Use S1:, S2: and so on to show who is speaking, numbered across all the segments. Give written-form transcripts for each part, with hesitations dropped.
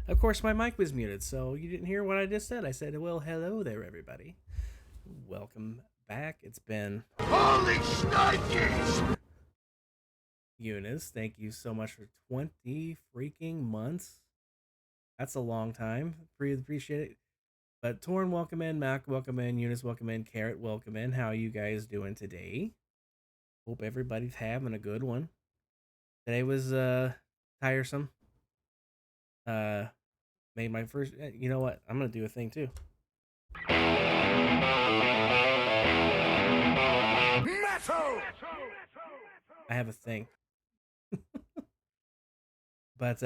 S1: Of course, my mic was muted, so you didn't hear what I just said. I said, well, hello there, everybody. Welcome back. It's been...
S2: Holy shnikes!
S1: Eunice, thank you so much for 20 freaking months. That's a long time. Appreciate it. But Torn, welcome in. Mac, welcome in. Eunice, welcome in. Carrot, welcome in. How are you guys doing today? Hope everybody's having a good one. Today was tiresome. Made my first. You know what? I'm gonna do a thing too.
S2: Metal!
S1: I have a thing. But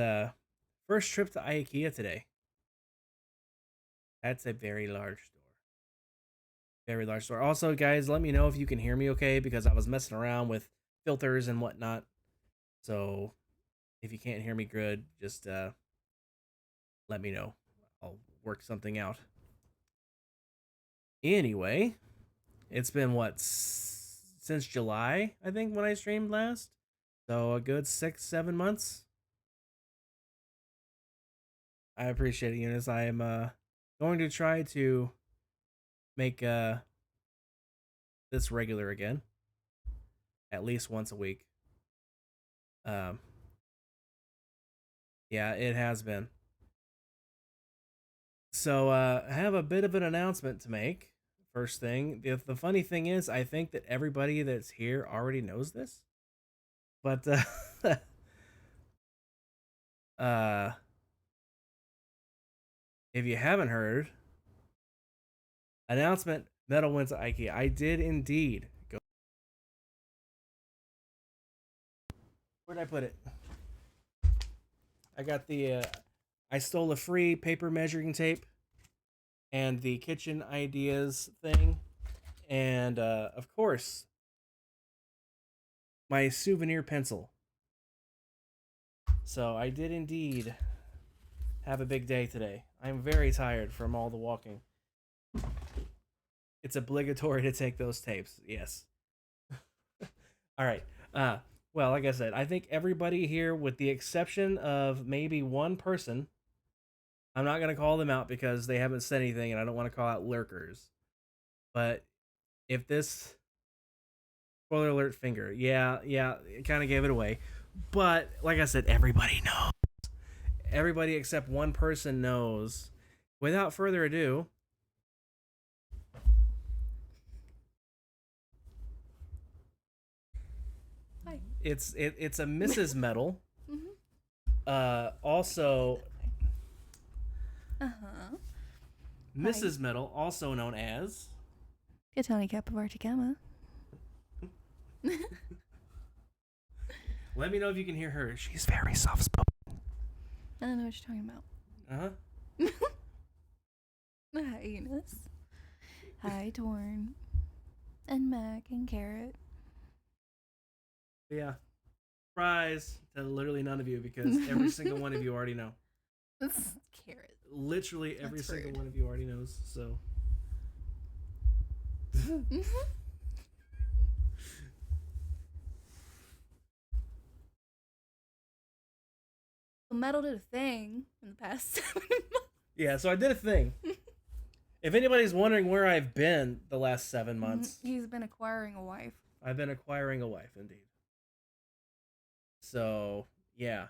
S1: first trip to IKEA today. That's a very large store. Very large store. Also, guys, let me know if you can hear me okay because I was messing around with filters and whatnot. So if you can't hear me good, just let me know. I'll work something out. Anyway, it's been what since July, I think, when I streamed last. So a good 6-7 months. I appreciate it, Eunice. I am going to try to make this regular again, at least once a week. Um, yeah, it has been. So I have a bit of an announcement to make. First thing, the funny thing is, I think that everybody that's here already knows this, but uh, if you haven't heard, announcement: Metal went to IKEA. I did indeed go. Where'd I put it? I got the. I stole a free paper measuring tape and the kitchen ideas thing, and of course, my souvenir pencil. So I did indeed have a big day today. I'm very tired from all the walking. It's obligatory to take those tapes. Yes. All right. Well, like I said, I think everybody here, with the exception of maybe one person, I'm not gonna call them out because they haven't said anything, and I don't want to call out lurkers. But if this spoiler alert finger, yeah, it kind of gave it away. But like I said, everybody knows. Everybody except one person knows. Without further ado,
S3: Hi.
S1: it's a Mrs. Metal.
S3: Mm-hmm.
S1: Also
S3: Uh-huh.
S1: Mrs. Metal, also known as
S3: Katani Capivarticama.
S1: Let me know if you can hear her. She's very soft spoken.
S3: I don't know what you're talking about. Hi, Eunice. Hi, Torn. And Mac and Carrot.
S1: Yeah. Surprise to literally none of you because every single one of you already know.
S3: That's Carrot.
S1: Literally every
S3: That's
S1: single
S3: rude.
S1: one of you already knows. So
S3: Metal did a thing in the past 7 months.
S1: yeah, so I did a thing. If anybody's wondering where I've been the last 7 months,
S3: He's been acquiring a wife.
S1: I've been acquiring a wife, indeed. So, yeah.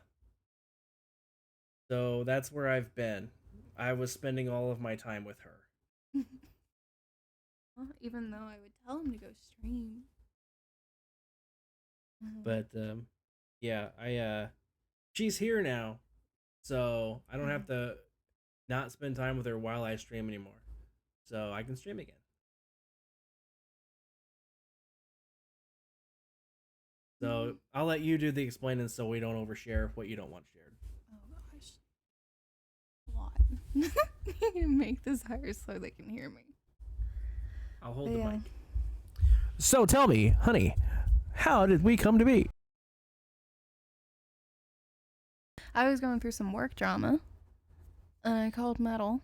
S1: So that's where I've been. I was spending all of my time with her.
S3: Well, even though I would tell him to go stream.
S1: But yeah, she's here now. So I don't have to not spend time with her while I stream anymore. So I can stream again. So I'll let you do the explaining so we don't overshare what you don't want shared.
S3: Oh gosh. A lot. You can make this higher so they can hear me.
S1: I'll hold the mic. So tell me, honey, how did we come to be?
S3: I was going through some work drama, and I called Metal,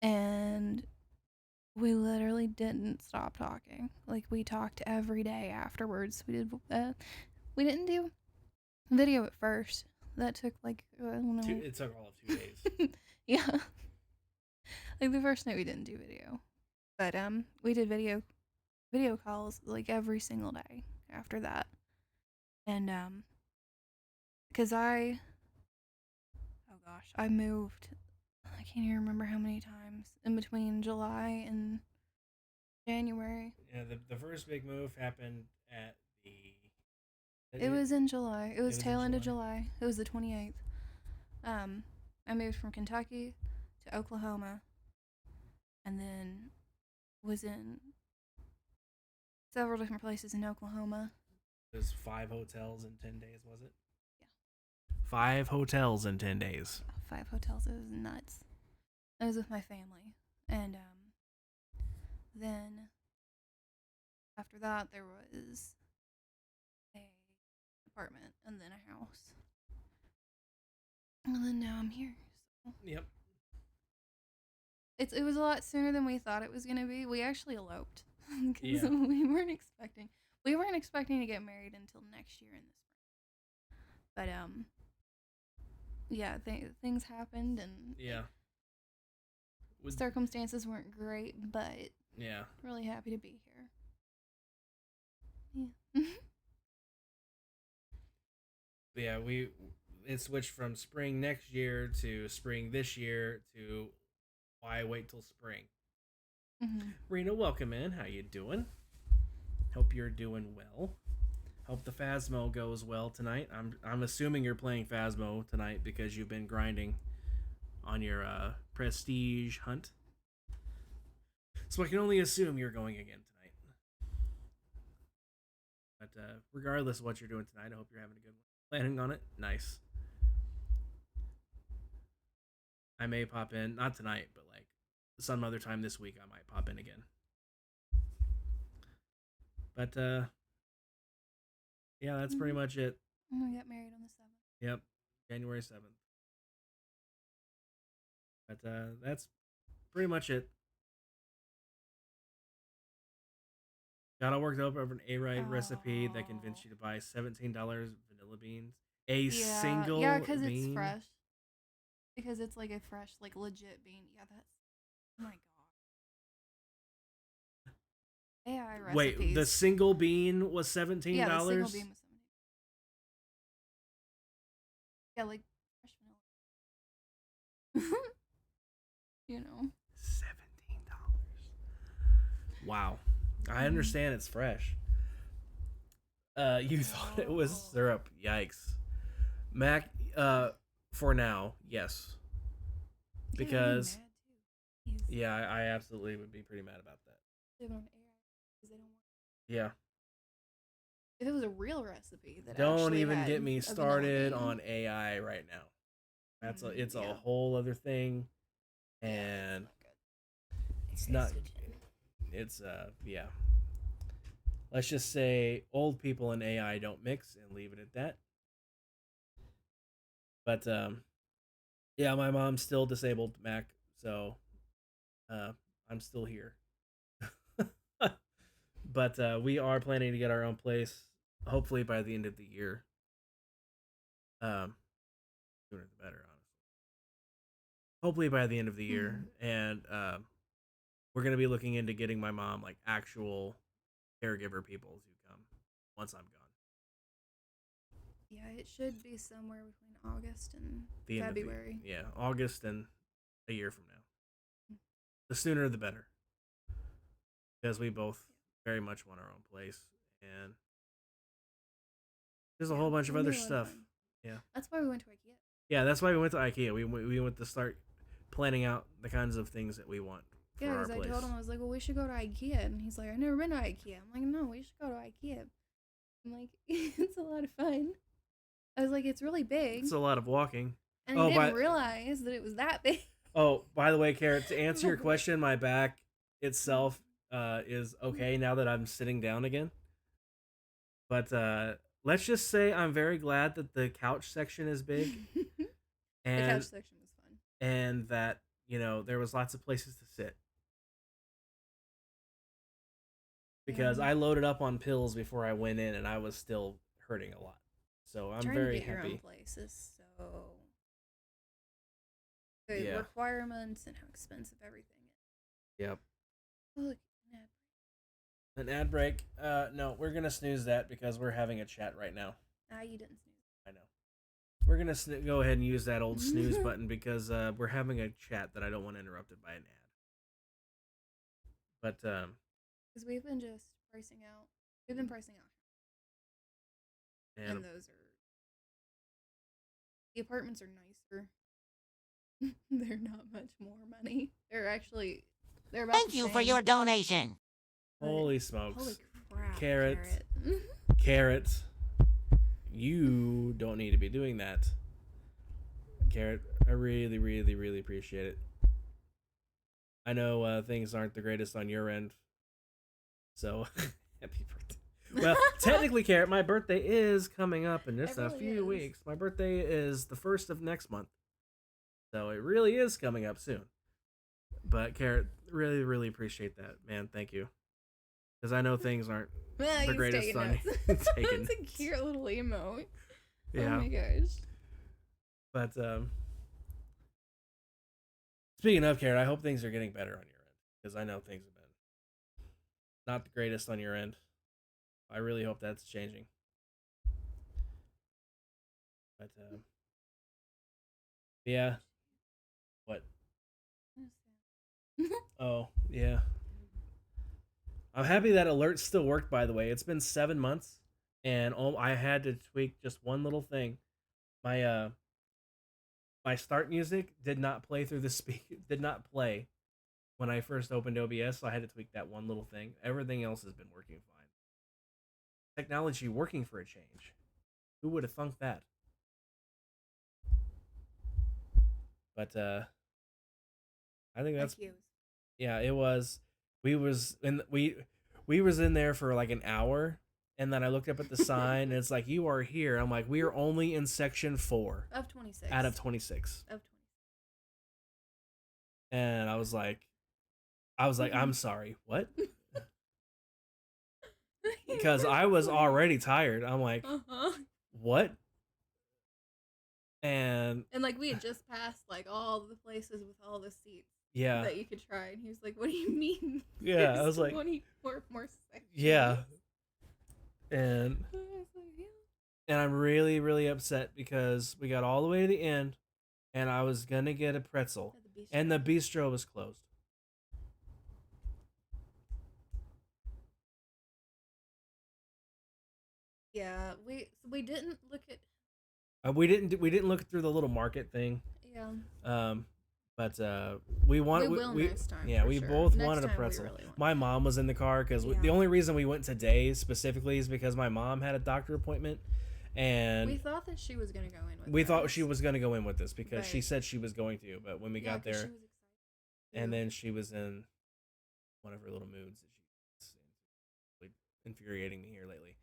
S3: and we literally didn't stop talking. Like, we talked every day afterwards. We didn't do video at first. that took like I don't know.
S1: It took all of 2 days.
S3: Yeah. Like the first night we didn't do video, but we did video calls like every single day after that, and because oh gosh, I moved. I can't even remember how many times in between July and January.
S1: Yeah, the first big move happened at the.
S3: It was in July. It was
S1: in
S3: tail end of
S1: July.
S3: July. It was the 28th. I moved from Kentucky to Oklahoma, and then was in several different places in Oklahoma.
S1: It was 5 hotels in 10 days, was it?
S3: Yeah.
S1: 5 hotels in 10 days.
S3: 5 hotels. It was nuts. I was with my family, and then after that there was a apartment and then a house, and then now I'm here. So
S1: Yep.
S3: it was a lot sooner than we thought it was gonna be. We actually eloped because
S1: Yeah.
S3: we weren't expecting to get married until next year in the spring. But yeah, things happened and
S1: Yeah.
S3: circumstances weren't great, but
S1: Yeah.
S3: really happy to be here. Yeah.
S1: Yeah, it switched from spring next year to spring this year to why wait till spring.
S3: Mm-hmm.
S1: Rena, welcome in. How you doing? Hope you're doing well. Hope the Phasmo goes well tonight. I'm assuming you're playing Phasmo tonight because you've been grinding on your prestige hunt. So I can only assume you're going again tonight. But regardless of what you're doing tonight, I hope you're having a good one. Planning on it? Nice. I may pop in, not tonight, but like some other time this week I might pop in again. But yeah, that's pretty much it.
S3: I'm gonna get married on the 7th.
S1: Yep, January 7th. But that's pretty much it. Got all worked up over an A-Ride recipe that convinced you to buy $17 vanilla beans. Single
S3: because
S1: bean.
S3: it's fresh. Because it's like a fresh, like legit bean. Yeah, that's oh my god. AI recipes.
S1: Wait, the single bean was $17?
S3: Yeah, the single bean was 17. Yeah, like fresh vanilla. You know.
S1: $17. Wow. I understand it's fresh. You thought it was syrup. Yikes. Mac, for now, yes. Because, yeah, I absolutely would be pretty mad about that. Yeah.
S3: If it was a real recipe that
S1: Don't
S3: actually
S1: even
S3: had
S1: get me
S3: a vanilla
S1: started
S3: bean.
S1: on AI right now. It's a
S3: yeah.
S1: whole other thing, and it's not. It's yeah. Let's just say old people and AI don't mix, and leave it at that. But yeah, my mom's still disabled, Mac, so I'm still here. But we are planning to get our own place, hopefully by the end of the year. Sooner the better, honestly. Hopefully by the end of the year, and we're gonna be looking into getting my mom like actual caregiver people to come once I'm gone.
S3: Yeah, it should be somewhere between August and
S1: The end
S3: February.
S1: yeah, August and a year from now. The sooner the better, because we both very much want our own place, and there's a whole bunch of other stuff. Yeah,
S3: that's why we went to IKEA.
S1: Yeah, that's why we went to IKEA. We went to start planning out the kinds of things that we want for our place.
S3: Yeah, because I told him, I was like, well, we should go to IKEA. And he's like, I've never been to IKEA. I'm like, no, we should go to IKEA. I'm like, it's a lot of fun. I was like, it's really big.
S1: It's a lot of walking.
S3: And I didn't realize that it was that big.
S1: Oh, by the way, Carrot, to answer your question, my back itself is okay now that I'm sitting down again. But let's just say I'm very glad that the couch section is big. And
S3: the couch section was fun.
S1: And that, there was lots of places to sit. Because I loaded up on pills before I went in, and I was still hurting a lot. So I'm very happy.
S3: Your own place is so the
S1: Yeah.
S3: requirements and how expensive everything is.
S1: Yep.
S3: Oh, look, Ned.
S1: An ad break. No, we're gonna snooze that because we're having a chat right now.
S3: Ah, you didn't snooze.
S1: I know. We're gonna go ahead and use that old snooze button because we're having a chat that I don't want interrupted by an ad. But
S3: Because we've been just pricing out. We've been pricing out, and those are the apartments are nicer. They're not much more money. They're about.
S4: Thank
S3: the
S4: you for
S3: same,
S4: your donation.
S3: but-
S1: holy smokes,
S3: Holy crap!
S1: Carrot. Carrot, you don't need to be doing that. Carrot, I really, really, really appreciate it. I know things aren't the greatest on your end, so happy birthday. Well, technically, Carrot, my birthday is coming up in just
S3: It
S1: a
S3: really
S1: few
S3: is.
S1: weeks. My birthday is the 1st of next month, so it really is coming up soon. But Carrot, really, really appreciate that, man. Thank you, because I know things aren't
S3: Yeah,
S1: the
S3: he's
S1: greatest
S3: taking
S1: on
S3: notes.
S1: taking
S3: It's a
S1: notes.
S3: cute little emote.
S1: Yeah.
S3: Oh my gosh.
S1: But speaking of Carrot, I hope things are getting better on your end because I know things have been not the greatest on your end. I really hope that's changing. But yeah. What? Oh, yeah. I'm happy that alert still worked, by the way. It's been 7 months and I had to tweak just one little thing. My my start music did not play through the did not play when I first opened OBS, so I had to tweak that one little thing. Everything else has been working fine. Technology working for a change. Who would have thunk that? But I think that's yeah, it was. We was in there for like an hour, and then I looked up at the sign, and it's like, you are here. I'm like, we are only in section 4
S3: Of 26.
S1: out of 26.
S3: Of 20.
S1: And I was like, I'm sorry, what? Because I was already tired. I'm like, what? And
S3: like we had just passed like all the places with all the seats
S1: yeah,
S3: that you could try, and he was like, "What do you mean?"
S1: yeah, I
S3: There's
S1: was like,
S3: 24 more sections.
S1: yeah, and
S3: I was like, yeah.
S1: and I'm really, really upset because we got all the way to the end, and I was gonna get a pretzel,
S3: At the bistro.
S1: and the bistro was closed.
S3: Yeah, we didn't look at.
S1: We didn't look through the little market thing.
S3: Yeah.
S1: But we wanted.
S3: We will next time,
S1: Yeah,
S3: for
S1: we
S3: sure.
S1: both
S3: Next
S1: wanted a
S3: time we
S1: pretzel.
S3: really want
S1: My mom was in the car because
S3: Yeah.
S1: the only reason we went today specifically is because my mom had a doctor appointment, and
S3: We thought that she was gonna go in with.
S1: we thought
S3: us.
S1: she was gonna go in with us because she
S3: But-
S1: said she was going to. But when we
S3: Yeah,
S1: got
S3: 'cause
S1: there,
S3: she was excited
S1: and
S3: too.
S1: then she was in one of her little moods that she's really infuriating me here lately.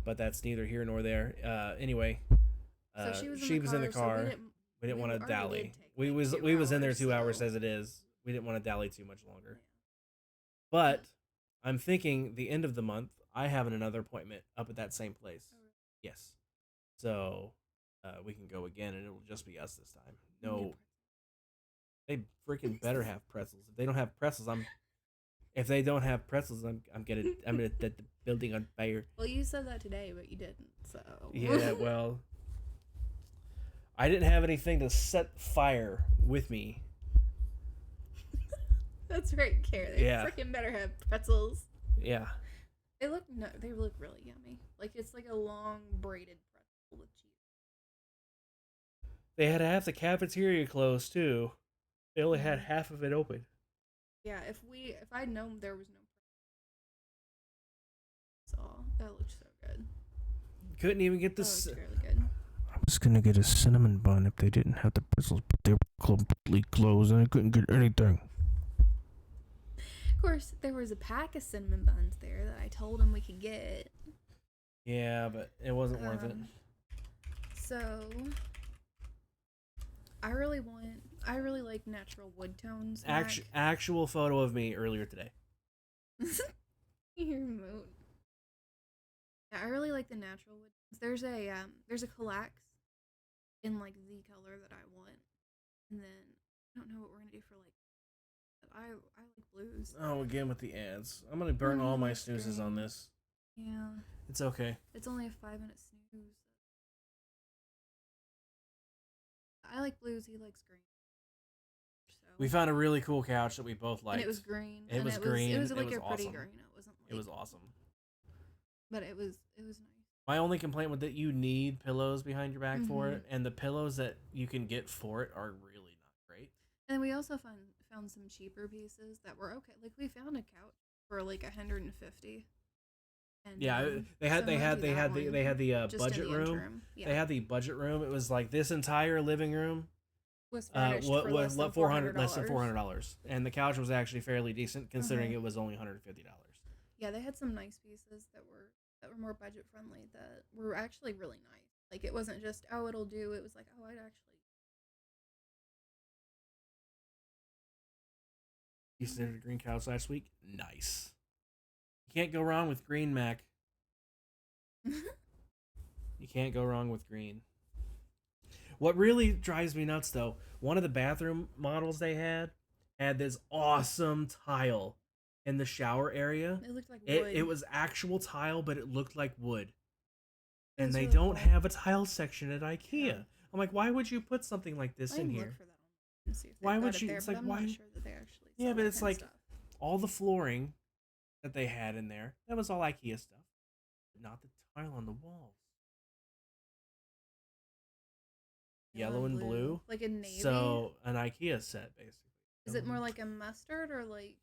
S1: But that's neither here nor there. Anyway,
S3: So she was
S1: in the car.
S3: So
S1: We didn't
S3: we
S1: want to
S3: already
S1: dally.
S3: did take,
S1: We
S3: like,
S1: was
S3: 2
S1: we was in there
S3: hours,
S1: 2 hours
S3: so-
S1: as it is. We didn't want to dally too much longer. But I'm thinking the end of the month I have another appointment up at that same place.
S3: Oh, really?
S1: Yes. So we can go again and it'll just be us this time.
S3: You can
S1: No,
S3: get
S1: they freaking better have pretzels. If they don't have pretzels, I'm gonna set the building on fire.
S3: Well, you said that today, but you didn't. So
S1: Yeah, well, I didn't have anything to set fire with me.
S3: That's right, Care. They
S1: Yeah.
S3: freaking better have pretzels.
S1: Yeah.
S3: They look really yummy. Like it's like a long braided pretzel with cheese.
S1: They had half the cafeteria closed too. They only had
S3: Mhm.
S1: half of it open.
S3: Yeah, if I'd known there was no pretzel, that looked so good.
S1: Couldn't even get
S3: That
S1: this.
S3: looked really good.
S1: I was gonna get a cinnamon bun if they didn't have the pretzels, but they were completely closed and I couldn't get anything.
S3: Of course, there was a pack of cinnamon buns there that I told him we could get.
S1: Yeah, but it wasn't worth it.
S3: So I really like natural wood tones.
S1: Actual photo of me earlier today.
S3: Your mood. Yeah, I really like the natural wood tones. There's a Kallax in like the color that I want, and then I don't know what we're gonna do for like. But I like blues.
S1: Oh, again with the ads. I'm gonna burn all my snoozes on this.
S3: Yeah.
S1: It's okay.
S3: It's only a 5-minute snooze. I like blues. He likes green. So.
S1: We found a really cool couch that we both liked.
S3: And it was green.
S1: It was green.
S3: It was like
S1: it was
S3: a pretty
S1: awesome.
S3: green. It wasn't. Like,
S1: It was awesome.
S3: But it was nice.
S1: My only complaint was that you need pillows behind your back for
S3: Mhm.
S1: it, and the pillows that you can get for it are really not great.
S3: And we also found some cheaper pieces that were okay. Like we found a couch for like 150. And
S1: Yeah, they had the
S3: just in
S1: budget
S3: the
S1: room.
S3: interim. Yeah.
S1: They had the budget room. It was like this entire living room
S3: was furnished for less than $400.
S1: less than $400, and the couch was actually fairly decent considering it was only $150.
S3: Yeah, they had some nice pieces that were more budget friendly that were actually really nice. Like it wasn't just it'll do. It was like I'd actually.
S1: You considered a green couch last week. Nice. You can't go wrong with green, Mac. You can't go wrong with green. What really drives me nuts, though, one of the bathroom models they had this awesome tile in the shower area.
S3: It looked like wood.
S1: It was actual tile, but it looked like wood. And
S3: was
S1: they
S3: really
S1: don't
S3: cool.
S1: have a tile section at IKEA.
S3: Yeah.
S1: I'm like, why would you put something like this
S3: I
S1: in
S3: can
S1: here?
S3: look for that online and see if
S1: Why
S3: they've
S1: would
S3: got it
S1: you-
S3: there,
S1: it's
S3: but
S1: like,
S3: I'm
S1: why-
S3: not sure that they actually.
S1: Yeah,
S3: sell
S1: but
S3: that
S1: it's
S3: kind of
S1: like-
S3: stuff.
S1: All the flooring that they had in there, that was all IKEA stuff. But not the tile on the walls. Yellow and blue.
S3: like a navy.
S1: So, an IKEA set, basically.
S3: Is it more like a mustard or like?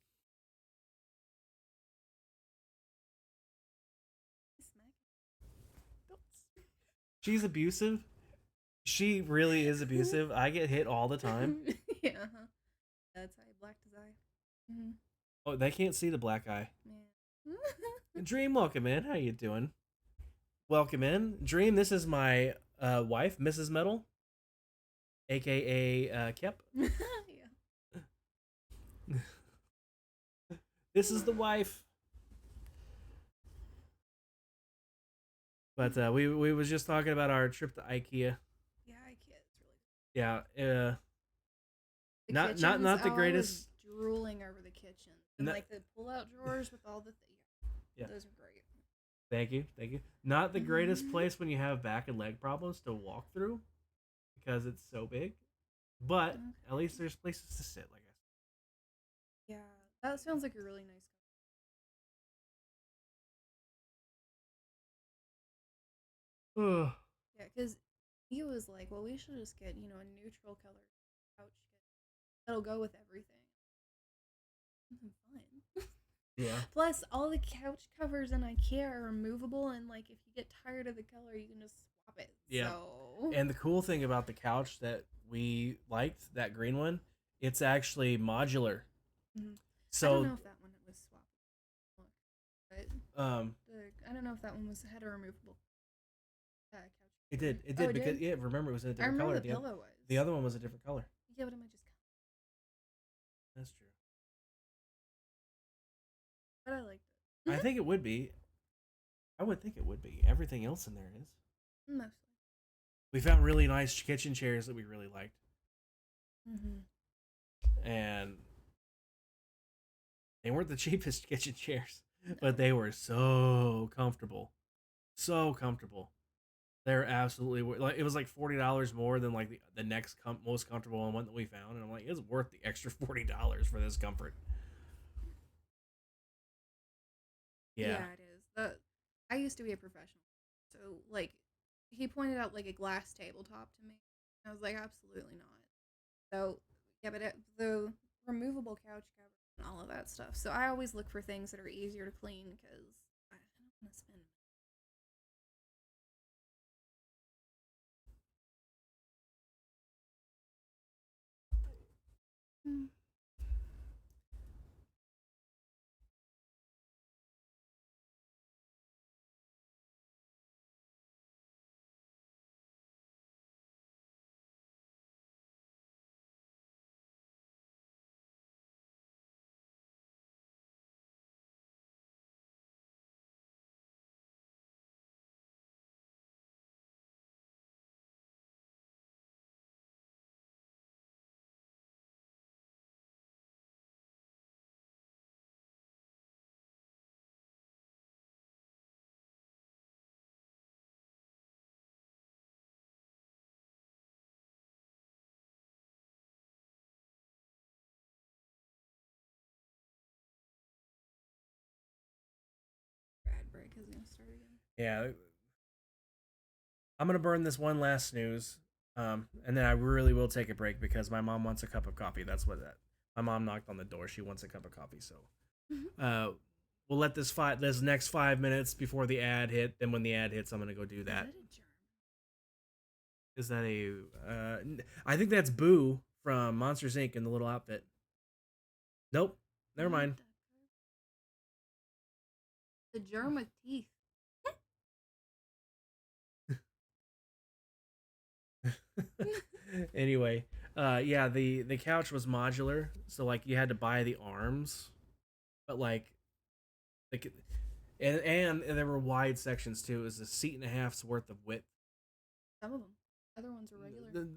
S1: She's abusive. She really is abusive. I get hit all the time.
S3: Yeah, that's how he blacked his eye. Mm-hmm.
S1: Oh, they can't see the black eye.
S3: Yeah.
S1: Dream, welcome in. How you doing? Welcome in. Dream, this is my wife, Mrs. Metal, a.k.a. Kep.
S3: Yeah.
S1: This is the wife. But we was just talking about our trip to IKEA.
S3: Yeah, IKEA is really.
S1: Yeah,
S3: The
S1: not
S3: kitchens,
S1: the
S3: I was
S1: greatest.
S3: drooling over the kitchen and
S1: No-
S3: like the pull-out drawers with all the
S1: Yeah.
S3: those are great.
S1: Thank you. Not the greatest place when you have back and leg problems to walk through because it's so big, but at least there's places to sit. Like I said.
S3: Yeah, that sounds like a really nice.
S1: Ugh.
S3: Yeah, because he was like, well, we should just get, a neutral color couch that'll go with everything. Fine.
S1: Yeah.
S3: Plus, all the couch covers in IKEA are removable, and like, if you get tired of the color, you can just swap it.
S1: Yeah.
S3: So...
S1: And the cool thing about the couch that we liked, that green one, it's actually modular.
S3: Mhm.
S1: So
S3: I don't know if that one was swappable, but
S1: um,
S3: I don't know if that one had a removable couch.
S1: it did
S3: Oh,
S1: because
S3: it did?
S1: yeah, remember it was in a
S3: I
S1: different
S3: remember
S1: color.
S3: the pillow was.
S1: The other one was a different color.
S3: Yeah, but it might just.
S1: That's true.
S3: But I liked it.
S1: I think it would be. I would think it would be. Everything else in there is.
S3: Mostly.
S1: We found really nice kitchen chairs that we really liked.
S3: Mm-hmm.
S1: And they weren't the cheapest kitchen chairs, but they were so comfortable. So comfortable. They're absolutely like it was like $40 more than like the next most comfortable one that we found, and I'm like, it's worth the extra $40 for this comfort. Yeah.
S3: it is. I used to be a professional, so like he pointed out like a glass tabletop to me. I was like, absolutely not. So yeah, but the removable couch cover and all of that stuff. So I always look for things that are easier to clean because I don't want to spend. Mm. because it's gonna start again.
S1: Yeah, I'm gonna burn this one last snooze, and then I really will take a break because my mom wants a cup of coffee. That's what that. My mom knocked on the door. She wants a cup of coffee, so we'll let this next 5 minutes before the ad hit. Then when the ad hits, I'm gonna go do that. Is that a? I think that's Boo from Monsters Inc. in the little outfit. Nope. Never mind.
S3: The germ with teeth.
S1: Anyway, yeah, the couch was modular, so like you had to buy the arms, but like, and there were wide sections too. It was a seat and a half's worth of width.
S3: Some of them. Other ones are regular.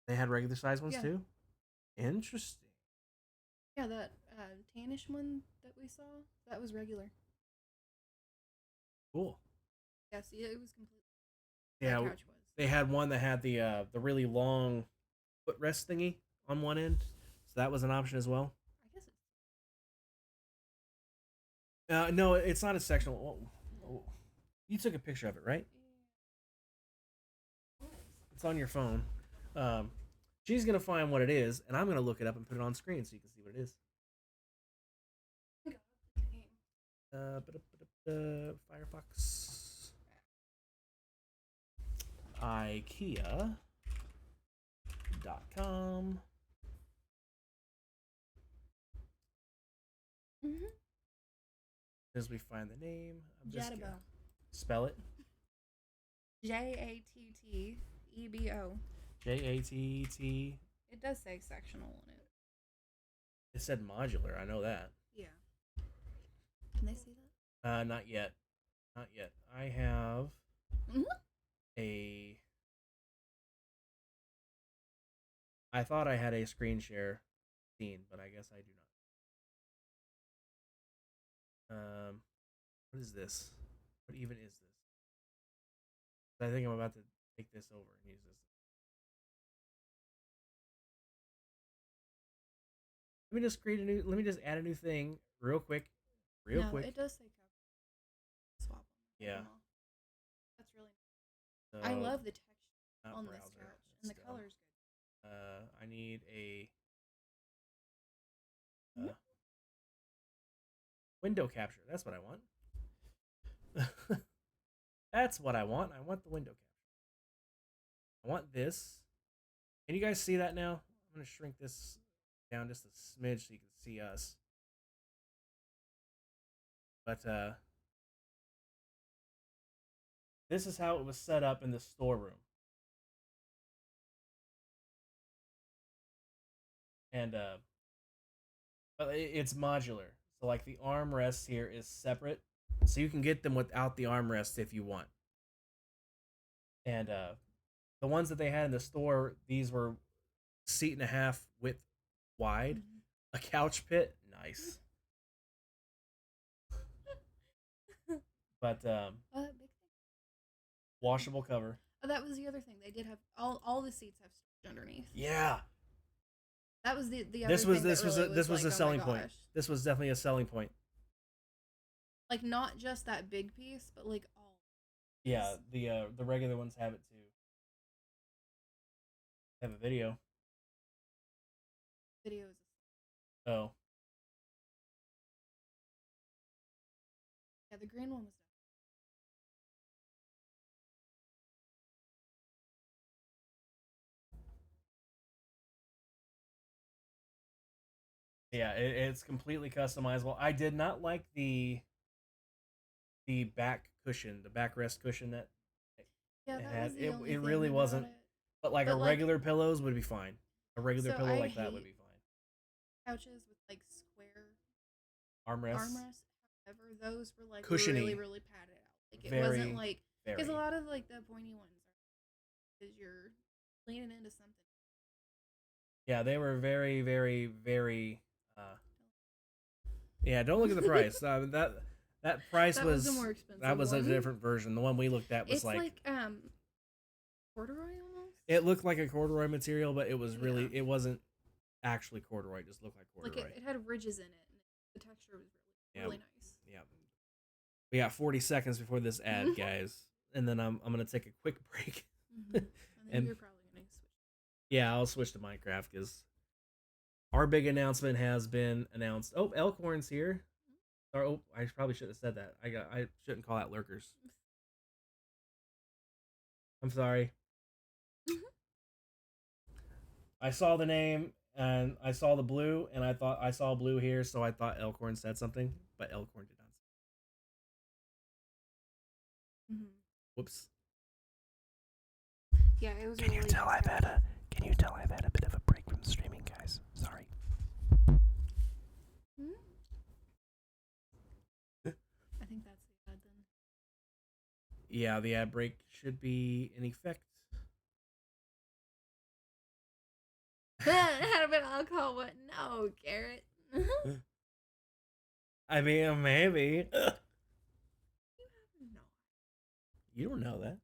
S1: They had regular size ones
S3: Yeah.
S1: too. Interesting.
S3: Yeah, that tannish one that we saw, that was regular.
S1: Cool.
S3: Yeah, see, it was complete.
S1: Yeah,
S3: That couch was.
S1: they had one that had the really long footrest thingy on one end, so that was an option as well.
S3: I guess it's.
S1: No, it's not a sectional. You took a picture of it, right? It's on your phone. She's gonna find what it is, and I'm gonna look it up and put it on screen so you can see what it is. Firefox, IKEA.com. As we find the name, I'm just
S3: Jattebo.
S1: gonna spell it.
S3: JATTEBO.
S1: JATT.
S3: It does say sectional on it.
S1: It said modular. I know that.
S3: Yeah. Can they see that?
S1: Not yet. Not yet. I have
S3: Mhm.
S1: a. I thought I had a screen share scene, but I guess I do not. What is this? What even is this? I think I'm about to take this over and use this. Let me just create a new. Let me just add a new thing real quick. Real
S3: No,
S1: quick.
S3: it does say swap.
S1: Yeah.
S3: That's really nice.
S1: So,
S3: I love the texture
S1: not
S3: on this
S1: browser.
S3: couch, and the
S1: That's dumb.
S3: color's good.
S1: I need a window capture. That's what I want. That's what I want. I want the window capture. I want this. Can you guys see that now? I'm going to shrink this down just a smidge so you can see us. But this is how it was set up in the storeroom. And but it's modular. So like the armrest here is separate. So you can get them without the armrest if you want. And the ones that they had in the store, these were seat and a half width wide. A couch pit, nice. But
S3: Big thing.
S1: washable cover.
S3: Oh, that was the other thing. They did have all the seats have storage underneath.
S1: Yeah.
S3: That was the other
S1: This was
S3: thing
S1: this
S3: that
S1: was
S3: really
S1: a, this was
S3: like,
S1: a
S3: oh my
S1: selling point.
S3: gosh.
S1: This was definitely a selling point.
S3: Like not just that big piece, but like all.
S1: Yeah, the regular ones have it too. Have a video.
S3: Videos.
S1: Oh.
S3: Yeah, the green one was.
S1: Yeah, it's completely customizable. I did not like the back cushion, the backrest cushion that
S3: Yeah,
S1: it
S3: that
S1: had.
S3: was the
S1: It
S3: only
S1: it
S3: thing
S1: really
S3: about
S1: wasn't.
S3: it.
S1: But like
S3: But,
S1: a
S3: like-
S1: regular pillows would be fine. A regular
S3: So
S1: pillow
S3: I
S1: like that would
S3: hate-
S1: be fine.
S3: Couches with like square
S1: Armrests.
S3: armrests. However, those were like
S1: Cushiony.
S3: really, really padded out. Like it
S1: Very,
S3: wasn't like
S1: Very.
S3: because a lot of like the pointy ones are because you're leaning into something.
S1: Yeah, they were very, very, very. Yeah, don't look at the price. That price
S3: That
S1: was
S3: the more expensive.
S1: that was a
S3: one.
S1: different version. The one we looked at was
S3: It's like corduroy almost.
S1: it looked like a corduroy material, but it was really
S3: Yeah.
S1: it wasn't actually corduroy. It just looked like corduroy.
S3: Like it had ridges in it, and the texture was really
S1: Yeah.
S3: really nice.
S1: Yeah. We got 40 seconds before this ad, guys, and then I'm gonna take a quick break.
S3: I think
S1: And
S3: you're probably gonna switch.
S1: yeah, I'll switch to Minecraft because our big announcement has been announced. Oh, Elkhorn's here. Or oh, I probably should have said that. I shouldn't call that lurkers. I'm sorry. I saw the name and I saw the blue and I thought I saw blue here, so I thought Elkhorn said something, but Elkhorn did not.
S3: Mm-hmm.
S1: Whoops.
S3: Yeah, it was.
S4: Can you tell I've had a bit of a break from streaming, guys? Sorry.
S3: I think that's the ad then.
S1: Yeah, the ad break should be in effect.
S3: Had a bit of alcohol, but no, Garrett.
S1: I mean, maybe.
S3: No,
S1: You don't know that.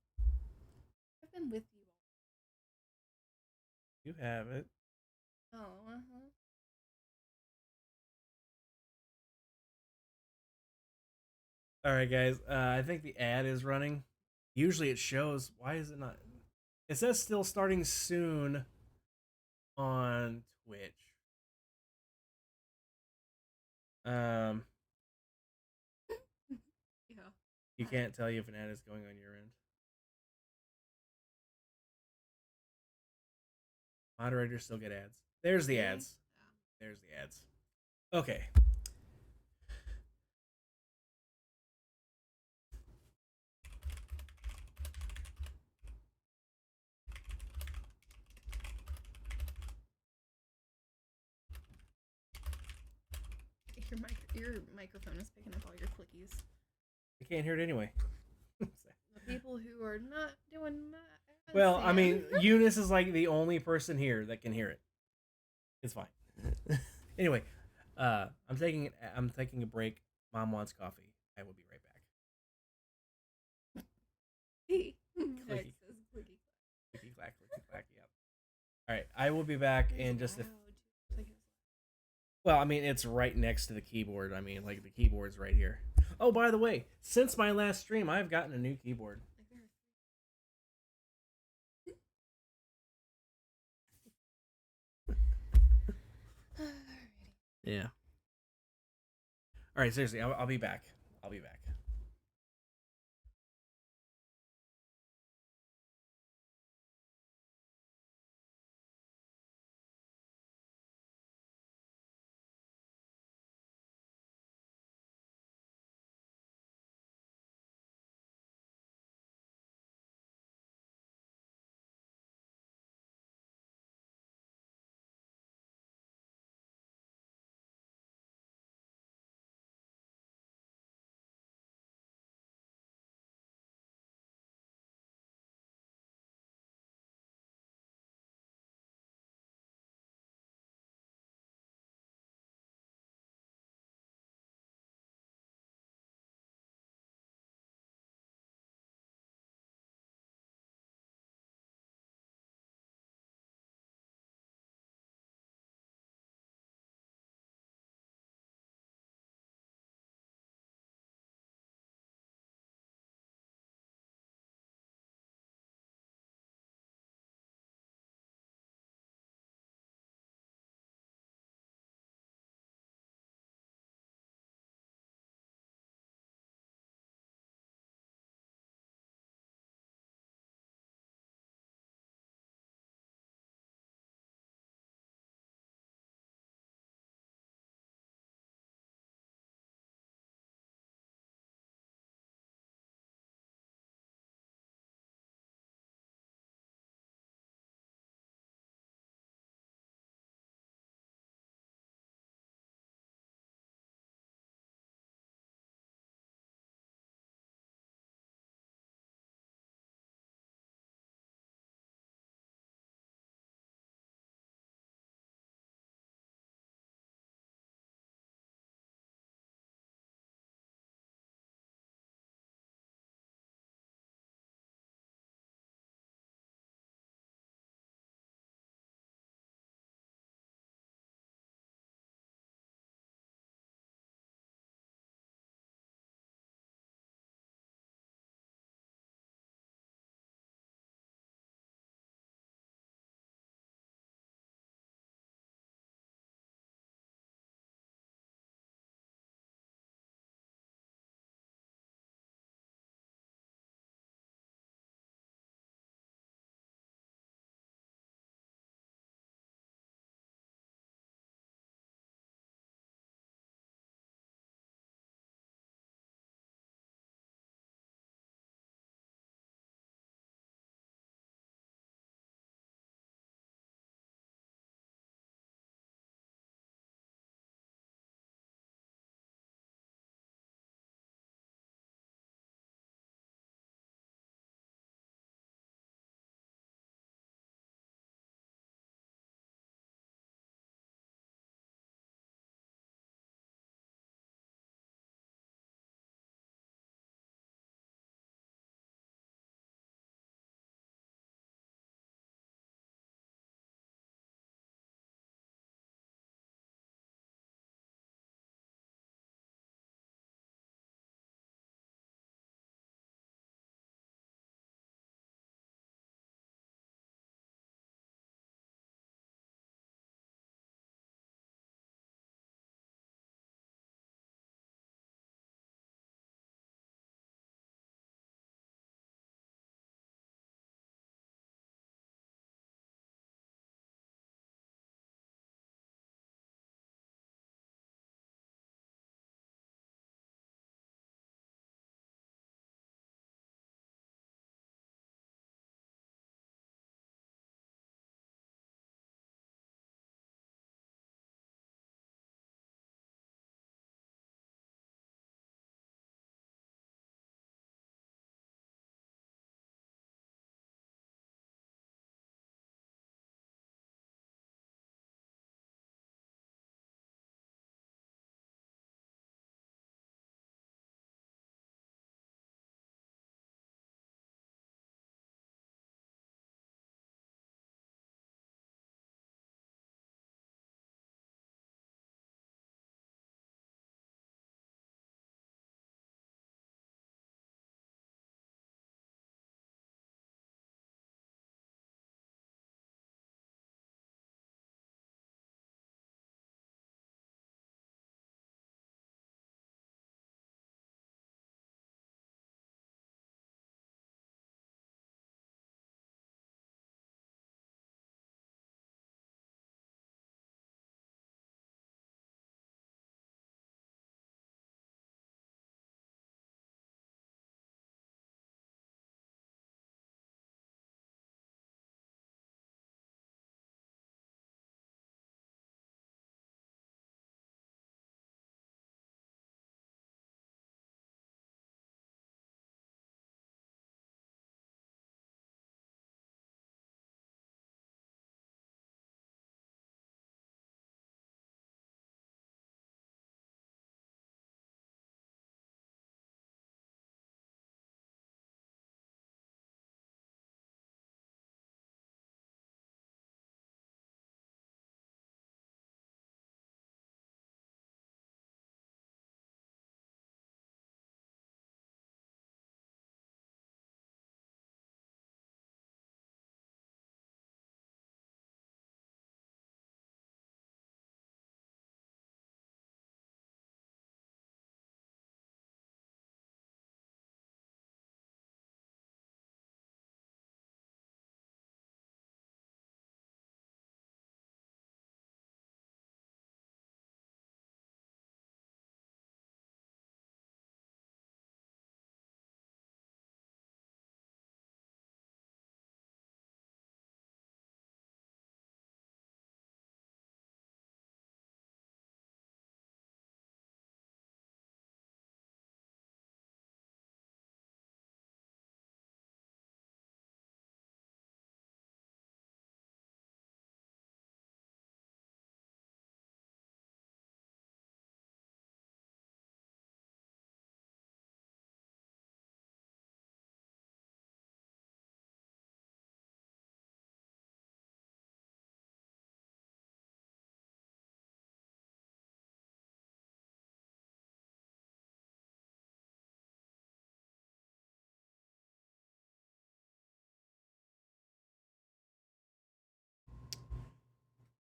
S3: I've been with you.
S1: You haven't.
S3: Oh, uh-huh.
S1: All right, guys. I think the ad is running. Usually it shows. Why is it not? It says still starting soon on Twitch.
S3: Yeah.
S1: You can't tell you if an ad is going on your end. Moderators still get ads. There's the
S3: Really?
S1: ads. There's the ads. Okay.
S3: Your microphone is picking up all your clickies.
S1: I can't hear it anyway.
S3: The people who are not doing that.
S1: Well, I mean, Eunice is like the only person here that can hear it. It's fine. Anyway, I'm taking a break. Mom wants coffee. I will be right back.
S3: Hey.
S1: Clicky. Clicky clack, clicky clack. Yep. All right, I will be back in just a. Well, I mean, it's right next to the keyboard. I mean, like the keyboard's right here. Oh, by the way, since my last stream, I've gotten a new keyboard. Yeah. All right, seriously, I'll be back. I'll be back.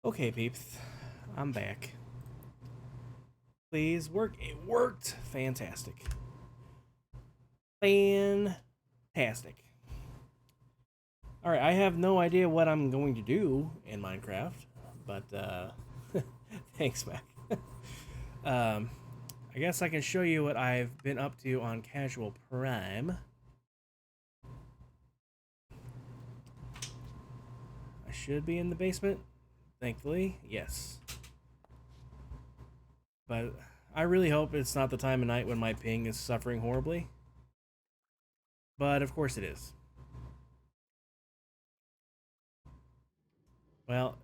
S1: Okay, peeps. I'm back. Please work. It worked. Fantastic. Fantastic. Alright, I have no idea what I'm going to do in Minecraft, but thanks, Mac. I guess I can show you what I've been up to on Casual Prime. I should be in the basement, thankfully. Yes. But I really hope it's not the time of night when my ping is suffering horribly. But of course it is. Well,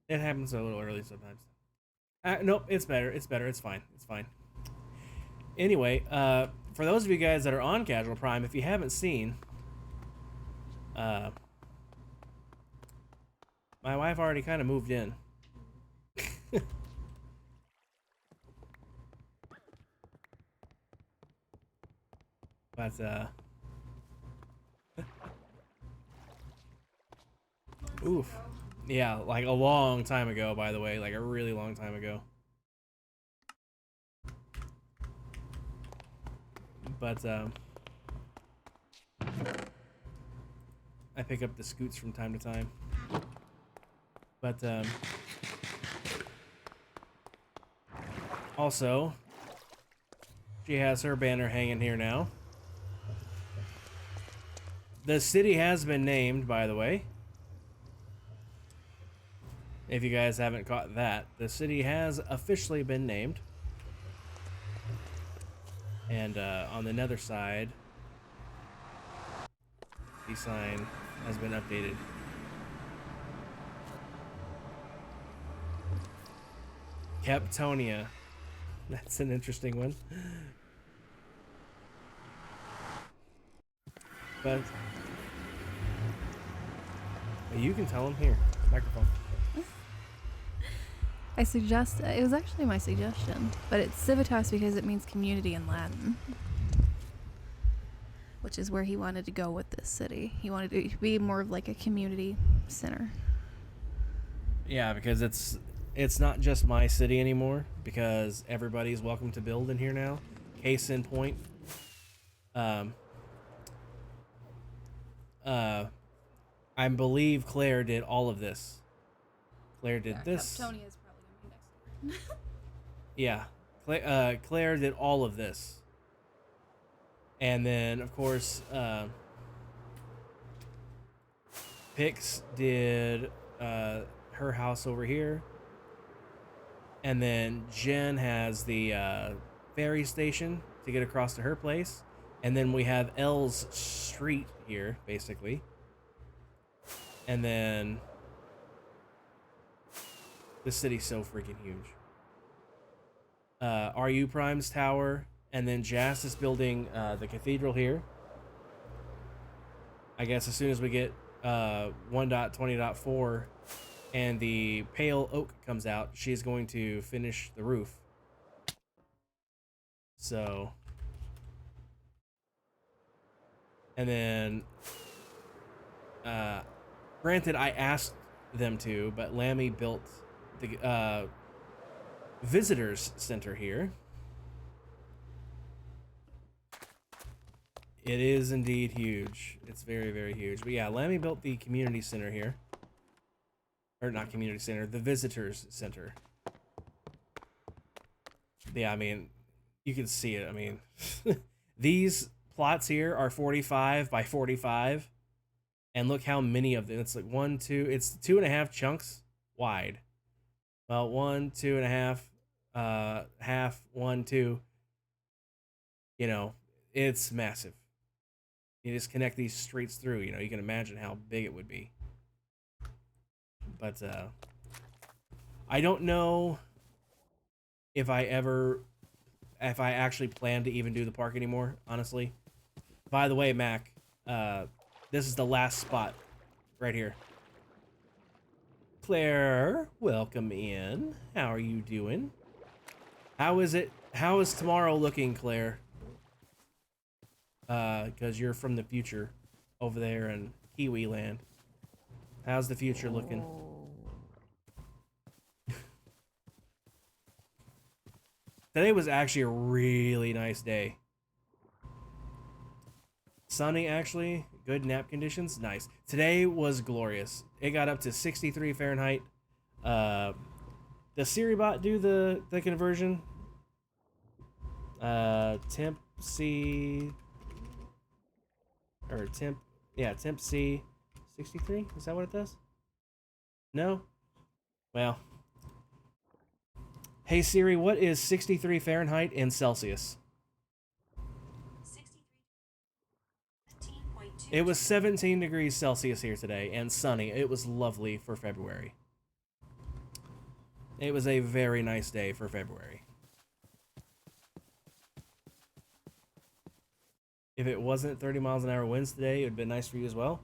S1: it happens a little early sometimes. Nope, it's better. It's better. It's fine. It's fine. Anyway, for those of you guys that are on Casual Prime, if you haven't seen, my wife already kind of moved in. But, oof. Yeah, like a long time ago, by the way. Like a really long time ago. But, I pick up the scoots from time to time. But, also, she has her banner hanging here now. The city has been named, by the way. If you guys haven't caught that, the city has officially been named. And on the nether side, the sign has been updated. Keptonia. That's an interesting one. But you can tell them here. Microphone.
S3: I suggest it was actually my suggestion, but it's Civitas because it means community in Latin, which is where he wanted to go with this city. He wanted to be more of like a community center.
S1: Yeah, because it's not just my city anymore, because everybody's welcome to build in here now. Case in point, I believe Claire did all of this. Claire did this.
S3: Tony is probably gonna be next door.
S1: Yeah, Claire did all of this. And then, of course, Pix did her house over here. And then Jen has the ferry station to get across to her place. And then we have Elle's street here, basically. And then the city's so freaking huge. RU Prime's tower, and then Jas is building the cathedral here. I guess as soon as we get 1.20.4 and the pale oak comes out, she's going to finish the roof. So, and then granted, I asked them to, but Lammy built the visitors center here. It is indeed huge. It's very, very huge. But yeah, Lammy built the community center here. Or not community center, the visitors center. Yeah, I mean, you can see it. I mean, these plots here are 45 by 45. And look how many of them. It's like 1, 2, it's 2.5 chunks wide. Well, 1, 2.5, half, 1, 2. You know, it's massive. You just connect these streets through, you know, you can imagine how big it would be. But, I don't know if I actually plan to even do the park anymore, honestly. By the way, Mac, this is the last spot right here. Claire, welcome in. How are you doing? How is it? How is tomorrow looking, Claire? Because you're from the future over there in Kiwi land. How's the future looking? Today was actually a really nice day. Sunny, actually. Good nap conditions. Nice. Today was glorious. It got up to 63 Fahrenheit. Does SiriBot do the conversion? Temp C... Or temp... Yeah, temp C... 63? Is that what it does? No? Well... Hey Siri, what is 63 Fahrenheit in Celsius?
S5: 17.2.
S1: It was 17 degrees Celsius here today and sunny. It was lovely for February. It was a very nice day for February. If it wasn't 30 miles an hour winds today, it would have been nice for you as well.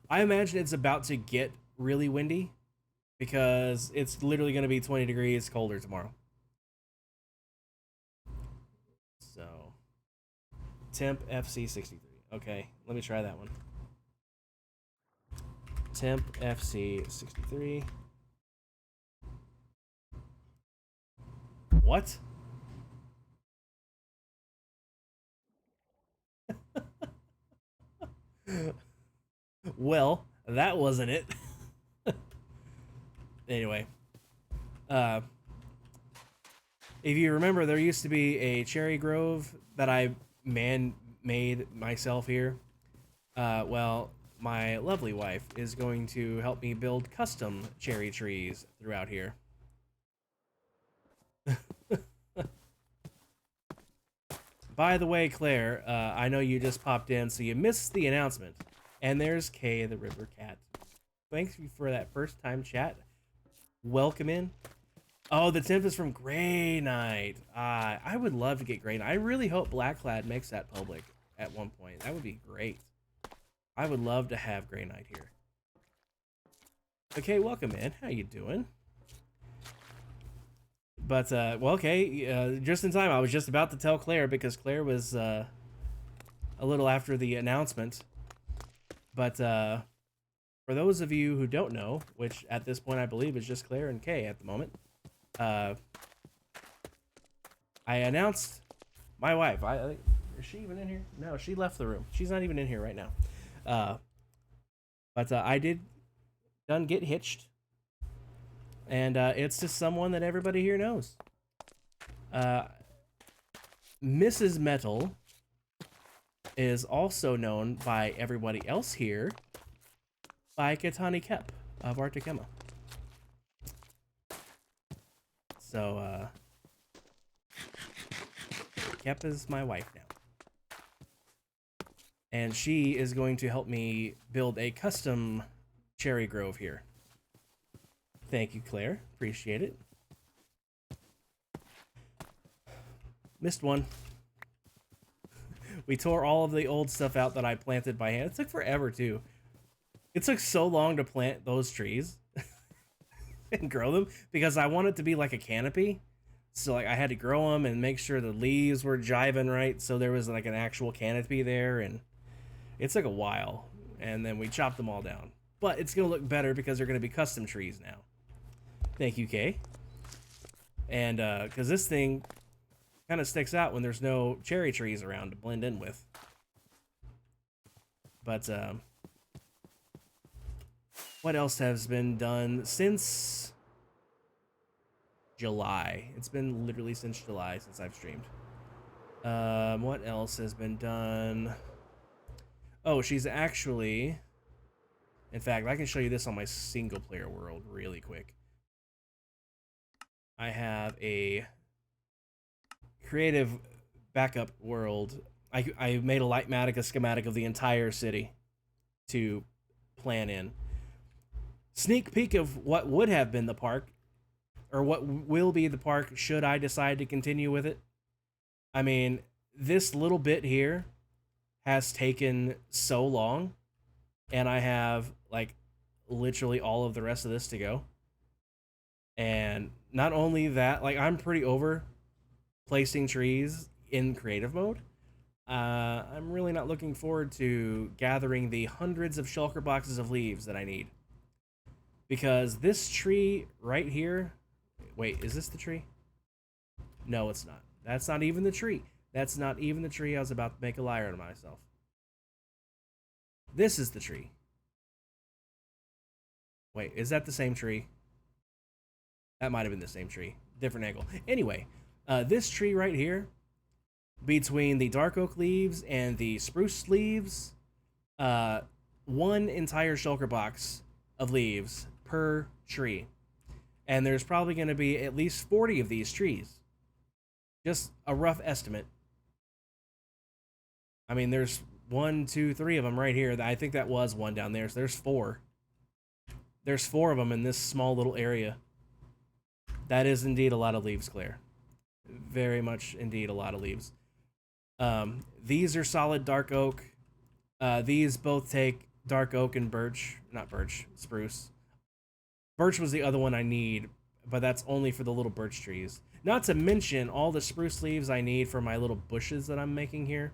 S1: I imagine it's about to get really windy because it's literally going to be 20 degrees colder tomorrow. So, temp FC63. Okay, let me try that one. Temp FC63. What? Well, that wasn't it. Anyway, if you remember, there used to be a cherry grove that I made myself here. Well, my lovely wife is going to help me build custom cherry trees throughout here. By the way, Claire, I know you just popped in, so you missed the announcement. And there's Kay the River Cat. Thanks for that first time chat. Welcome in. Oh, the temp is from Grey Knight. I would love to get Grey Knight. I really hope Blackclad makes that public at one point. That would be great. I would love to have Grey Knight here. Okay, welcome in. How you doing? But, well, okay, just in time. I was just about to tell Claire because Claire was a little after the announcement. But, for those of you who don't know, which at this point I believe is just Claire and Kay at the moment, I announced my wife. Is she even in here? No, she left the room. She's not even in here right now. But I did get hitched. And it's just someone that everybody here knows. Mrs. Metal is also known by everybody else here by Katani Kep of Arctic-Emma. So, Kep is my wife now. And she is going to help me build a custom cherry grove here. Thank you, Claire. Appreciate it. Missed one. We tore all of the old stuff out that I planted by hand. It took forever, too. It took so long to plant those trees and grow them because I want it to be like a canopy. So like I had to grow them and make sure the leaves were jiving right so there was like an actual canopy there, and it took a while. And then we chopped them all down. But it's going to look better because they're going to be custom trees now. Thank you, Kay. And because this thing kind of sticks out when there's no cherry trees around to blend in with. But what else has been done since July? It's been literally since July since I've streamed. What else has been done? Oh, she's actually... In fact, I can show you this on my single player world really quick. I have a creative backup world. I made a Lightmatica schematic of the entire city to plan in. Sneak peek of what would have been the park, or what will be the park should I decide to continue with it. I mean, this little bit here has taken so long, and I have like literally all of the rest of this to go. And not only that, like I'm pretty over placing trees in creative mode. I'm really not looking forward to gathering the hundreds of shulker boxes of leaves that I need. Because this tree right here... Wait, is this the tree? No, it's not. That's not even the tree. That's not even the tree I was about to make a liar out of myself. This is the tree. Wait, is that the same tree? That might have been the same tree. Different angle. Anyway, this tree right here, between the dark oak leaves and the spruce leaves, one entire shulker box of leaves per tree. And there's probably going to be at least 40 of these trees. Just a rough estimate. I mean, there's 1, 2, 3 of them right here. I think that was one down there. So there's 4. There's 4 of them in this small little area. That is indeed a lot of leaves, Claire. Very much indeed a lot of leaves. These are solid dark oak. These both take dark oak and birch. Not birch, spruce. Birch was the other one I need, but that's only for the little birch trees. Not to mention all the spruce leaves I need for my little bushes that I'm making here.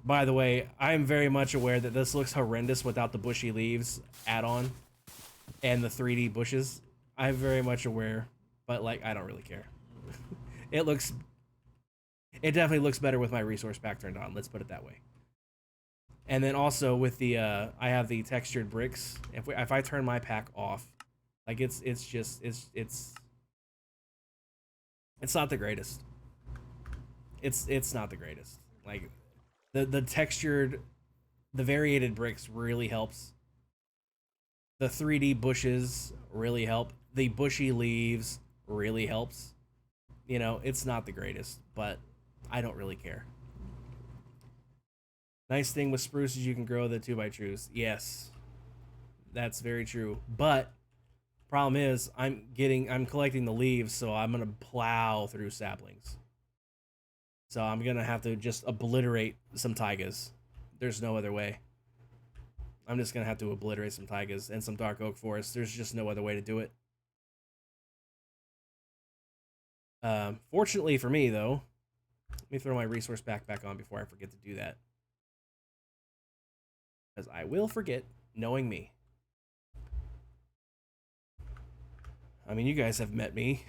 S1: By the way, I'm very much aware that this looks horrendous without the bushy leaves add-on and the 3D bushes. I'm very much aware, but like I don't really care. It definitely looks better with my resource pack turned on. Let's put it that way. And then also with the I have the textured bricks. If I turn my pack off, like it's not the greatest. It's not the greatest. Like the textured, the variated bricks really helps. The 3D bushes really help. The bushy leaves really helps. You know, it's not the greatest, but I don't really care. Nice thing with spruce is you can grow the 2x2s. Yes, that's very true. But problem is, I'm collecting the leaves, so I'm gonna plow through saplings. So I'm gonna have to just obliterate some taigas. There's no other way. I'm just gonna have to obliterate some taigas and some dark oak forests. There's just no other way to do it. Fortunately for me, though, let me throw my resource pack back on before I forget to do that. Because I will forget, knowing me. I mean, you guys have met me.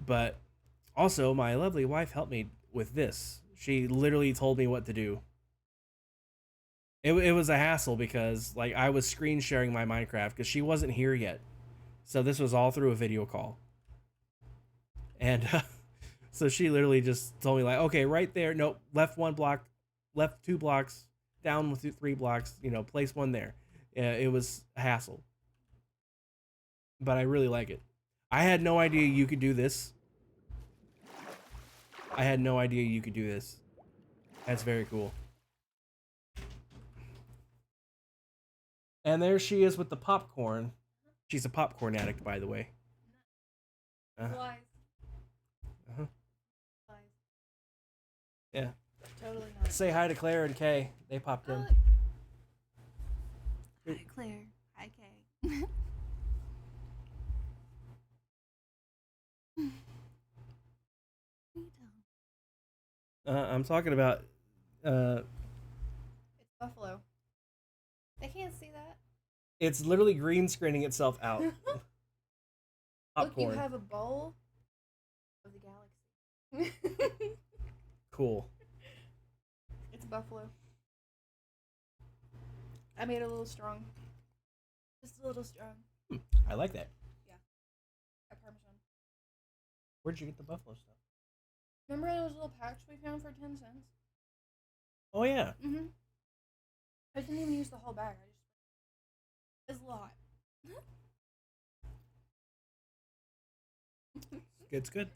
S1: But also, my lovely wife helped me with this. She literally told me what to do. It was a hassle because like I was screen sharing my Minecraft because she wasn't here yet. So this was all through a video call. And so she literally just told me like, okay, right there, nope, left 1 block, left 2 blocks, down 3 blocks, you know, place 1 there. It was a hassle. But I really like it. I had no idea you could do this. I had no idea you could do this. That's very cool. And there she is with the popcorn. She's a popcorn addict, by the way.
S3: Lies.
S1: Uh-huh.
S3: Lies.
S1: Yeah.
S3: Totally not.
S1: Say hi to Claire and Kay. They popped in.
S3: Hi, Claire. Hi, Kay.
S1: I'm talking about
S3: It's buffalo. They can't see that.
S1: it's literally green screening itself out.
S3: Look,
S1: Popcorn.
S3: you have a bowl of the galaxy.
S1: Cool.
S3: It's buffalo. I made it a little strong. Just a little strong.
S1: I like that.
S3: Got Parmesan.
S1: Where'd you get the buffalo stuff?
S3: Remember those little packs we found for 10 cents?
S1: Oh yeah.
S3: Mm-hmm. I didn't even use the whole bag. It's a lot.
S1: It's good.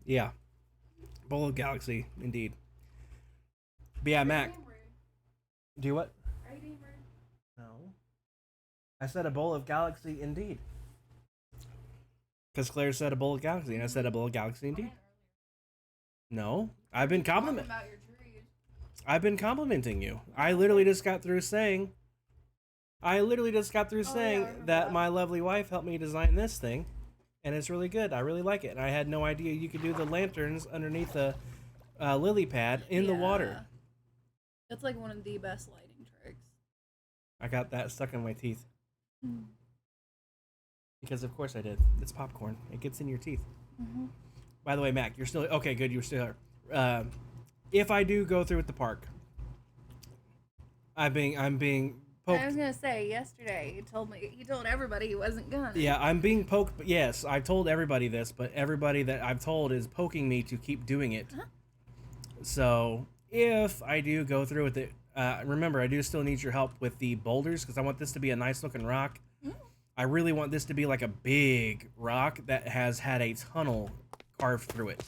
S1: Yeah. Bowl of Galaxy, indeed. But yeah, Mac. Do what?
S3: Are you being rude?
S1: No. I said a bowl of Galaxy, indeed. Because Claire said a bowl of Galaxy, and I said a bowl of Galaxy, indeed. No. I've been complimenting.
S3: About your trees.
S1: I've been complimenting you. I literally just got through saying. I literally just got through saying
S3: remember
S1: that
S3: that.
S1: my lovely wife helped me design this thing, and it's really good. I really like it, and I had no idea you could do the lanterns underneath the lily pad in the water.
S3: That's like one of the best lighting tricks.
S1: I got that stuck in my teeth.
S3: Mm.
S1: Because of course I did. It's popcorn. It gets in your teeth.
S3: Mm-hmm.
S1: By the way, Mac, you're still okay. Good, you're still here. If I do go through with the park, I'm being poked.
S3: I was gonna say yesterday he told everybody he wasn't gonna.
S1: Yeah, I'm being poked. But yes, I've told everybody this, but everybody that I've told is poking me to keep doing it.
S3: Huh?
S1: So if I do go through with it, remember I do still need your help with the boulders because I want this to be a nice looking rock.
S3: Mm.
S1: I really want this to be like a big rock that has had a tunnel carved through it.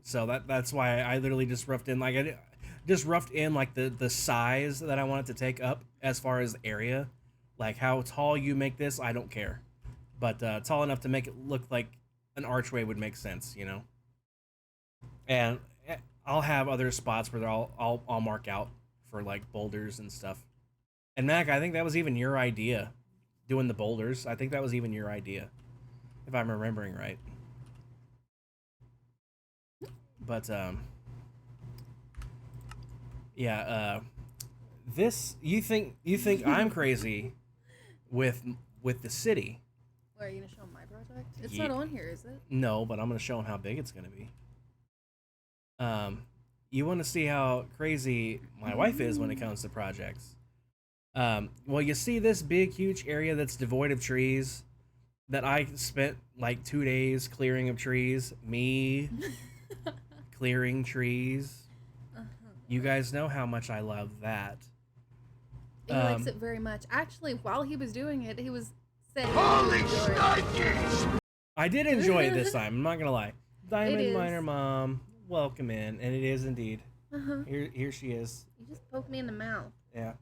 S1: So that's why I literally just roughed in like the size that I want it to take up as far as area, like how tall you make this. I don't care, but tall enough to make it look like an archway would make sense, you know. And I'll have other spots where I'll mark out for like boulders and stuff. And Mac, I think that was even your idea, doing the boulders. I think that was even your idea, if I'm remembering right. But yeah, this you think I'm crazy with the city?
S3: What, are you gonna show him my project? It's
S1: Yeah.
S3: not on here, is it?
S1: No, but I'm gonna show them how big it's gonna be. You want to see how crazy my wife is when it comes to projects? Well, you see this big, huge area that's devoid of trees that I spent like 2 days clearing of trees. Me clearing trees. You guys know how much I love that.
S3: He likes it very much. Actually, while he was doing it, he was saying,
S2: Holy
S3: he enjoyed it.
S2: shnikes!
S1: I did enjoy it this time. I'm not gonna lie. Diamond
S3: is.
S1: Miner Mom, welcome in, and it is indeed.
S3: Uh-huh.
S1: Here she is.
S3: You just poked me in the mouth.
S1: Yeah.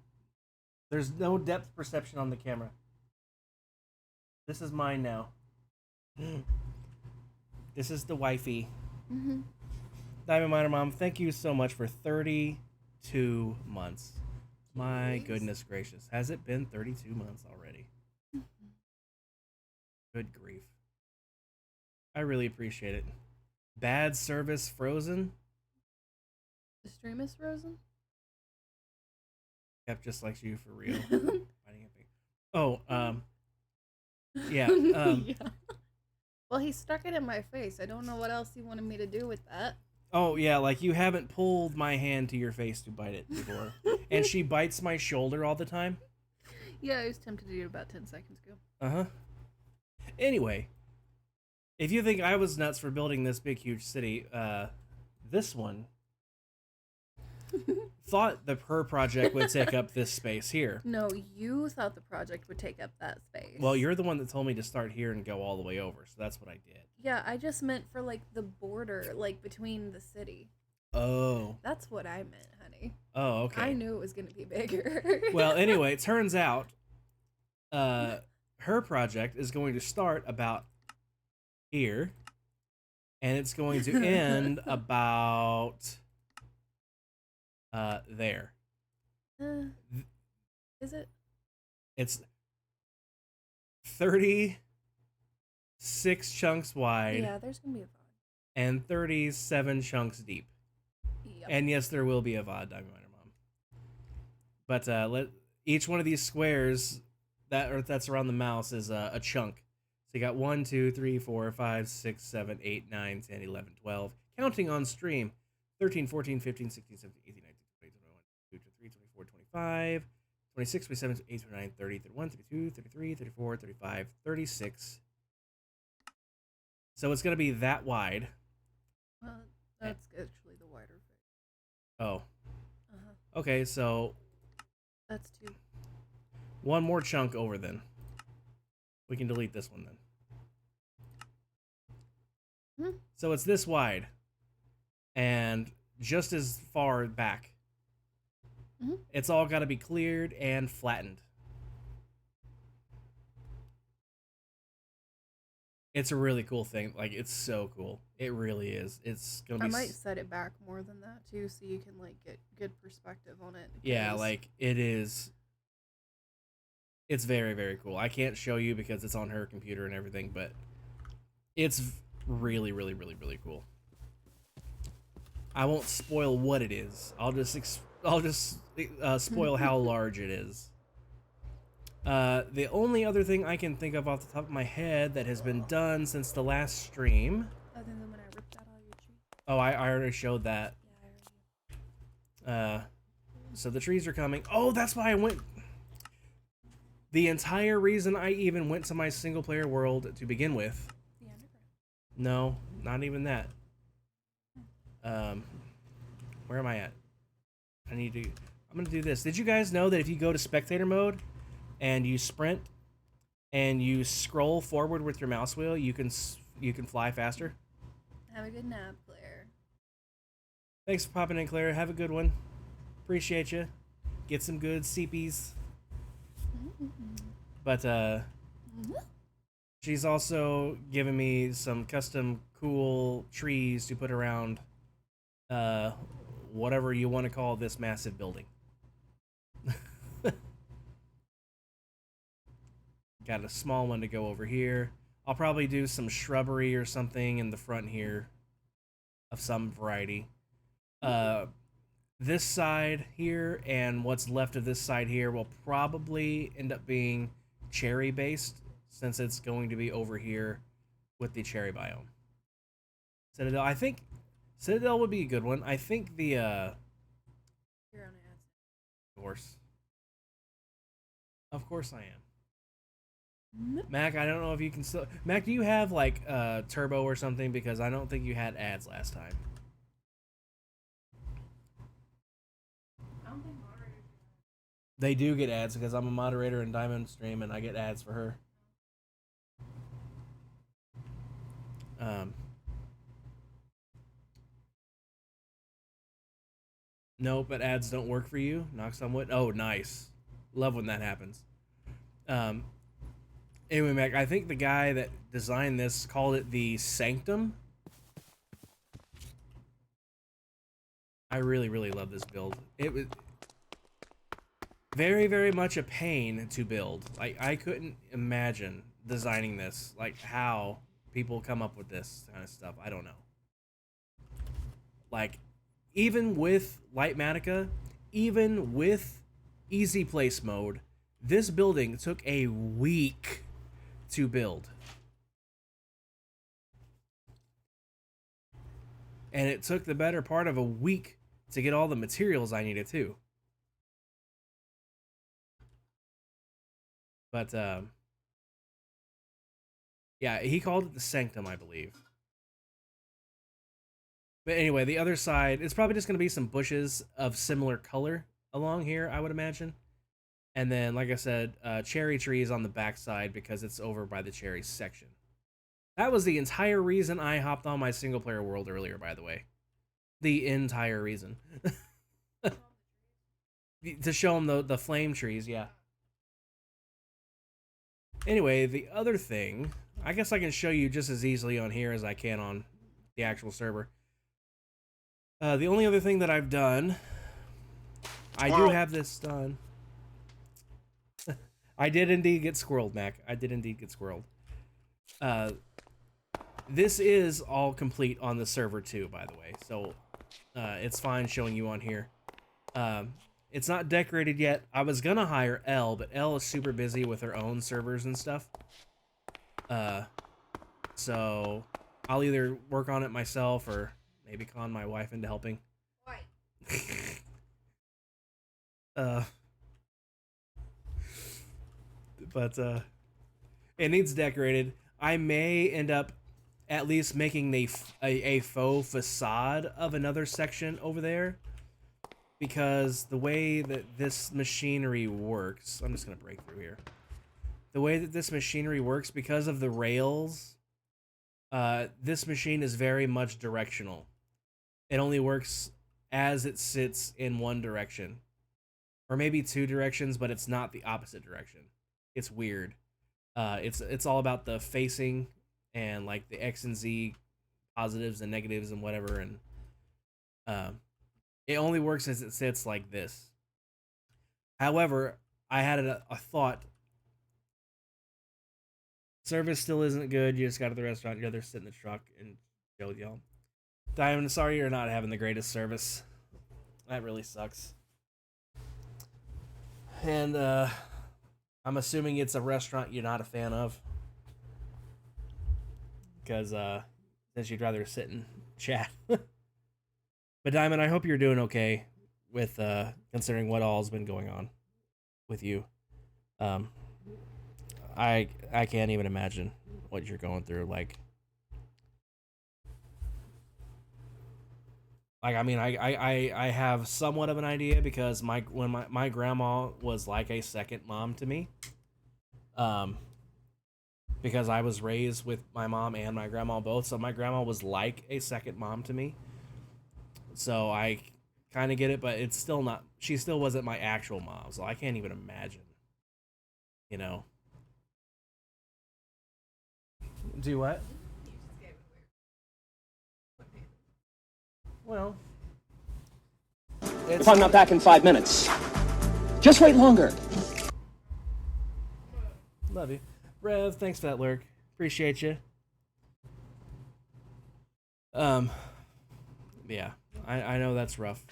S1: There's no depth perception on the camera. This is mine now. This is the wifey.
S3: Mm-hmm.
S1: Diamond Miner Mom, thank you so much for 32 months. My
S3: Jeez.
S1: goodness gracious. Has it been 32 months already? Good grief. I really appreciate it. Bad service frozen?
S3: The stream is frozen?
S1: Yep, just like you for real. Oh, yeah,
S3: yeah. Well, he stuck it in my face. I don't know what else he wanted me to do with that.
S1: oh yeah, like you haven't pulled my hand to your face to bite it before. And she bites my shoulder all the time.
S3: Yeah, I was tempted to do it about 10 seconds ago.
S1: Uh-huh. Anyway, if you think I was nuts for building this big, huge city, this one thought the her project would take up this space here.
S3: No, you thought the project would take up that space.
S1: Well, you're the one that told me to start here and go all the way over, so that's what I did.
S3: Yeah, I just meant for, like, the border, like, between the city.
S1: Oh.
S3: That's what I meant, honey.
S1: Oh, okay.
S3: I knew it was going to be bigger.
S1: Well, anyway, it turns out her project is going to start about here, and it's going to end about there.
S3: Is it?
S1: It's 36 chunks wide
S3: Yeah, there's going to be a VOD.
S1: and 37 chunks deep.
S3: Yep.
S1: And yes, there will be a VOD, Diamond Miner Mom. But let each one of these squares that's around the mouse is a chunk. So you got 1, 2, 3, 4, 5, 6, 7, 8, 9, 10, 11, 12. Counting on stream. 13, 14, 15, 16, 17, 18, 19, 20, 21, 22, 23, 24, 25, 26, 27, 28, 29, 30, 31, 32, 33, 34, 35, 36. So it's going to be that wide.
S3: Well, that's actually the wider face.
S1: Oh.
S3: Uh-huh.
S1: Okay, so
S3: That's 2.
S1: one more chunk over then. We can delete this one then.
S3: Hmm.
S1: So it's this wide. And just as far back.
S3: Mhm.
S1: It's all got to be cleared and flattened. It's a really cool thing. Like, it's so cool. It really is. It's going to
S3: I
S1: be...
S3: might set it back more than that, too, so you can, like, get good perspective on it.
S1: Yeah,
S3: because-
S1: like, it is... It's very, very cool. I can't show you because it's on her computer and everything, but it's really, really, really, really cool. I won't spoil what it is. I'll just I'll just spoil how large it is. The only other thing I can think of off the top of my head that has been done since the last stream.
S3: Other than when I ripped out all your trees.
S1: Oh, I already showed that.
S3: Yeah, I already.
S1: So the trees are coming. Oh, that's why I went. The entire reason I even went to my single player world to begin with.
S3: The underground.
S1: No, not even that. Where am I at? I'm gonna do this. Did you guys know that if you go to spectator mode and you sprint and you scroll forward with your mouse wheel, you can fly faster?
S3: Have a good nap, Claire.
S1: Thanks for popping in, Claire. Have a good one. Appreciate you. Get some good CPs. But she's also given me some custom cool trees to put around whatever you want to call this massive building. Got a small one to go over here. I'll probably do some shrubbery or something in the front here of some variety. This side here and what's left of this side here will probably end up being cherry based, since it's going to be over here with the cherry biome. Citadel, I think Citadel would be a good one. I think the
S3: You're on ads.
S1: Of course I am. Mac, I don't know if you can still. Mac, do you have like turbo or something? Because I don't think you had ads last time.
S3: I don't think moderators.
S1: They do get ads because I'm a moderator in Diamond Stream and I get ads for her. No, but ads don't work for you. Knocks on wood. Oh, nice. Love when that happens. Anyway, Mac, I think the guy that designed this called it the Sanctum. I really, really love this build. It was very, very much a pain to build. Like, I couldn't imagine designing this. Like, how people come up with this kind of stuff. I don't know. Like, even with Lightmatica, even with easy place mode, this building took a week to build. And it took the better part of a week to get all the materials I needed too. But yeah, he called it the Sanctum, I believe. But anyway, the other side, it's probably just going to be some bushes of similar color along here, I would imagine. And then, like I said, cherry trees on the backside because it's over by the cherry section. That was the entire reason I hopped on my single player world earlier, by the way. The entire reason. To show them the flame trees, yeah. Anyway, the other thing, I guess I can show you just as easily on here as I can on the actual server. The only other thing that I've done, I do have this done. I did indeed get squirreled, Mac. I did indeed get squirreled. This is all complete on the server too, by the way. So it's fine showing you on here. It's not decorated yet. I was gonna hire Elle, but Elle is super busy with her own servers and stuff. So I'll either work on it myself or maybe con my wife into helping.
S3: Why?
S1: But it needs decorated. I may end up at least making a faux facade of another section over there, because the way that this machinery works, I'm just gonna break through here. The way that this machinery works, because of the rails, this machine is very much directional. It only works as it sits in one direction, or maybe two directions, but it's not the opposite direction. It's weird. It's all about the facing and like the X and Z positives and negatives and whatever, and it only works as it sits like this. However, I had a thought. Service still isn't good. You just got to the restaurant. You'd rather sit in the truck and chill with y'all. Diamond, sorry you're not having the greatest service. That really sucks. And I'm assuming it's a restaurant you're not a fan of, because since you'd rather sit and chat. But Diamond, I hope you're doing okay with considering what all's been going on with you. Um, I can't even imagine what you're going through. Like I mean, I have somewhat of an idea because my grandma was like a second mom to me. Um, because I was raised with my mom and my grandma both, so my grandma was like a second mom to me. So I kind of get it, but it's still not. She still wasn't my actual mom, so I can't even imagine. You know. Do what? Well,
S5: If I'm not back in 5 minutes, just wait longer.
S1: Love you, Rev. Thanks for that lurk. Appreciate you. Yeah, I know that's rough,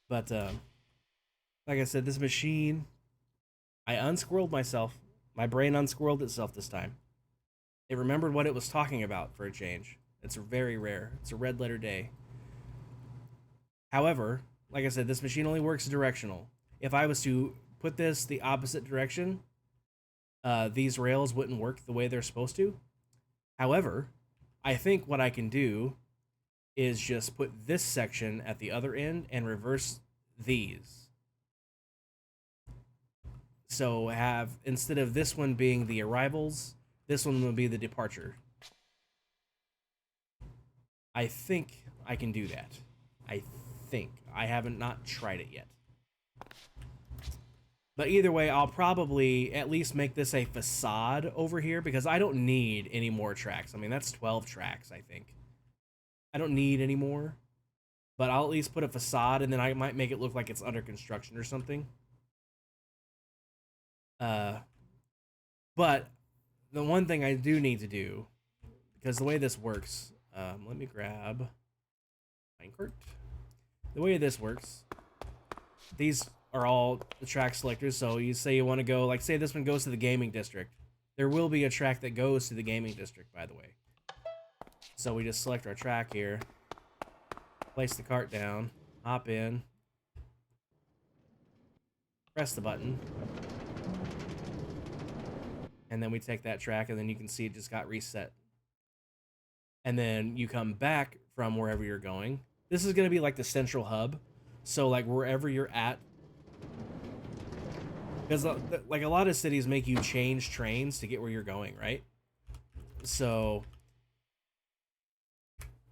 S1: but like I said, this machine, I unsquirreled myself. My brain unsquirreled itself this time. It remembered what it was talking about for a change. It's very rare. It's a red letter day. However, like I said, this machine only works directional. If I was to put this the opposite direction, these rails wouldn't work the way they're supposed to. However, I think what I can do is just put this section at the other end and reverse these. So have, instead of this one being the arrivals, this one will be the departure. I think I can do that. I think. I haven't not tried it yet. But either way, I'll probably at least make this a facade over here because I don't need any more tracks. I mean, that's 12 tracks, I think. I don't need any more. But I'll at least put a facade and then I might make it look like it's under construction or something. But the one thing I do need to do, because the way this works, let me grab minecart. The way this works, these are all the track selectors. So you say you want to go, like say this one goes to the gaming district. There will be a track that goes to the gaming district, by the way. So we just select our track here, place the cart down, hop in, press the button, and then we take that track and then you can see it just got reset. And then you come back from wherever you're going. This is going to be like the central hub. So like wherever you're at, because like a lot of cities make you change trains to get where you're going, right? So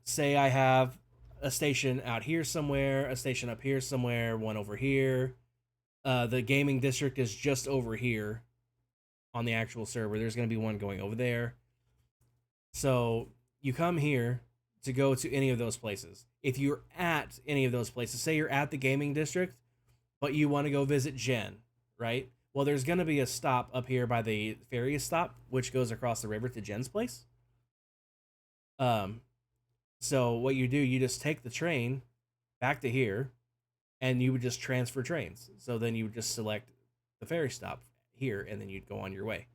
S1: say I have a station out here somewhere, a station up here somewhere, one over here. The gaming district is just over here on the actual server. There's going to be one going over there. So you come here to go to any of those places. If you're at any of those places, say you're at the gaming district, but you want to go visit Jen, right? Well, there's going to be a stop up here by the ferry stop, which goes across the river to Jen's place. So what you do, you just take the train back to here, and you would just transfer trains. So then you would just select the ferry stop here, and then you'd go on your way.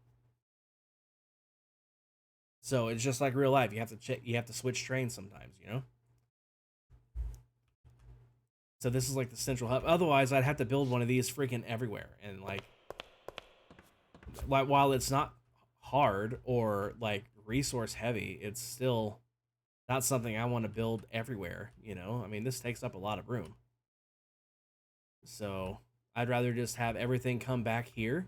S1: So it's just like real life. You have to check. You have to switch trains sometimes, you know. So this is like the central hub. Otherwise, I'd have to build one of these freaking everywhere, and like while it's not hard or like resource heavy, it's still not something I want to build everywhere. You know, I mean, this takes up a lot of room. So I'd rather just have everything come back here.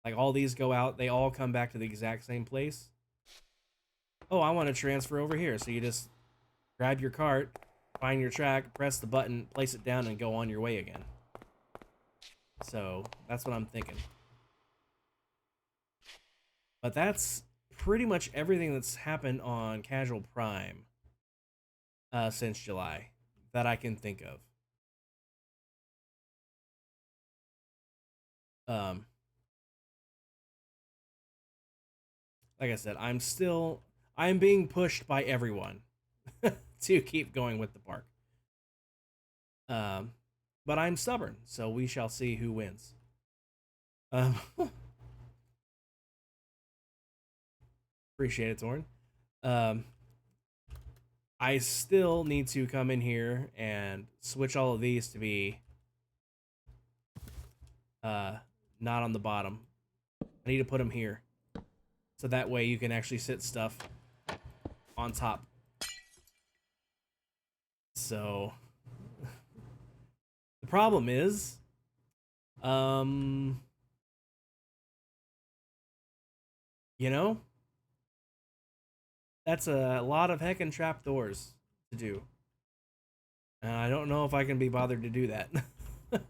S1: Like all these go out, they all come back to the exact same place. Oh, I want to transfer over here. So you just grab your cart, find your track, press the button, place it down, and go on your way again. So that's what I'm thinking. But that's pretty much everything that's happened on Casual Prime since July that I can think of. Like I said, I'm being pushed by everyone to keep going with the park. but I'm stubborn, so we shall see who wins. Um, appreciate it, Torn. I still need to come in here and switch all of these to be not on the bottom. I need to put them here, so that way you can actually sit stuff on top. So the problem is, you know, that's a lot of heckin' trapdoors to do. And I don't know if I can be bothered to do that.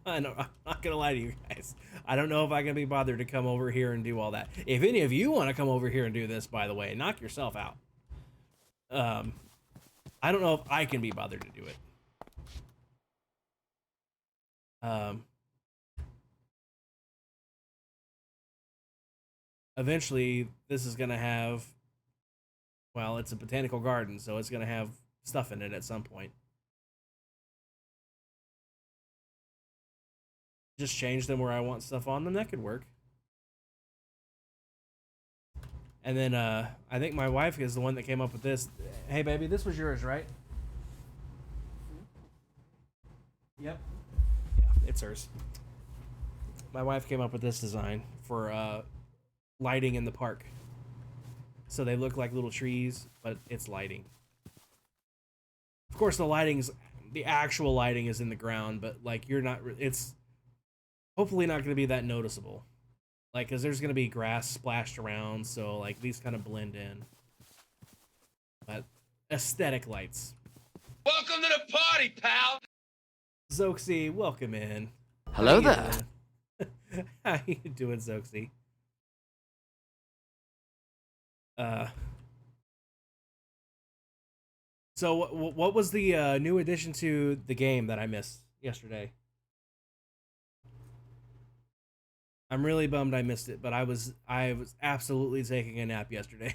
S1: I'm not gonna lie to you guys. I don't know if I can be bothered to come over here and do all that. If any of you want to come over here and do this, by the way, knock yourself out. I don't know if I can be bothered to do it. Eventually, this is gonna have, well, it's a botanical garden, so it's gonna have stuff in it at some point. Just change them where I want stuff on them. That could work. And then I think my wife is the one that came up with this. Hey, baby, this was yours, right? Yep. Yeah, it's hers. My wife came up with this design for lighting in the park. So they look like little trees, but it's lighting. Of course, the actual lighting is in the ground, but like it's hopefully not going to be that noticeable. Like, because there's going to be grass splashed around, so like these kind of blend in. But aesthetic lights.
S2: Welcome to the party, pal!
S1: Zoxy, welcome in.
S5: Hello there.
S1: How you doing, Zoxy? So what was the new addition to the game that I missed yesterday? I'm really bummed I missed it, but I was absolutely taking a nap yesterday.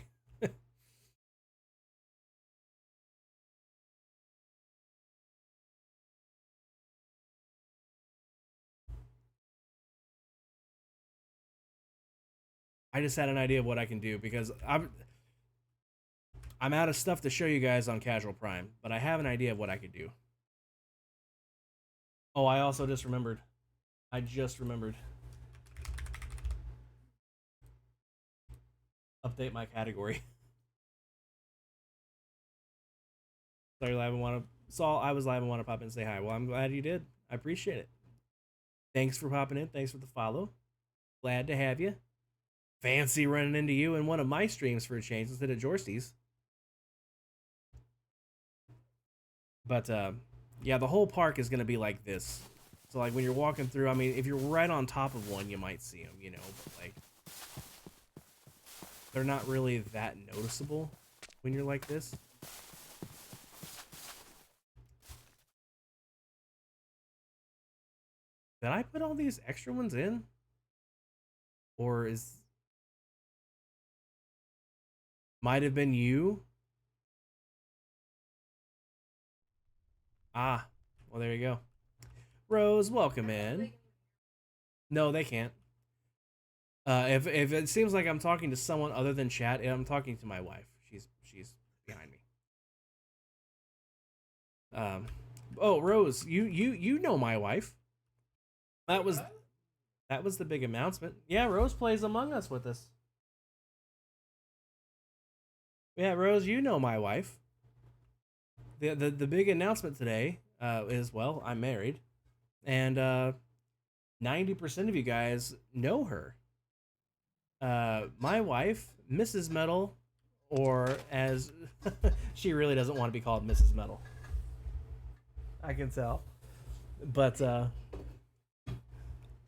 S1: I just had an idea of what I can do because I'm out of stuff to show you guys on Casual Prime, but I have an idea of what I could do. Oh, I also just remembered. Update my category. Sorry, live and want to. Saul, I was live and want to pop in and say hi. Well, I'm glad you did. I appreciate it. Thanks for popping in. Thanks for the follow. Glad to have you. Fancy running into you in one of my streams for a change instead of Jorsty's. But yeah, the whole park is gonna be like this. So like when you're walking through, I mean, if you're right on top of one, you might see them, you know, but like they're not really that noticeable when you're like this. Did I put all these extra ones in? Or might have been you? Ah, well, there you go. Rose, welcome in. No, they can't. If it seems like I'm talking to someone other than chat, I'm talking to my wife. She's behind me. Oh, Rose, you know my wife. That was the big announcement. Yeah, Rose plays Among Us with us. Yeah, Rose, you know my wife. The big announcement today is, well, I'm married, and 90% of you guys know her. My wife, Mrs. Metal, or as she really doesn't want to be called Mrs. Metal. I can tell. But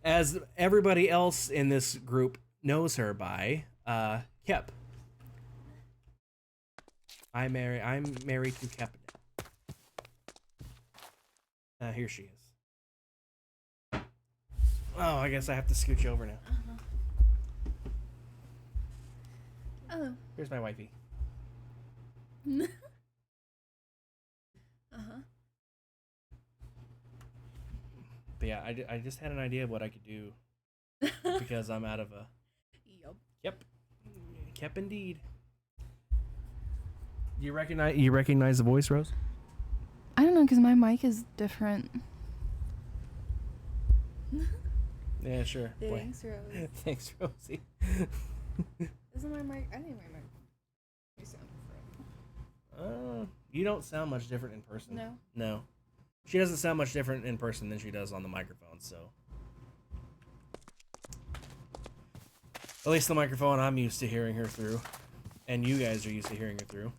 S1: as everybody else in this group knows her by, Kep. I'm married to Kep. Here she is. Oh, I guess I have to scooch over now.
S3: Oh.
S1: Here's my wifey. But yeah, I just had an idea of what I could do because I'm out of a.
S3: Yup.
S1: Yep, indeed. You recognize the voice, Rose?
S3: I don't know, because my mic is different.
S1: Yeah, sure. Boy.
S3: Thanks, Rose.
S1: Thanks, Rosie.
S3: Isn't my mic? I think my mic. You sound different.
S1: You don't sound much different in person.
S3: No.
S1: No. She doesn't sound much different in person than she does on the microphone, so. At least the microphone I'm used to hearing her through. And you guys are used to hearing her through.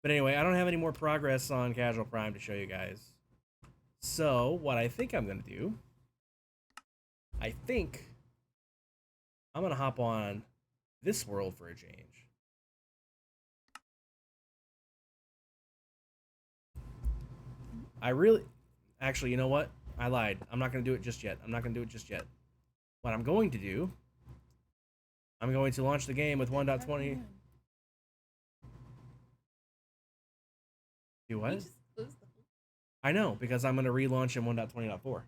S1: But anyway, I don't have any more progress on Casual Prime to show you guys. So, what I think I'm going to do... I think... I'm going to hop on this world for a change. I really... Actually, you know what? I lied. I'm not going to do it just yet. What I'm going to do... I'm going to launch the game with 1.20... Do what? I know, because I'm going to relaunch in 1.20.4.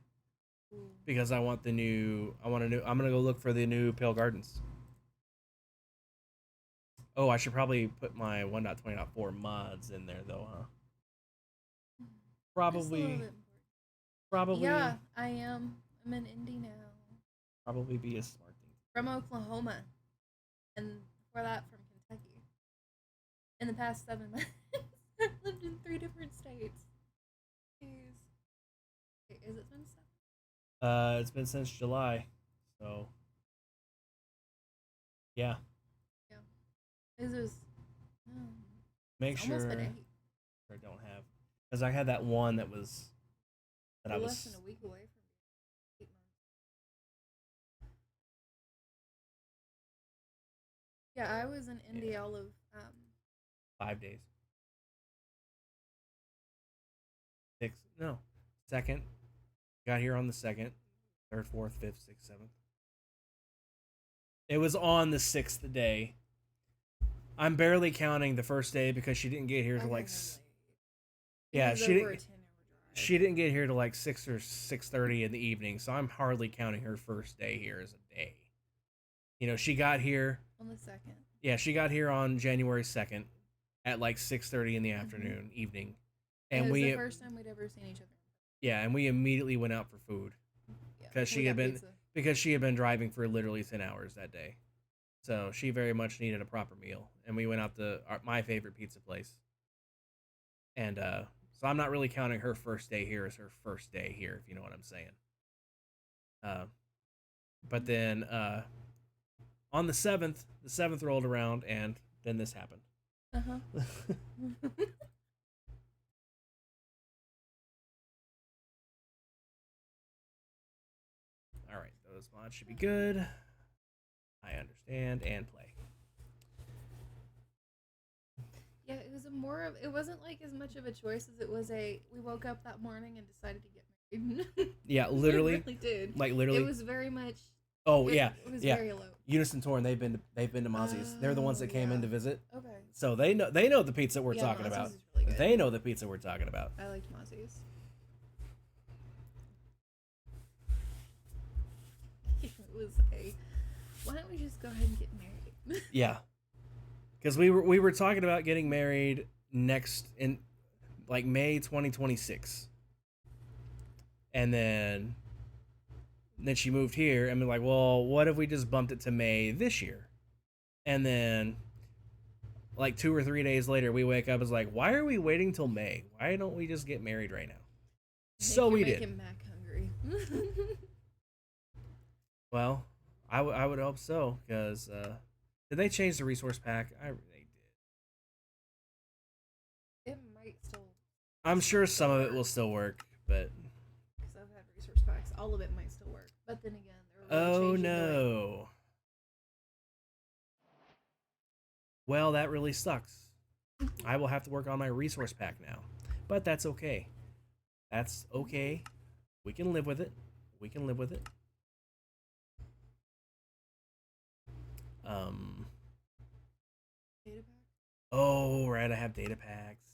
S1: Because I want the new... I'm going to go look for the new Pale Gardens. Oh, I should probably put my 1.20.4 mods in there, though, huh? Probably...
S3: Yeah, I am. I'm in Indy now.
S1: Probably be a smart thing.
S3: From Oklahoma. And before that, from Kentucky. In the past 7 months, I've lived in 3 different states. Jeez. Wait, is it been 7?
S1: It's been since July, so... Yeah.
S3: Yeah. This was...
S1: Make
S3: it's
S1: sure...
S3: almost been 8.
S1: I don't have... Because I had that one that was... That I was...
S3: Less than a week away from 8 months. Yeah, I was in Indy all of
S1: 5 days. 6. No. 2nd. Got here on the 2nd. 3rd, 4th, 5th, 6th, 7th. It was on the 6th day. I'm barely counting the first day because she didn't get here till like... Yeah, she didn't get here till like 6 or 6:30 in the evening, so I'm hardly counting her first day here as a day. You know, she got here...
S3: On the 2nd.
S1: Yeah, she got here on January 2nd at like 6:30 in the afternoon, evening. And
S3: it was
S1: we...
S3: the first time we'd ever seen each other.
S1: Yeah, and we immediately went out for food. Because she had been...
S3: Pizza.
S1: Because she had been driving for literally 10 hours that day. So she very much needed a proper meal. And we went out to my favorite pizza place. And so I'm not really counting her first day here as her first day here, if you know what I'm saying. But then on the 7th rolled around, and then this happened.
S3: Uh-huh.
S1: All right, those mods should be good. I understand and play.
S3: Yeah, it was it wasn't like as much of a choice as it was we woke up that morning and decided to get married.
S1: Yeah, literally.
S3: It really did.
S1: Like literally.
S3: It was very much.
S1: Oh
S3: it,
S1: yeah,
S3: It was
S1: yeah.
S3: very low.
S1: Unison Torn, they've been to Mozzie's. They're the ones that came in to visit.
S3: Okay.
S1: So they know the pizza we're talking
S3: Mozzie's
S1: about.
S3: is really good.
S1: They know the pizza we're talking about.
S3: I liked Mozzie's. It was why don't we just go ahead and get married?
S1: Yeah, because we were talking about getting married next in like May 2026, and then she moved here and we're like, well, what if we just bumped it to May this year? And then like 2 or 3 days later, we wake up as like, why are we waiting till May? Why don't we just get married right now? So we did.
S3: Making Mac hungry.
S1: Well, I would hope so, because did they change the resource pack? They did.
S3: It might still.
S1: I'm sure some of it will still work, but
S3: Because I've had resource packs, all of it might still work. But then again, they're really
S1: oh
S3: changing
S1: no. Well, that really sucks. I will have to work on my resource pack now, but that's okay. That's okay. We can live with it. We can live with it.
S3: Data pack?
S1: Oh, right, I have data packs.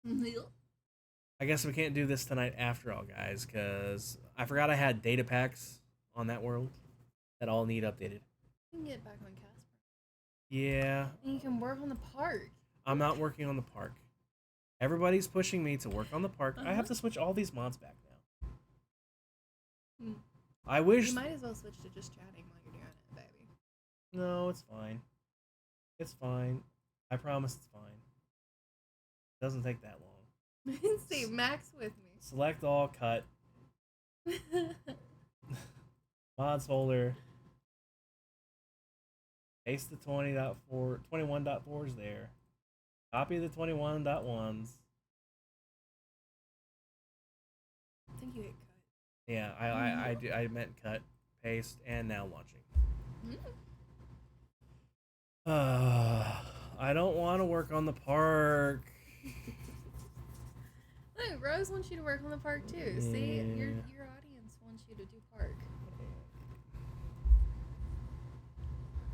S1: I guess we can't do this tonight after all, guys, because I forgot I had data packs on that world that all need updated.
S3: You can get back on Casper.
S1: Yeah,
S3: And you can work on the park.
S1: I'm not working on the park. Everybody's pushing me to work on the park. I have to switch all these mods back now.
S3: Hmm.
S1: I wish.
S3: You might as well switch to just chatting while you're doing it, baby.
S1: No, it's fine. It's fine. I promise it's fine. It doesn't take that long.
S3: See, Max with
S1: Select all, cut.
S3: me.
S1: Mods folder. Paste the 20.4, 21.4s there. Copy the 21.1s.
S3: I think you hit cut.
S1: Yeah, I meant cut, paste, and now launching. I don't want to work on the park.
S3: Look, Rose wants you to work on the park too. See, your audience wants you to do park.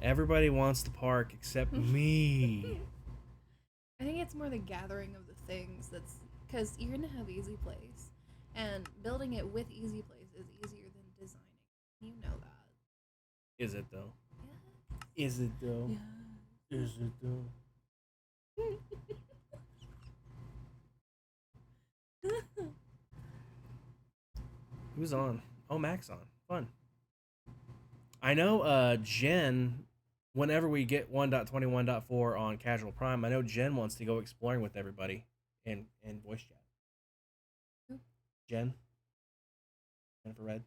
S1: Everybody wants the park except me.
S3: I think it's more the gathering of the things that's because you're gonna have Easy Place, and building it with Easy Place is easier than designing. You know that.
S1: Is it though?
S3: Yeah.
S1: Is it though?
S3: Yeah.
S1: Is it though? Who's on? Oh, Max on. Fun. I know Jen, whenever we get 1.21.4 on Casual Prime, I know Jen wants to go exploring with everybody in voice chat.
S3: Who?
S1: Jen. Jennifer Red.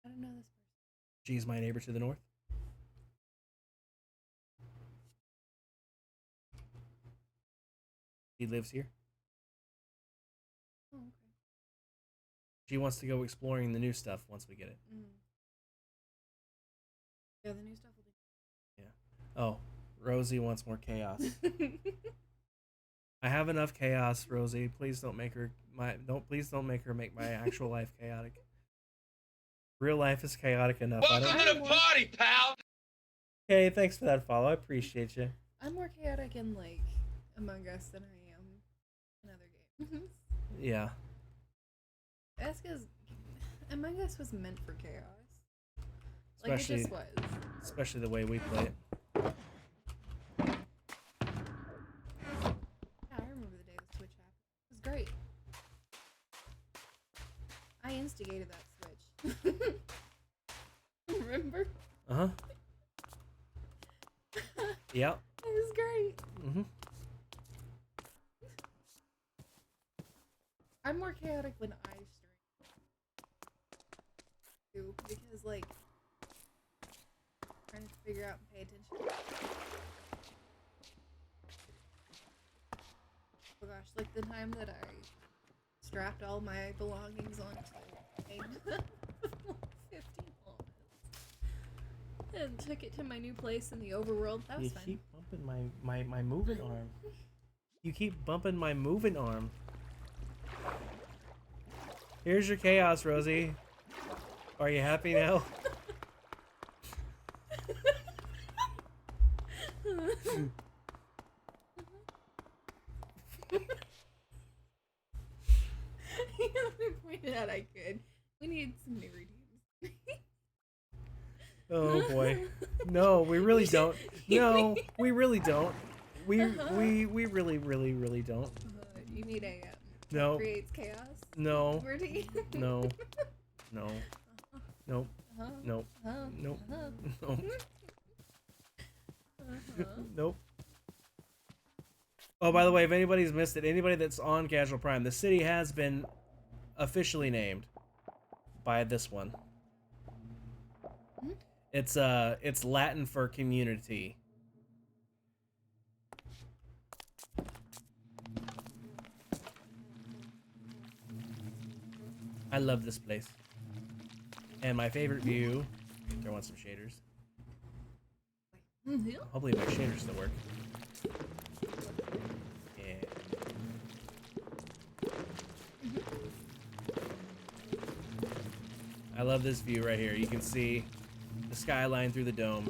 S3: I don't know this person.
S1: She's my neighbor to the north. He lives here.
S3: Oh, okay.
S1: She wants to go exploring the new stuff once we get it.
S3: Mm. Yeah, the new stuff will
S1: Oh, Rosie wants more chaos.
S3: be.
S1: I have enough chaos, Rosie. Please don't make her please don't make her make my actual life chaotic. Real life is chaotic enough.
S2: Welcome to the party, pal.
S1: Okay, thanks for that follow. I appreciate you.
S3: I'm more chaotic in like Among Us than I am in other games.
S1: Yeah.
S3: That's because Among Us was meant for chaos. Like
S1: Especially
S3: it just was.
S1: especially the way we play it.
S3: Yeah, I remember the day the Switch happened. It was great. I instigated that Switch. Remember?
S1: Uh-huh. Yep.
S3: It was great.
S1: Mm-hmm.
S3: I'm more chaotic when I stream. Too, because like trying to figure out and pay attention. Oh gosh, like the time that I strapped all my belongings onto a 15 almost and took it to my new place in the overworld. That was
S1: You
S3: fun.
S1: keep bumping my moving arm. You keep bumping my moving arm. Here's your chaos, Rosie. Are you happy now?
S3: You pointed out I could. We need some new redeems.
S1: Oh boy. No, we really don't. No, we really don't. We really don't.
S3: You need a
S1: No.
S3: creates chaos.
S1: No.
S3: Redeem.
S1: No. No. Nope.
S3: Uh-huh.
S1: Nope.
S3: Uh-huh.
S1: Nope.
S3: Uh-huh.
S1: Nope.
S3: Uh-huh.
S1: Nope. Oh, by the way, if anybody's missed it, anybody that's on Casual Prime, the city has been officially named by this one.
S3: Hmm?
S1: It's Latin for community. I love this place. And my favorite view, throw on some shaders.
S3: Mhm.
S1: Hopefully my shaders still work. Yeah. I love this view right here. You can see the skyline through the dome.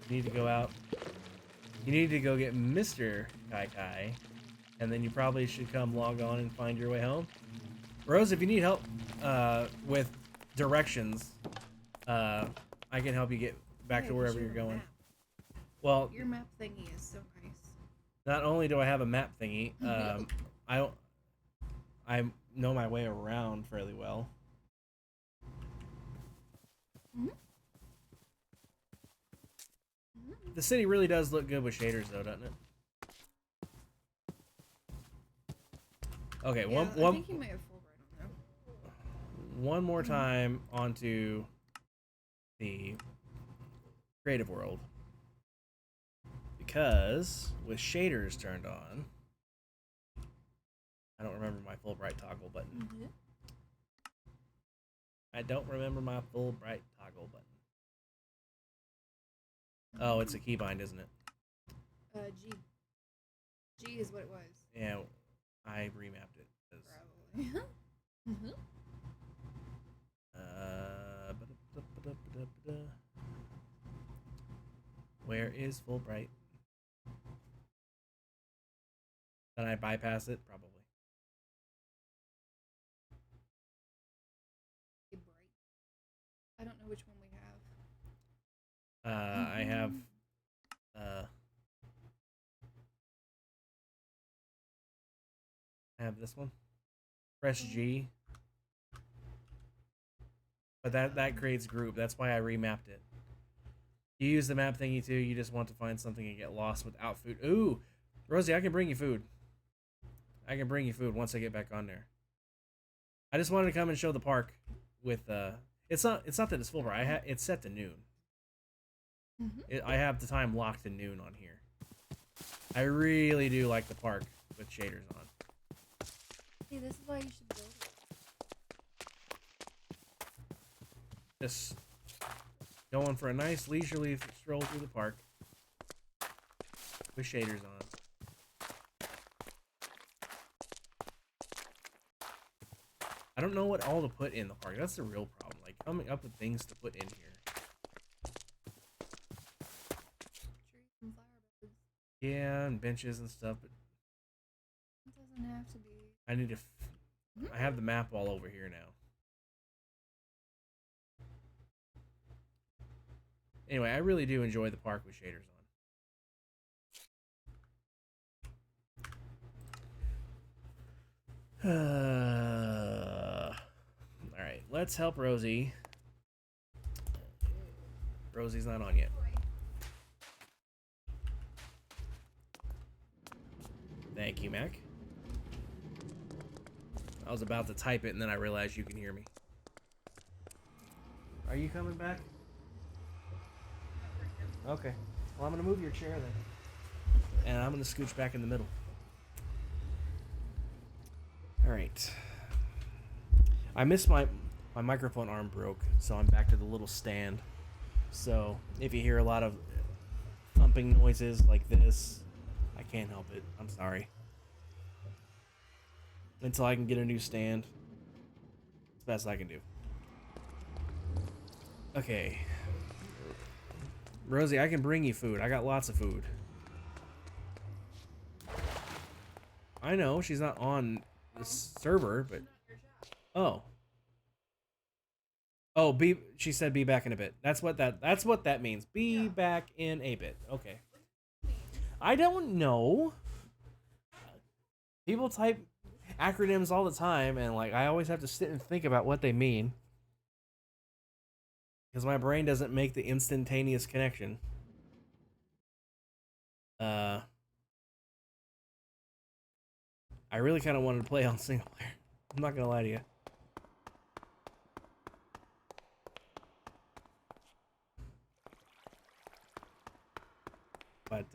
S1: You need to go out. You need to go get Mr. Kai Kai and then you probably should come log on and find your way home. Rose, if you need help with directions, I can help you get back to wherever you're going. Well,
S3: Your map thingy is so nice.
S1: not only do I have a map thingy, I know my way around fairly well. The city really does look good with shaders, though, doesn't it? Okay,
S3: Yeah, I think you might have Fulbright on there.
S1: one more time onto the creative world, because with shaders turned on, I don't remember my Fulbright toggle button. I don't remember my Fulbright toggle button. Oh, it's a keybind, isn't it?
S3: G. G is what it was.
S1: Yeah, I remapped it.
S3: Probably.
S1: Where is Fulbright? Did I bypass it? Probably.
S3: I don't know which one we have.
S1: I have this one. Press G. But that creates group. That's why I remapped it. You use the map thingy too. You just want to find something and get lost without food. Ooh, Rosie, I can bring you food. I can bring you food once I get back on there. I just wanted to come and show the park with it's not that it's full, right? It's set to noon. I have the time locked to noon on here. I really do like the park with shaders on.
S3: See, this is why you should build it.
S1: Just going for a nice leisurely stroll through the park with shaders on. I don't know what all to put in the park. That's the real problem. Like coming up with things to put in here.
S3: Trees and flower beds.
S1: Yeah, and benches and stuff, but
S3: It doesn't have to be.
S1: I need to. I have the map all over here now. Anyway, I really do enjoy the park with shaders on. All right, let's help Rosie. Rosie's not on yet. Thank you, Mac. I was about to type it and then I realized you can hear me. Are you coming back? Okay. Well, I'm going to move your chair then. And I'm going to scooch back in the middle. All right. I missed my microphone arm broke, so I'm back to the little stand. So if you hear a lot of thumping noises like this, I can't help it. I'm sorry. Until I can get a new stand. It's the best I can do. Okay. Rosie, I can bring you food. I got lots of food. I know she's not on the server, but oh, she said be back in a bit. That's what that means. Be back in a bit. Okay. I don't know. People type acronyms all the time, and like I always have to sit and think about what they mean. Because my brain doesn't make the instantaneous connection. I really kind of wanted to play on single player. I'm not gonna lie to you. But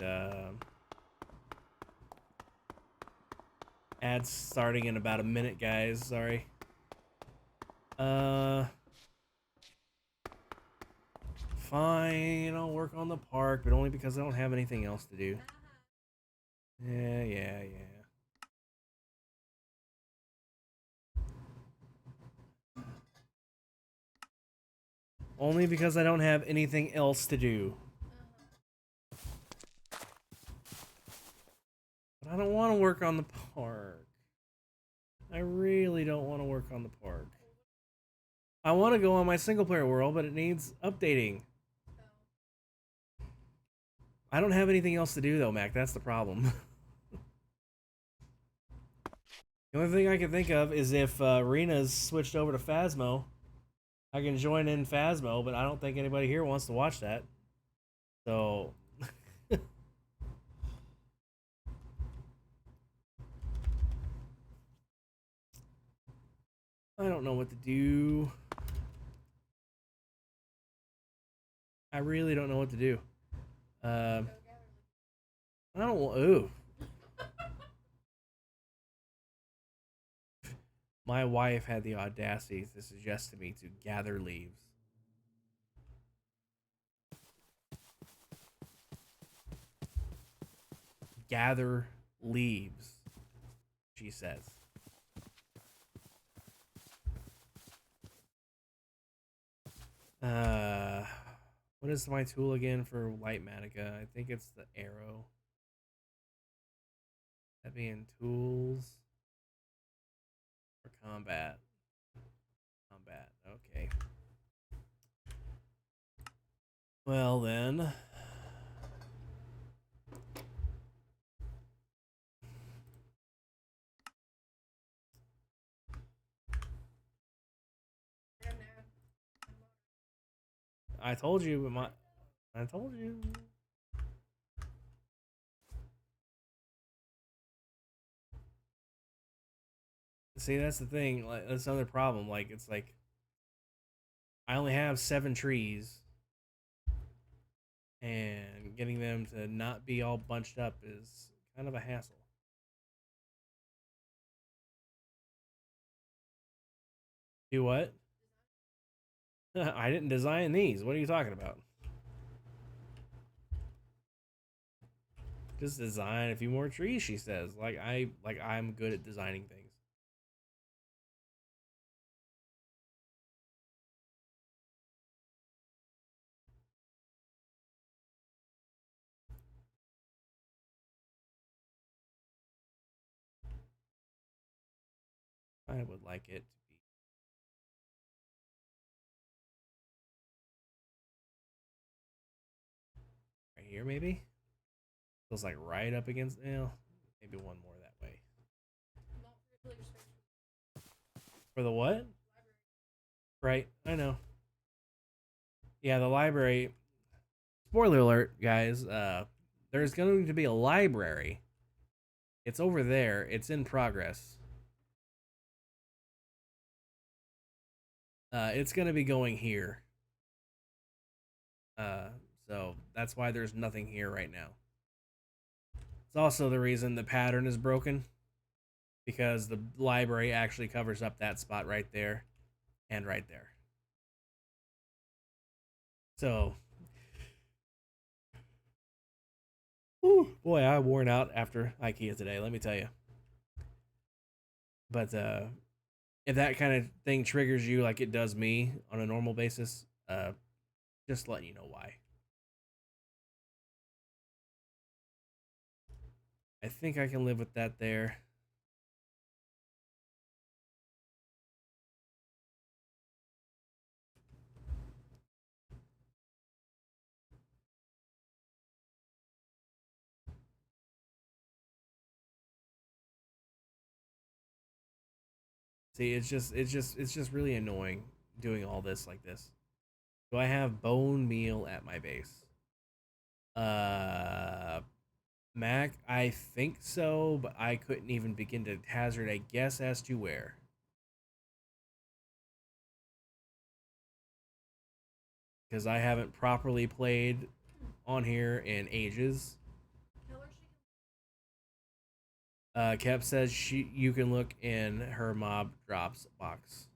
S1: ads starting in about a minute, guys. Sorry. Fine, I'll work on the park, but only because I don't have anything else to do. Yeah. Only because I don't have anything else to do. But I don't want to work on the park. I really don't want to work on the park. I want to go on my single player world, but it needs updating. I don't have anything else to do though, Mac. That's the problem. The only thing I can think of is if Rena's switched over to Phasmo, I can join in Phasmo, but I don't think anybody here wants to watch that. So I don't know what to do. I really don't know what to do. I don't want. Ooh. My wife had the audacity to suggest to me to gather leaves. Gather leaves, she says. What is my tool again for Light Manica? I think it's the arrow. That being tools for combat. Combat, okay. Well then. I told you, but I told you. See, that's the thing. Like, that's another problem. Like, it's like I only have 7 trees, and getting them to not be all bunched up is kind of a hassle. Do what? I didn't design these. What are you talking about? Just design a few more trees, she says. I'm good at designing things. I would like it to be right here, maybe. Feels like right up against. Maybe one more that way. For the what? Right, I know. Yeah, the library. Spoiler alert, guys. There's going to be a library. It's over there. It's in progress. It's going to be going here. So that's why there's nothing here right now. It's also the reason the pattern is broken, because the library actually covers up that spot right there and right there. So, whew, boy, I worn out after IKEA today, let me tell you. But if that kind of thing triggers you like it does me on a normal basis, just letting you know why. I think I can live with that there. See, it's just really annoying doing all this like this. Do I have bone meal at my base? Mac, I think so, but I couldn't even begin to hazard a guess as to where. Because I haven't properly played on here in ages. Kep says you can look in her mob drops box.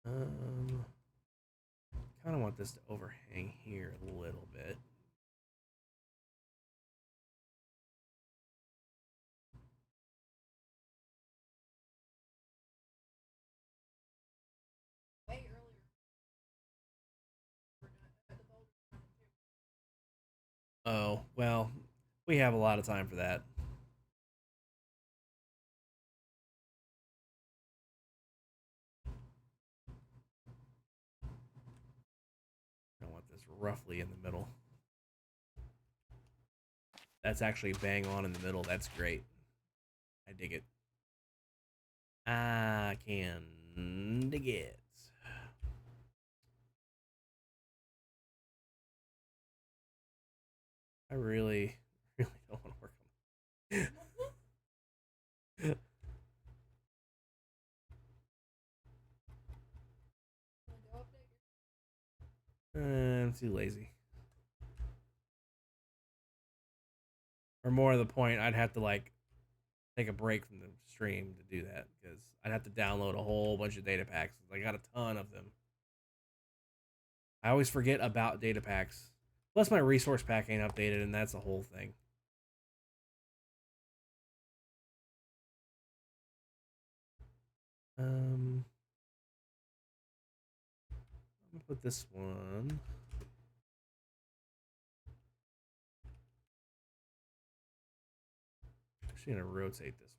S1: Kind of want this to overhang here a little bit. Oh, well, we have a lot of time for that. I want this roughly in the middle. That's actually bang on in the middle. That's great. I dig it. I can dig it. I really, really don't want to work on it. I'm too lazy. Or more of the point, I'd have to like take a break from the stream to do that because I'd have to download a whole bunch of data packs. I got a ton of them. I always forget about data packs. Plus, my resource pack ain't updated, and that's the whole thing. I'm gonna put this one. Actually, gonna rotate this one.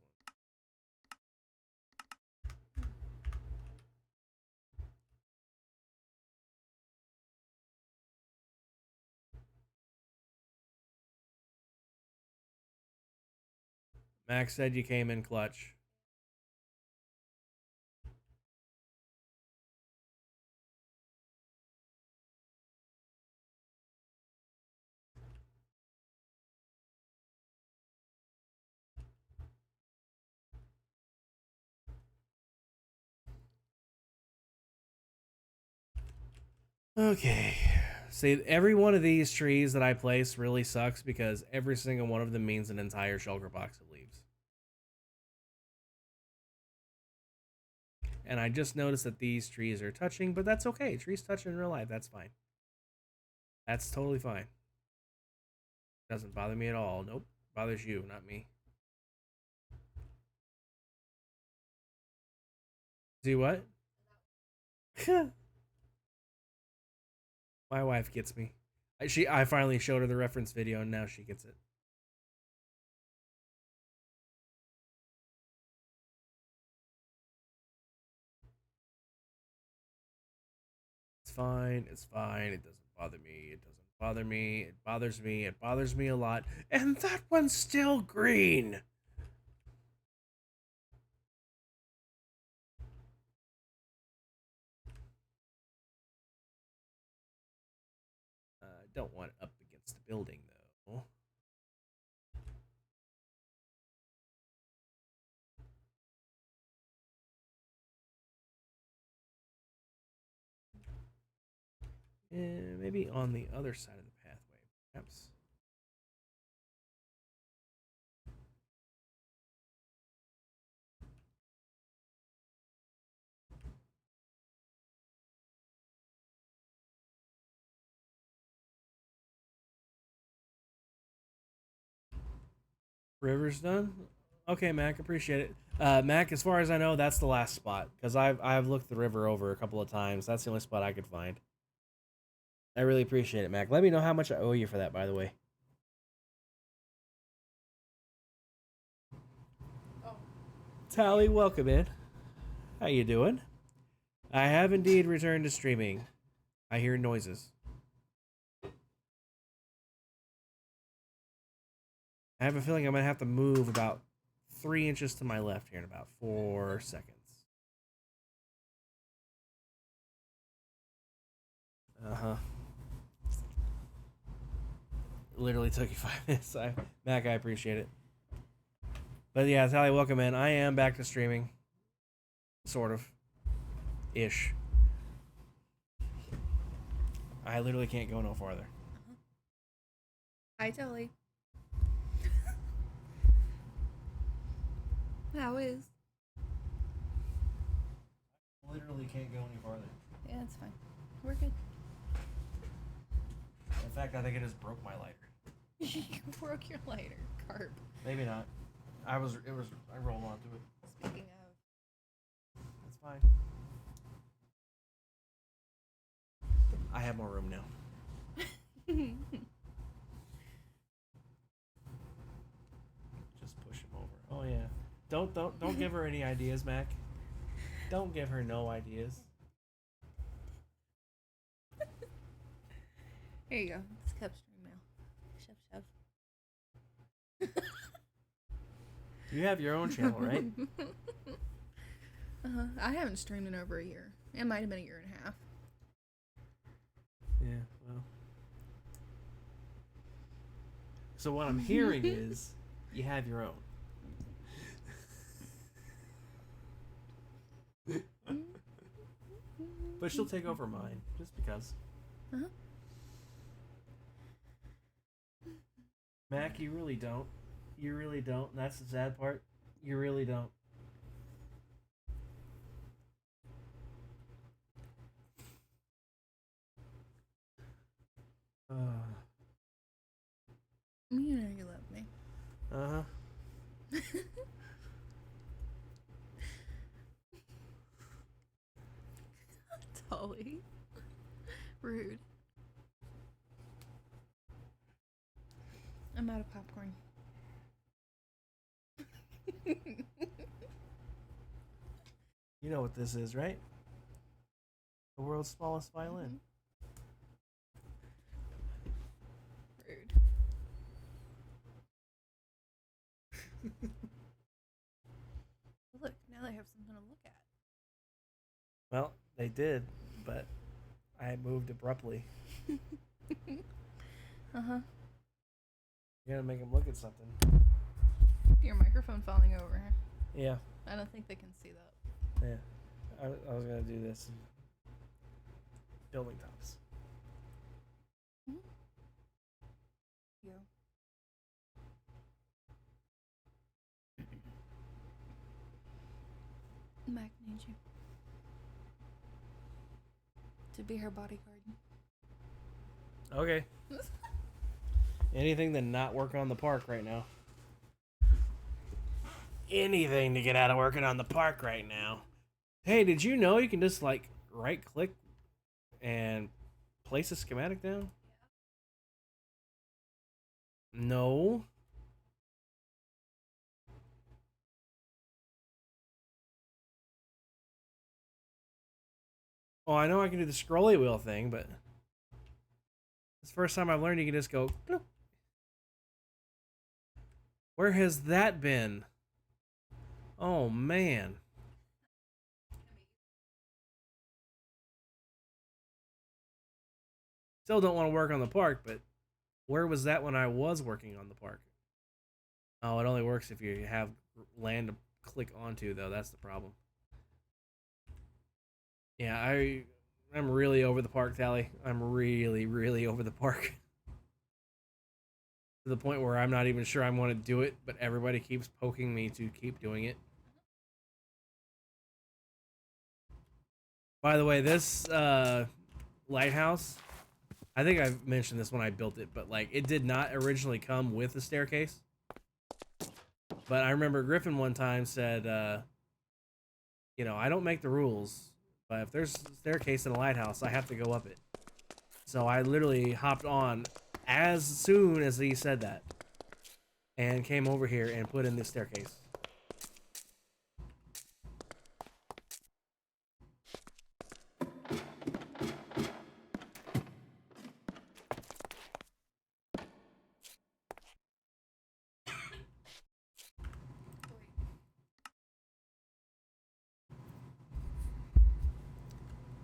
S1: Max said you came in clutch. Okay. See, every one of these trees that I place really sucks because every single one of them means an entire shulker box of leaves. And I just noticed that these trees are touching, but that's okay. Trees touch in real life. That's fine. That's totally fine. Doesn't bother me at all. Nope. Bothers you, not me. See what? My wife gets me. I finally showed her the reference video and now she gets it. It's fine. It's fine. It doesn't bother me. It doesn't bother me. It bothers me. It bothers me a lot. And that one's still green. Don't want it up against the building though. Maybe on the other side of the pathway, perhaps. River's done. Okay, Mac, appreciate it. Mac, as far as I know, that's the last spot because I've looked the river over a couple of times. That's the only spot I could find. I really appreciate it, Mac. Let me know how much I owe you for that, by the way. Oh. Tally, welcome in. How you doing? I have indeed returned to streaming. I hear noises. I have a feeling I'm gonna have to move about 3 inches to my left here in about 4 seconds. Uh-huh. Literally took you 5 minutes. Mac, I appreciate it. But yeah, Tally, welcome in. I am back to streaming. Sort of. Ish. I literally can't go no farther.
S3: Hi, Tally. How is?
S1: Literally can't go any farther.
S3: Yeah, it's fine. We're good.
S1: In fact, I think I just broke my lighter.
S3: You broke your lighter, carp.
S1: Maybe not. I rolled onto it.
S3: Speaking of.
S1: That's fine. I have more room now. Don't give her any ideas, Mac. Don't give her no ideas.
S3: Here you go. It's cup stream now. Shove.
S1: You have your own channel, right?
S3: I haven't streamed in over a year. It might have been a year and a half.
S1: Yeah, well. So what I'm hearing is you have your own. But she'll take over mine, just because.
S3: Uh-huh.
S1: Mac, you really don't. You really don't. And that's the sad part. You really don't.
S3: You know you love me.
S1: Uh-huh.
S3: Dolly. Rude. I'm out of popcorn.
S1: You know what this is, right? The world's smallest violin.
S3: Rude. Look, now they have something to look at.
S1: Well, they did, but I moved abruptly.
S3: Uh-huh.
S1: You gotta make them look at something.
S3: Your microphone falling over.
S1: Yeah,
S3: I don't think they can see that.
S1: yeah. I was gonna do this. Building tops.
S3: Yeah. Mac needs you to be her bodyguard.
S1: Okay. Anything to not work on the park right now. Anything to get out of working on the park right now. Hey, did you know you can just like right click and place a schematic down? No. Oh, I know I can do the scrolly wheel thing, but it's the first time I've learned you can just go bloop. Where has that been? Oh man. Still don't want to work on the park, but where was that when I was working on the park? Oh, it only works if you have land to click onto, though. That's the problem. Yeah, I'm really over the park, Tally. I'm really, really over the park. To the point where I'm not even sure I want to do it, but everybody keeps poking me to keep doing it. By the way, this lighthouse, I think I mentioned this when I built it, but like it did not originally come with a staircase. But I remember Griffin one time said, you know, I don't make the rules, but if there's a staircase in a lighthouse, I have to go up it. So I literally hopped on as soon as he said that and came over here and put in the staircase.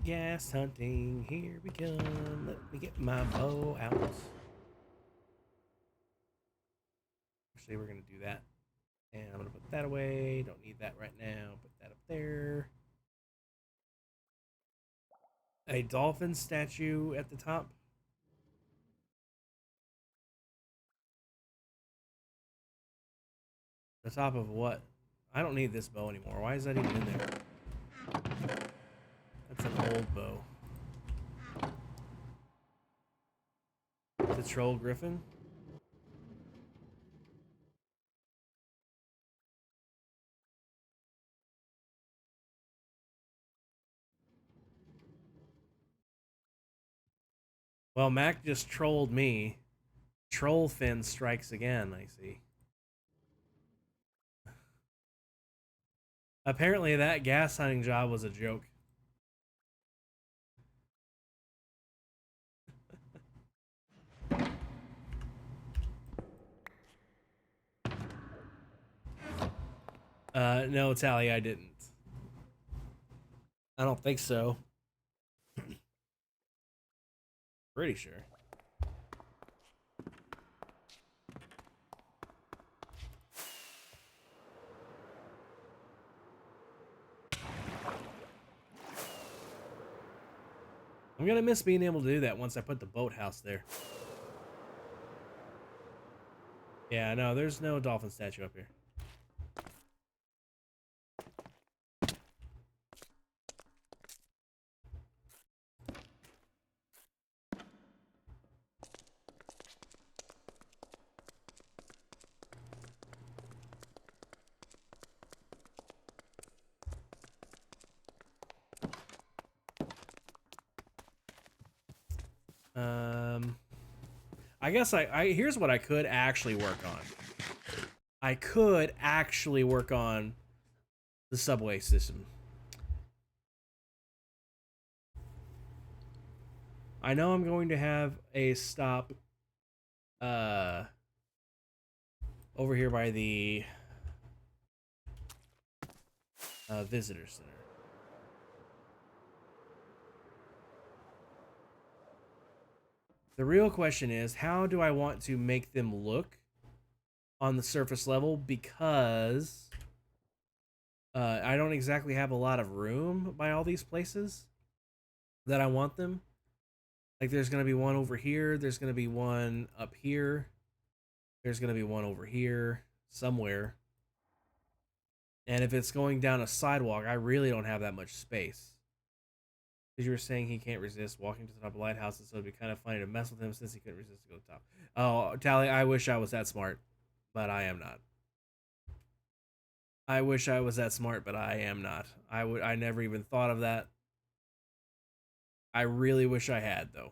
S1: Gas hunting, here we come. Let me get my bow out. Actually, we're going to do that. And I'm going to put that away. Don't need that right now. Put that up there. A dolphin statue at the top. The top of what? I don't need this bow anymore. Why is that even in there? That's an old bow. The troll griffin? Well, Mac just trolled me. Troll fin strikes again, I see. Apparently, that gas hunting job was a joke. No, Tally, I didn't. I don't think so. Pretty sure. I'm gonna miss being able to do that once I put the boathouse there. Yeah, no, there's no dolphin statue up here. I guess I here's what I could actually work on. I could actually work on the subway system. I know I'm going to have a stop over here by the visitor center. The real question is, how do I want to make them look on the surface level? Because I don't exactly have a lot of room by all these places that I want them. Like, there's going to be one over here. There's going to be one up here. There's going to be one over here somewhere. And if it's going down a sidewalk, I really don't have that much space. Because you were saying he can't resist walking to the top of lighthouses, so it'd be kind of funny to mess with him since he couldn't resist to go to the top. Oh, Tally, I wish I was that smart, but I am not. I wish I was that smart, but I am not. I never even thought of that. I really wish I had, though.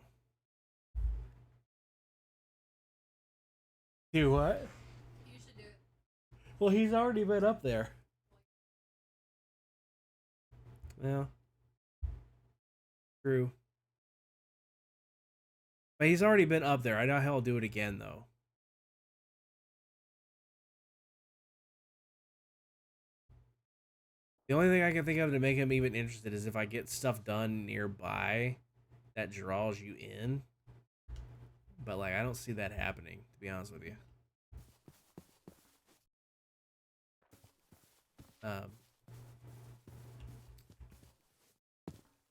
S1: Do what?
S3: You should do it.
S1: Well, he's already been up there. Yeah. True. But he's already been up there. I know he'll do it again, though. The only thing I can think of to make him even interested is if I get stuff done nearby that draws you in. But, like, I don't see that happening, to be honest with you.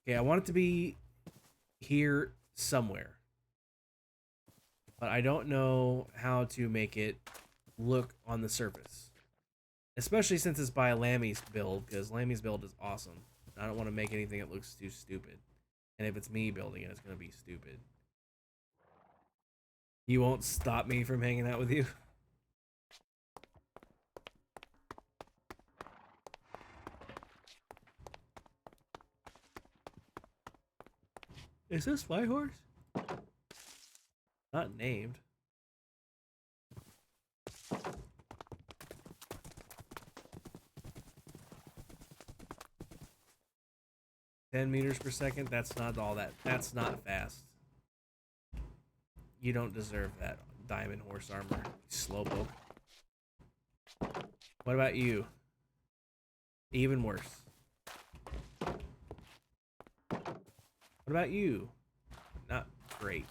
S1: Okay, I want it to be here somewhere. But I don't know how to make it look on the surface. Especially since it's by Lammy's build, because Lammy's build is awesome. I don't want to make anything that looks too stupid. And if it's me building it, it's going to be stupid. You won't stop me from hanging out with you? Is this Flyhorse? Not named. $10 meters per second? That's not all that. That's not fast. You don't deserve that diamond horse armor, slowpoke. What about you? Even worse. What about you? Not great.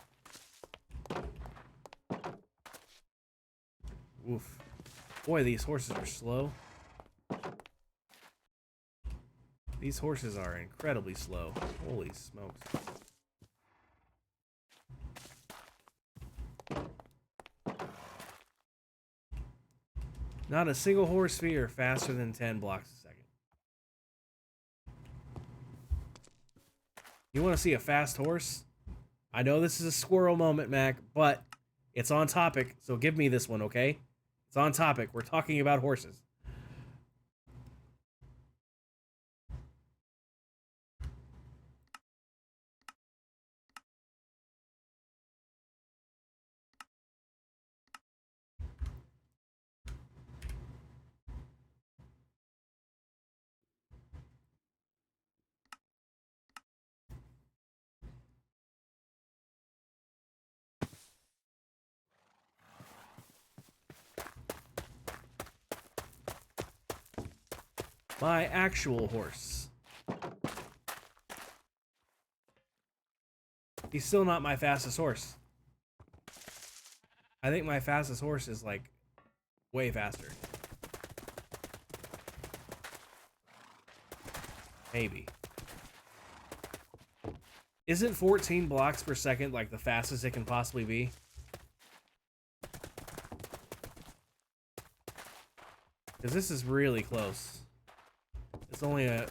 S1: Oof. Boy, these horses are slow. These horses are incredibly slow. Holy smokes. Not a single horse sphere faster than 10 blocks a second. You want to see a fast horse? I know this is a squirrel moment, Mac, but it's on topic, so give me this one, okay? It's on topic. We're talking about horses. My actual horse. He's still not my fastest horse. I think my fastest horse is like way faster. Maybe. Isn't 14 blocks per second like the fastest it can possibly be? Because this is really close. It's only a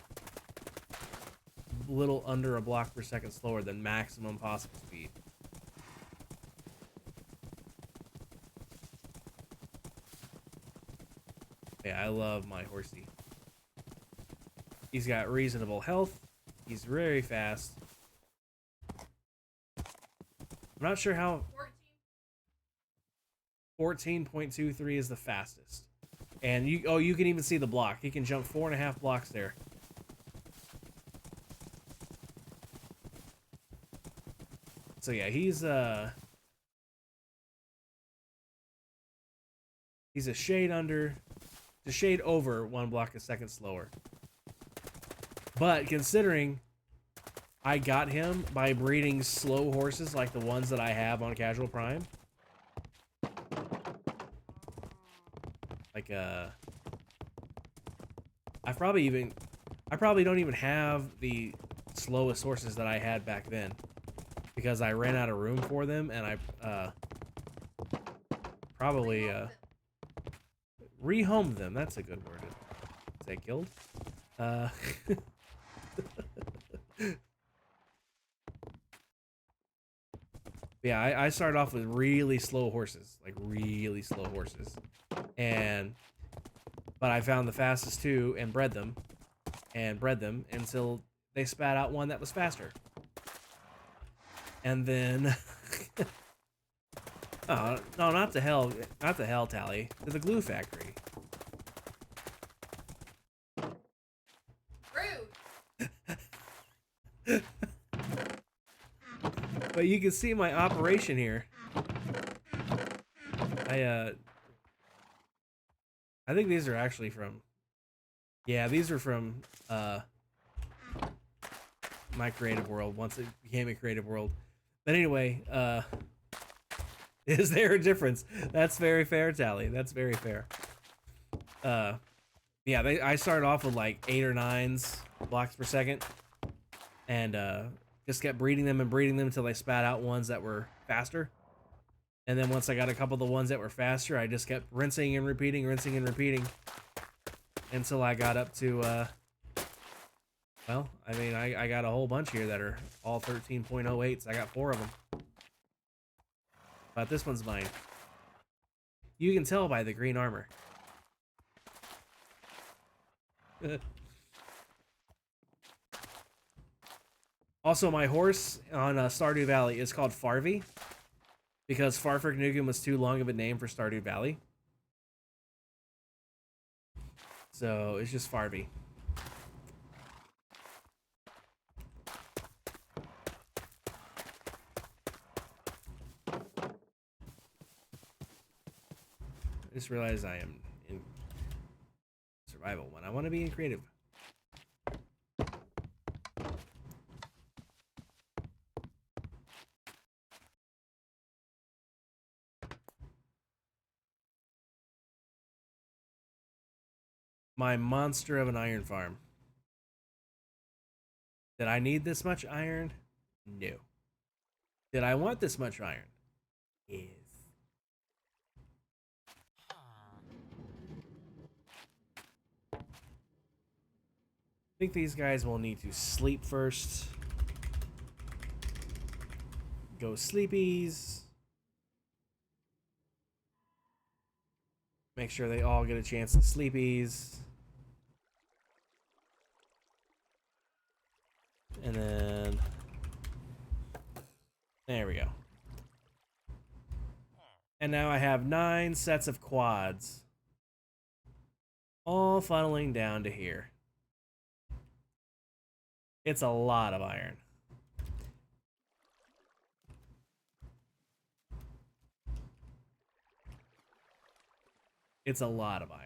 S1: little under a block per second slower than maximum possible speed. Yeah, I love my horsey. He's got reasonable health. He's very fast. I'm not sure how... 14.23 is the fastest. And you can even see the block. He can jump 4.5 blocks there. So yeah, he's a shade under, a shade over 1 block a second slower. But considering I got him by breeding slow horses like the ones that I have on Casual Prime, like I probably don't even have the slowest horses that I had back then, because I ran out of room for them, and I probably rehomed them. That's a good word to say. Killed. Yeah, I started off with really slow horses, like really slow horses, but I found the fastest two and bred them until they spat out one that was faster. And then, oh no, not the hell tally, to the glue factory.
S3: Rude.
S1: But you can see my operation here. I think these are actually from, yeah, these are from my creative world once it became a creative world. But anyway, is there a difference? That's very fair, Tally. That's very fair. Yeah, I started off with like 8 or 9s blocks per second, and just kept breeding them until they spat out ones that were faster. And then once I got a couple of the ones that were faster, I just kept rinsing and repeating until I got up to, well, I mean, I got a whole bunch here that are all 13.08s. I got 4 of them. But this one's mine. You can tell by the green armor. Also, my horse on Stardew Valley is called Farvy, because Farfignugan was too long of a name for Stardew Valley. So it's just Farvy. I just realized I am in survival when I want to be in creative. My monster of an iron farm. Did I need this much iron? No. Did I want this much iron? Yes. I think these guys will need to sleep first. Go sleepies. Make sure they all get a chance to sleepies. And then there we go. And now I have 9 sets of quads, all funneling down to here. It's a lot of iron. It's a lot of iron.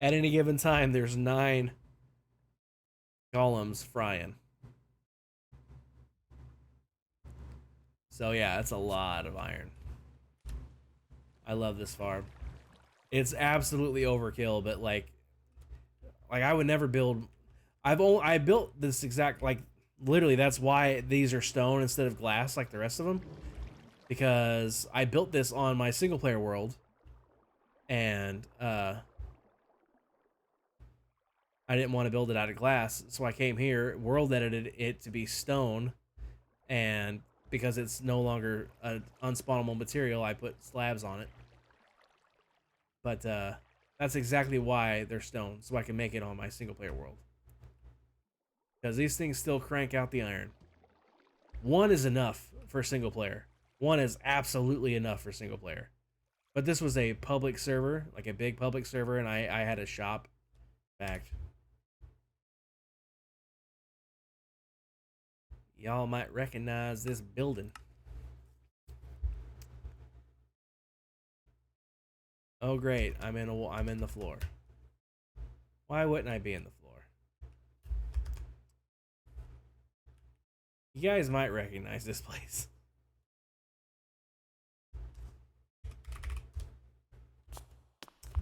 S1: At any given time, there's 9 golems frying. So yeah, that's a lot of iron. I love this farm. It's absolutely overkill, but like I would never build. I built this exact, like, literally that's why these are stone instead of glass like the rest of them, because I built this on my single player world, and I didn't want to build it out of glass, so I came here, world edited it to be stone, and because it's no longer an unspawnable material, I put slabs on it. But that's exactly why they're stone, so I can make it on my single player world. Because these things still crank out the iron. 1 is enough for single player. 1 is absolutely enough for single player. But this was a public server, like a big public server, and I had a shop back. Y'all might recognize this building. Oh great, I'm in the floor. Why wouldn't I be in the floor? You guys might recognize this place.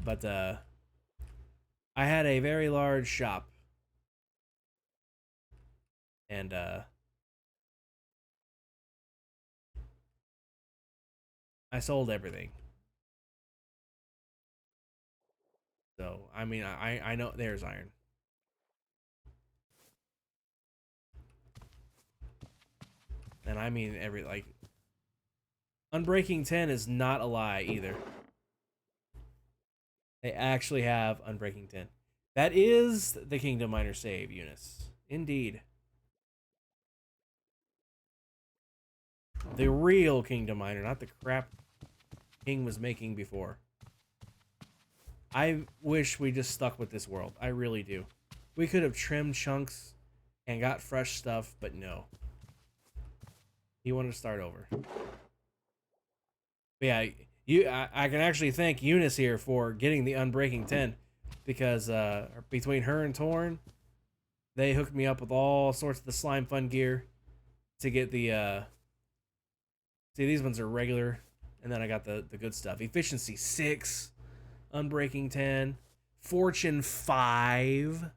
S1: But I had a very large shop. And I sold everything. So, I mean, I know there's iron. And I mean like, Unbreaking 10 is not a lie either. They actually have Unbreaking 10. That is the Kingdom Miner save, Eunice. Indeed. The real Kingdom Miner, not the crap King was making before. I wish we just stuck with this world. I really do. We could have trimmed chunks and got fresh stuff, but no. He wanted to start over. But yeah, I can actually thank Eunice here for getting the Unbreaking 10, because between her and Torn, they hooked me up with all sorts of the Slime Fun gear to get the see, these ones are regular, and then I got the good stuff. Efficiency 6, Unbreaking 10, Fortune 5.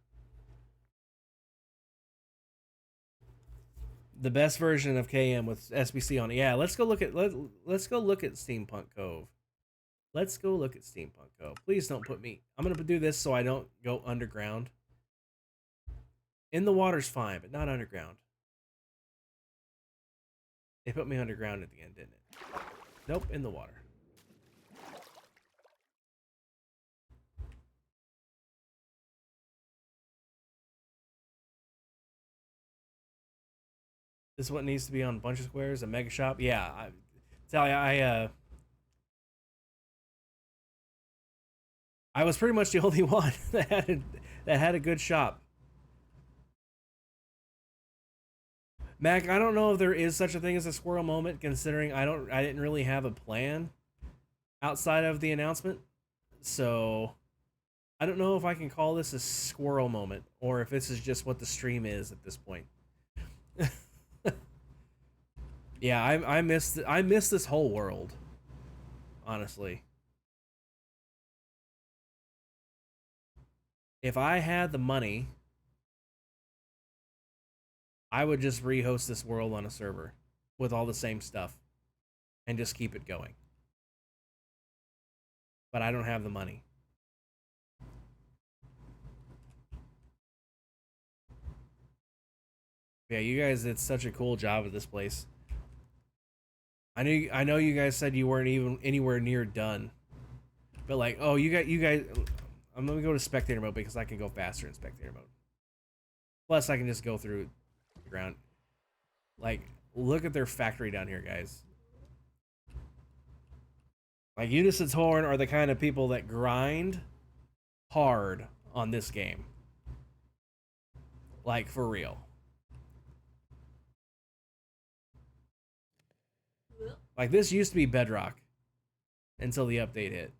S1: The best version of KM with SBC on it. Yeah, let's go look at Steampunk Cove. Let's go look at Steampunk Cove. Please don't put me. I'm gonna do this so I don't go underground. In the water's fine, but not underground. They put me underground at the end, didn't it? Nope, in the water. This is what needs to be on a bunch of squares, a mega shop. Yeah, I was pretty much the only one that had a good shop. Mac, I don't know if there is such a thing as a squirrel moment, considering I didn't really have a plan outside of the announcement. So I don't know if I can call this a squirrel moment, or if this is just what the stream is at this point. Yeah, I miss this whole world, honestly. If I had the money, I would just rehost this world on a server with all the same stuff and just keep it going. But I don't have the money. Yeah, you guys did such a cool job at this place. I know you guys said you weren't even anywhere near done. But like, oh, you guys I'm gonna go to spectator mode because I can go faster in spectator mode. Plus I can just go through the ground. Like, look at their factory down here, guys. Like, Eunice and Torn are the kind of people that grind hard on this game. Like, for real. Like, this used to be Bedrock until the update hit.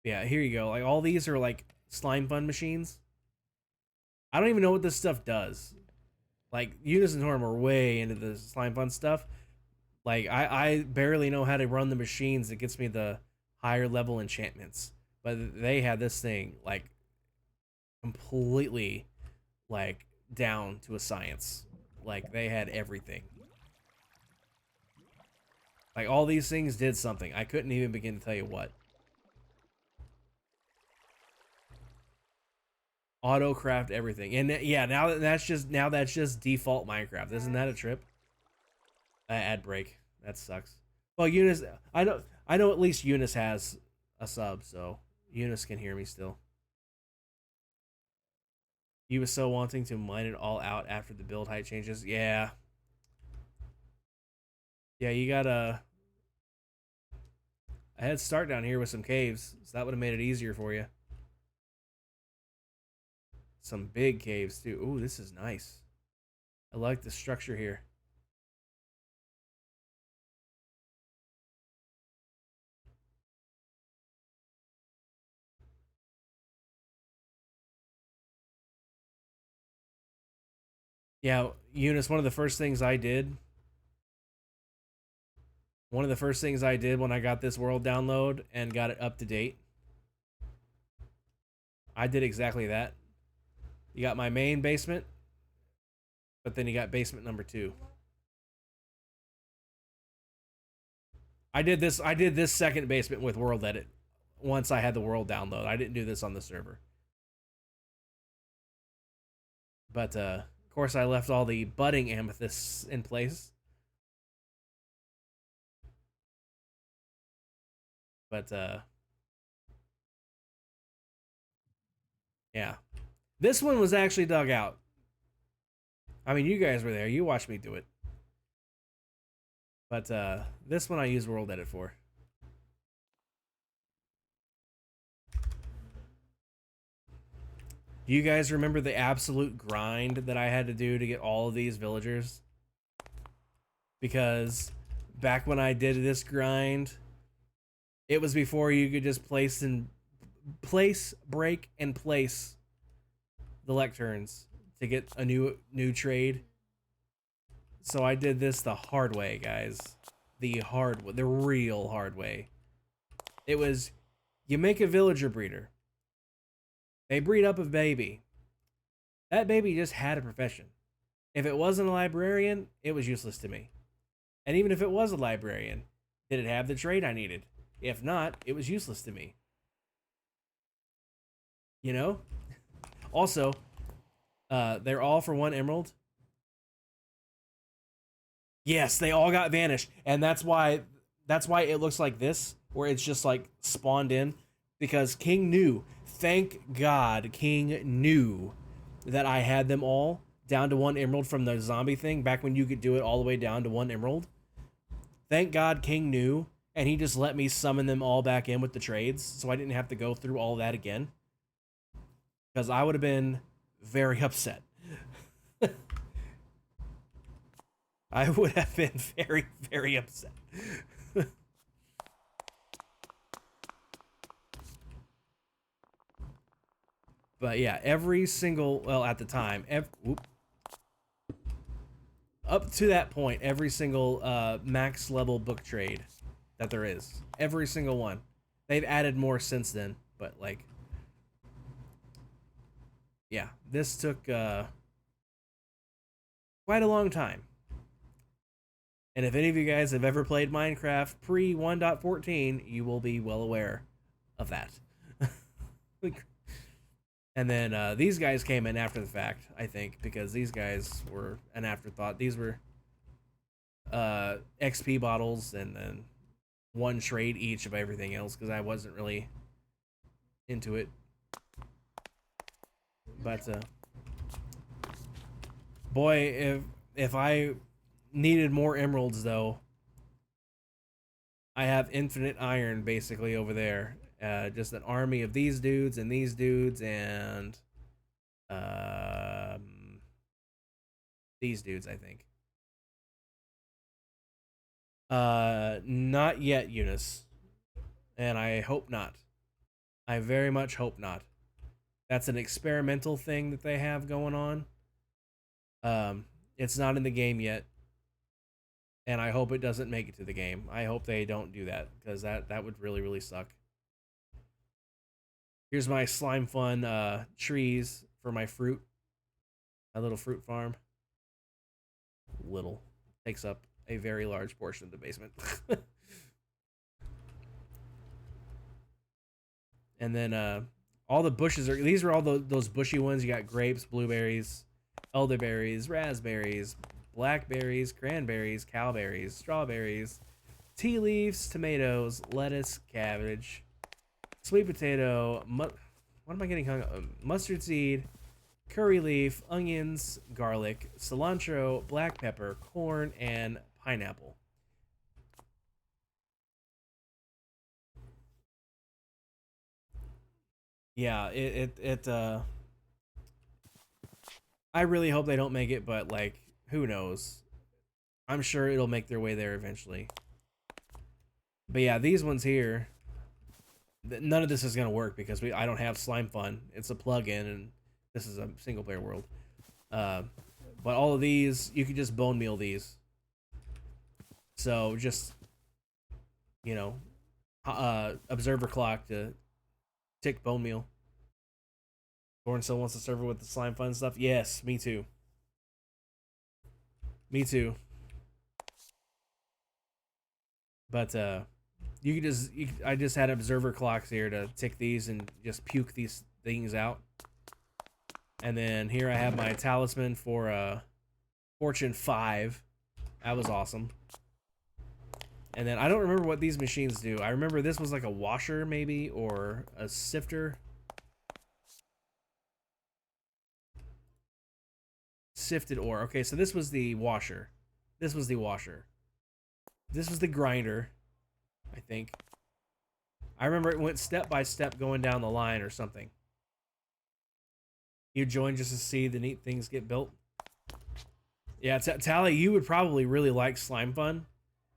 S1: Yeah, here you go. Like all these are like slime fun machines. I don't even know what this stuff does. Like Eunice and Norm are way into the slime fun stuff. Like I barely know how to run the machines that gets me the higher level enchantments. But they had this thing like completely like down to a science. Like they had everything. Like all these things did something. I couldn't even begin to tell you what. Auto craft everything. And yeah, now that's just default Minecraft. Isn't that a trip? Ad break. That sucks. Well, Eunice, I know at least Eunice has a sub, so Eunice can hear me still. He was so wanting to mine it all out after the build height changes. Yeah. Yeah, you got a head start down here with some caves, so that would have made it easier for you. Some big caves too. Ooh, this is nice. I like the structure here. Yeah, Eunice, one of the first things I did when I got this world download and got it up to date, I did exactly that. You got my main basement, but then you got basement number 2. I did this second basement with world edit once I had the world download. I didn't do this on the server. But of course I left all the budding amethysts in place. But yeah. This one was actually dug out. I mean, you guys were there. You watched me do it. But this one I use world edit for. Do you guys remember the absolute grind that I had to do to get all of these villagers? Because back when I did this grind, it was before you could just break, and place the lecterns to get a new trade. So I did this the hard way, guys. The real hard way. It was, you make a villager breeder. They breed up a baby. That baby just had a profession. If it wasn't a librarian, it was useless to me. And even if it was a librarian, did it have the trade I needed? If not, it was useless to me. You know? Also, they're all for 1 emerald. Yes, they all got vanished. And that's why it looks like this, where it's just like spawned in. Because King knew, thank God King knew that I had them all down to 1 emerald from the zombie thing, back when you could do it all the way down to 1 emerald. Thank God King knew, and he just let me summon them all back in with the trades, so I didn't have to go through all that again. Because I would have been very upset. I would have been very, very upset. But yeah, every single, well, at the time, up to that point, every single max level book trade that there is, every single one. They've added more since then, but like, yeah, this took quite a long time. And if any of you guys have ever played Minecraft pre 1.14, you will be well aware of that. And then these guys came in after the fact, I think, because these guys were an afterthought. These were XP bottles and then 1 trade each of everything else, because I wasn't really into it. But boy, if I needed more emeralds, though, I have infinite iron basically over there. Just an army of these dudes and these dudes and these dudes, I think. Not yet, Eunice. And I hope not. I very much hope not. That's an experimental thing that they have going on. It's not in the game yet, and I hope it doesn't make it to the game. I hope they don't do that, because that would really, really suck. Here's my slime fun trees for my fruit. My little fruit farm. Little. Takes up a very large portion of the basement. And then all the bushes are, these are all those bushy ones. You got grapes, blueberries, elderberries, raspberries, blackberries, cranberries, cowberries, strawberries, tea leaves, tomatoes, lettuce, cabbage, sweet potato, what am I getting hung up? Mustard seed, curry leaf, onions, garlic, cilantro, black pepper, corn, and pineapple. Yeah, I really hope they don't make it, but like, who knows? I'm sure it'll make their way there eventually. But yeah, these ones here, none of this is gonna work because I don't have Slime Fun. It's a plug-in, and this is a single player world. But all of these, you can just bone meal these. So just, you know, observer clock to tick bone meal. Gordon still wants to serve it with the Slime Fun stuff. Yes, me too. Me too. But you can just I just had observer clocks here to tick these and just puke these things out. And then here I have my talisman for Fortune 5. That was awesome. And then I don't remember what these machines do. I remember this was like a washer maybe, or a sifter. Sifted ore. Okay, so this was the washer. This was the washer. This was the grinder, I think. I remember it went step by step going down the line or something. You joined just to see the neat things get built. Yeah, Tally, you would probably really like Slime Fun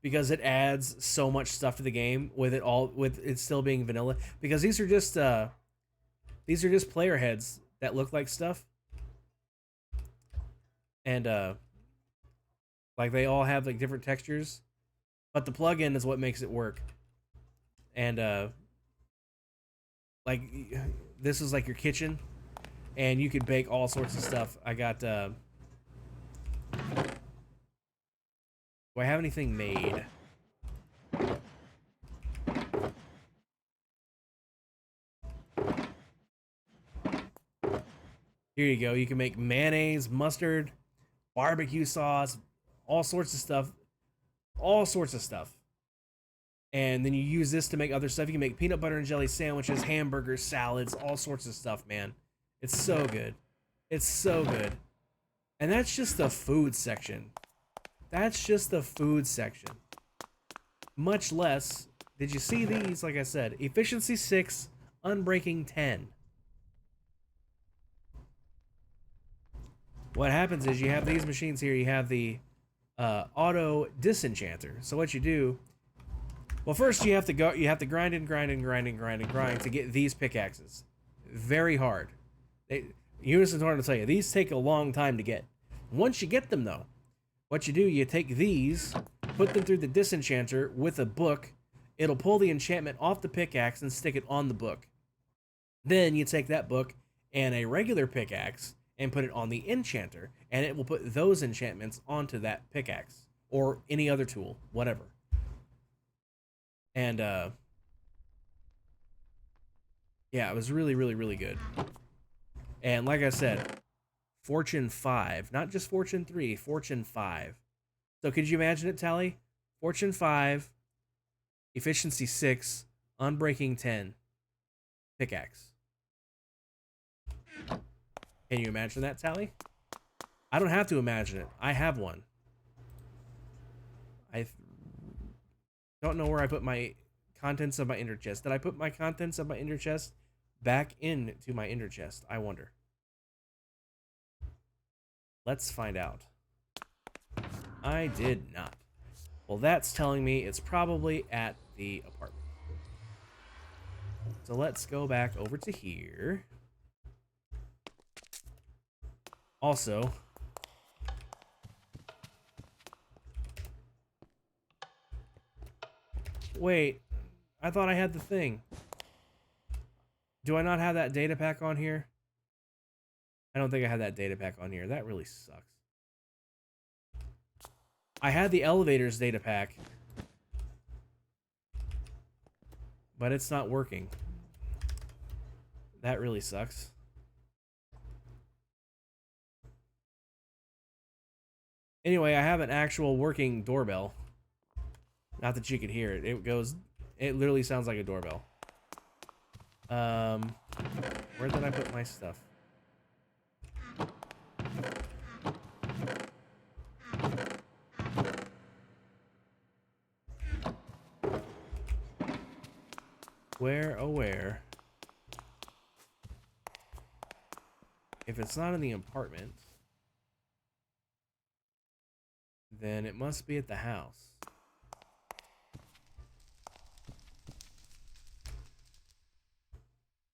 S1: because it adds so much stuff to the game with it still being vanilla. Because these are just player heads that look like stuff. And like they all have like different textures, but the plugin is what makes it work. And like this is like your kitchen, and you could bake all sorts of stuff. I got do I have anything made? Here you go. You can make mayonnaise, mustard, barbecue sauce, all sorts of stuff. All sorts of stuff. And then you use this to make other stuff. You can make peanut butter and jelly sandwiches, hamburgers, salads, all sorts of stuff, man. It's so good. It's so good. And that's just the food section. That's just the food section. Much less, did you see these? Like I said, efficiency 6, unbreaking 10. What happens is you have these machines here. You have the auto disenchanter. So what you do, well, first you have to grind to get these pickaxes. Very hard. Unison told to tell you, these take a long time to get. Once you get them though, what you do, you take these, put them through the disenchanter with a book. It'll pull the enchantment off the pickaxe and stick it on the book. Then you take that book and a regular pickaxe and put it on the enchanter, and it will put those enchantments onto that pickaxe or any other tool, whatever. And yeah, it was really, really, really good. And like I said, Fortune 5, not just Fortune 3, Fortune 5. So could you imagine it, Tally? Fortune 5, efficiency 6, unbreaking 10, pickaxe. Can you imagine that, Tally? I don't have to imagine it. I have one. I don't know where I put my contents of my ender chest. Did I put my contents of my ender chest back into my ender chest? I wonder. Let's find out. I did not. Well, that's telling me it's probably at the apartment. So let's go back over to here. Also, wait, I thought I had the thing. Do I not have that data pack on here? I don't think I had that data pack on here. That really sucks. I had the elevators data pack, but it's not working. That really sucks. Anyway, I have an actual working doorbell. Not that you could hear it. It literally sounds like a doorbell. Where did I put my stuff? Where, oh where? If it's not in the apartment, then it must be at the house.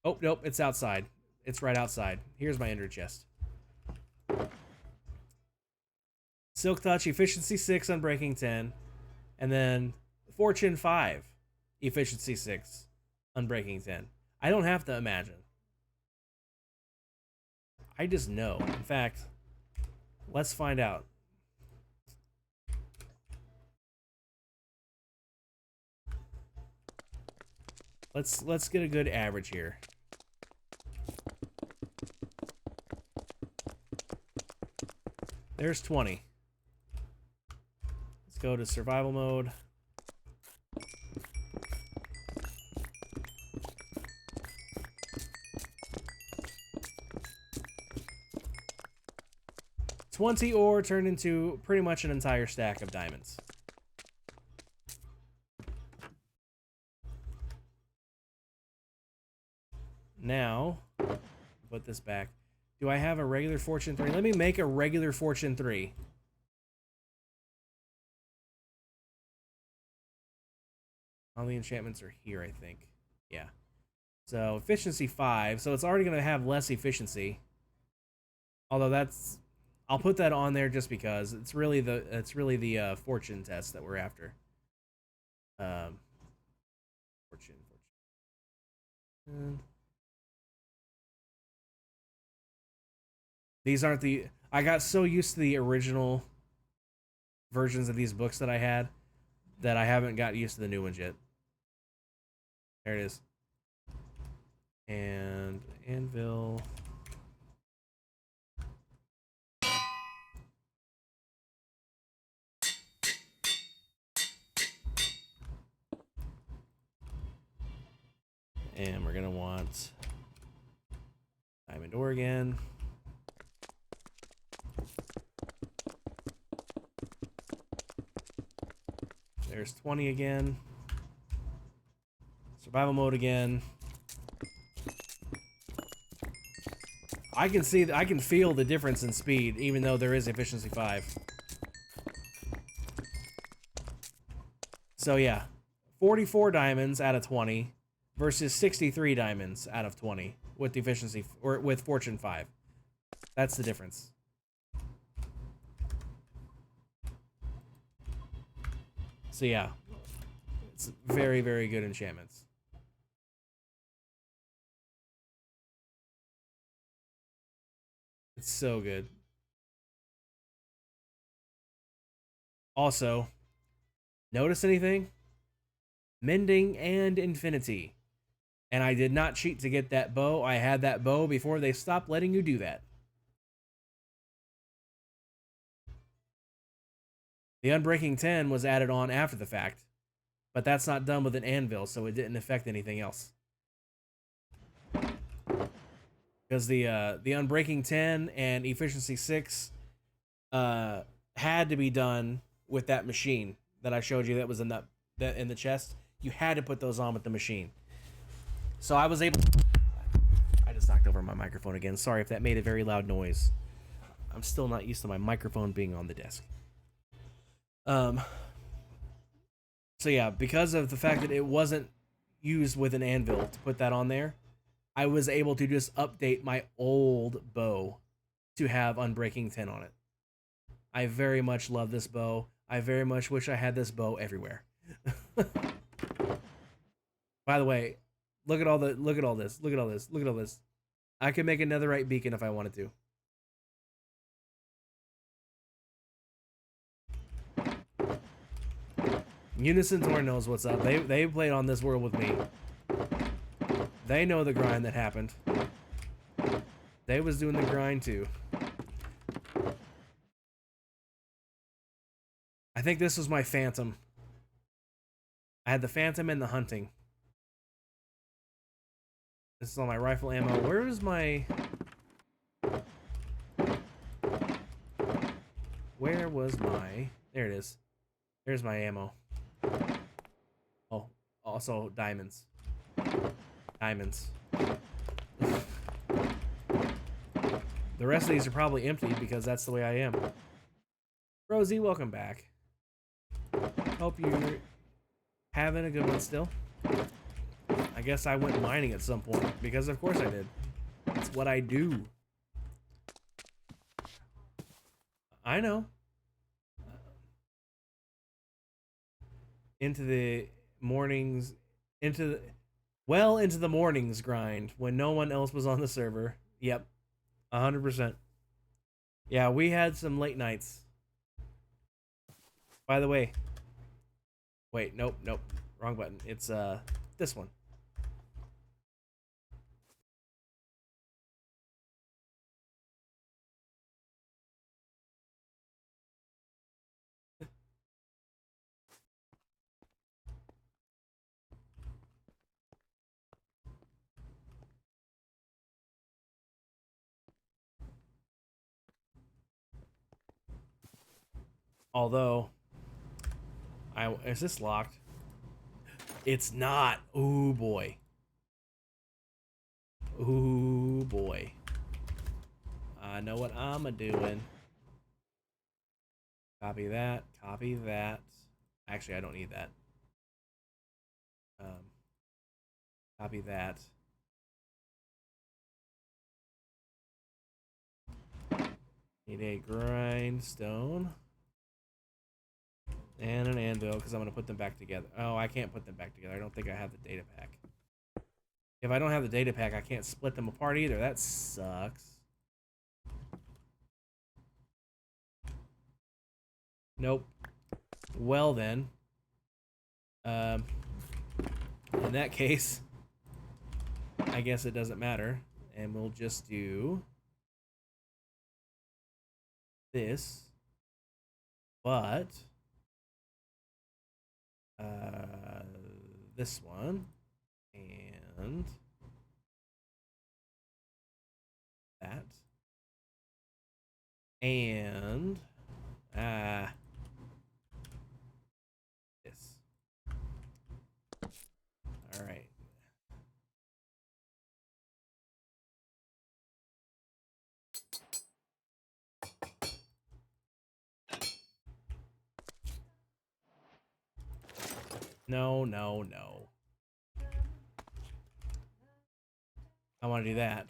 S1: Oh, nope, it's outside. It's right outside. Here's my ender chest. Silk Touch, Efficiency 6, Unbreaking 10. And then Fortune 5, Efficiency 6, Unbreaking 10. I don't have to imagine. I just know. In fact, let's find out. Let's get a good average here. There's 20. Let's go to survival mode. $20 ore turned into pretty much an entire stack of diamonds. Now, put this back. Do I have a regular Fortune 3? Let me make a regular Fortune 3. All the enchantments are here, I think. Yeah. So, efficiency 5. So, it's already going to have less efficiency. Although that's... I'll put that on there just because. It's really the fortune test that we're after. Fortune. These aren't the... I got so used to the original versions of these books that I had that I haven't got used to the new ones yet. There it is. And anvil. And we're gonna want diamond ore again. There's 20 again. Survival mode again. I can see, I can feel the difference in speed, even though there is efficiency 5. So yeah, 44 diamonds out of 20 versus 63 diamonds out of 20 with efficiency or with Fortune 5. That's the difference. So yeah, it's very, very good enchantments. It's so good. Also, notice anything? Mending and Infinity. And I did not cheat to get that bow. I had that bow before they stopped letting you do that. The Unbreaking 10 was added on after the fact, but that's not done with an anvil, so it didn't affect anything else. Because the Unbreaking 10 and Efficiency 6 had to be done with that machine that I showed you that was in that in the chest. You had to put those on with the machine. So I was able... I just knocked over my microphone again. Sorry if that made a very loud noise. I'm still not used to my microphone being on the desk. So yeah, because of the fact that it wasn't used with an anvil to put that on there, I was able to just update my old bow to have Unbreaking 10 on it. I very much love this bow. I very much wish I had this bow everywhere. By the way, look at all this. Look at all this. Look at all this. I could make a netherite beacon if I wanted to. Unison Torn knows what's up. They played on this world with me. They know the grind that happened. They was doing the grind too. I think this was my Phantom. I had the Phantom and the Hunting. This is all my rifle ammo. Where is my... Where was my... There it is. There's my ammo. Oh, also diamonds. Diamonds. The rest of these are probably empty because that's the way I am. Rosie, welcome back. Hope you're having a good one still. I guess I went mining at some point because of course I did. It's what I do. I know. Into the mornings, into the mornings grind when no one else was on the server. Yep, 100%. Yeah, we had some late nights. By the way, wait, nope, wrong button. It's this one. Although, is this locked? It's not. Ooh boy. Ooh boy. I know what I'm a doing. Copy that. Copy that. Actually, I don't need that. Copy that. Need a grindstone. And an anvil, because I'm going to put them back together. Oh, I can't put them back together. I don't think I have the data pack. If I don't have the data pack, I can't split them apart either. That sucks. Nope. Well then. In that case, I guess it doesn't matter. And we'll just do this. But... this one and that and this. All right. No. I want to do that.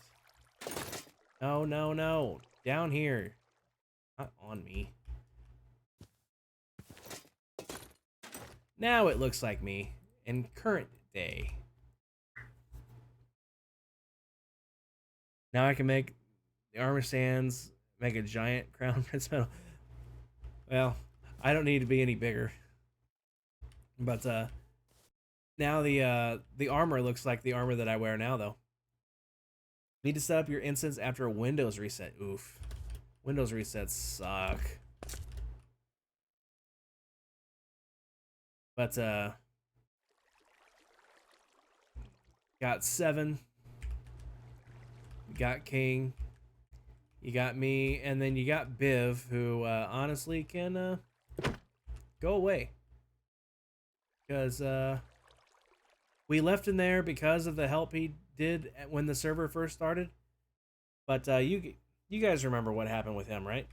S1: No. Down here. Not on me. Now it looks like me in current day. Now I can make the armor stands, make a giant crown prince medal. Well, I don't need to be any bigger. But now the armor looks like the armor that I wear now, though. Need to set up your instance after a Windows reset. Oof. Windows resets suck. But got 7. You got King. You got me, and then you got Biv, who honestly can go away. Because we left him there because of the help he did when the server first started. But you guys remember what happened with him, right?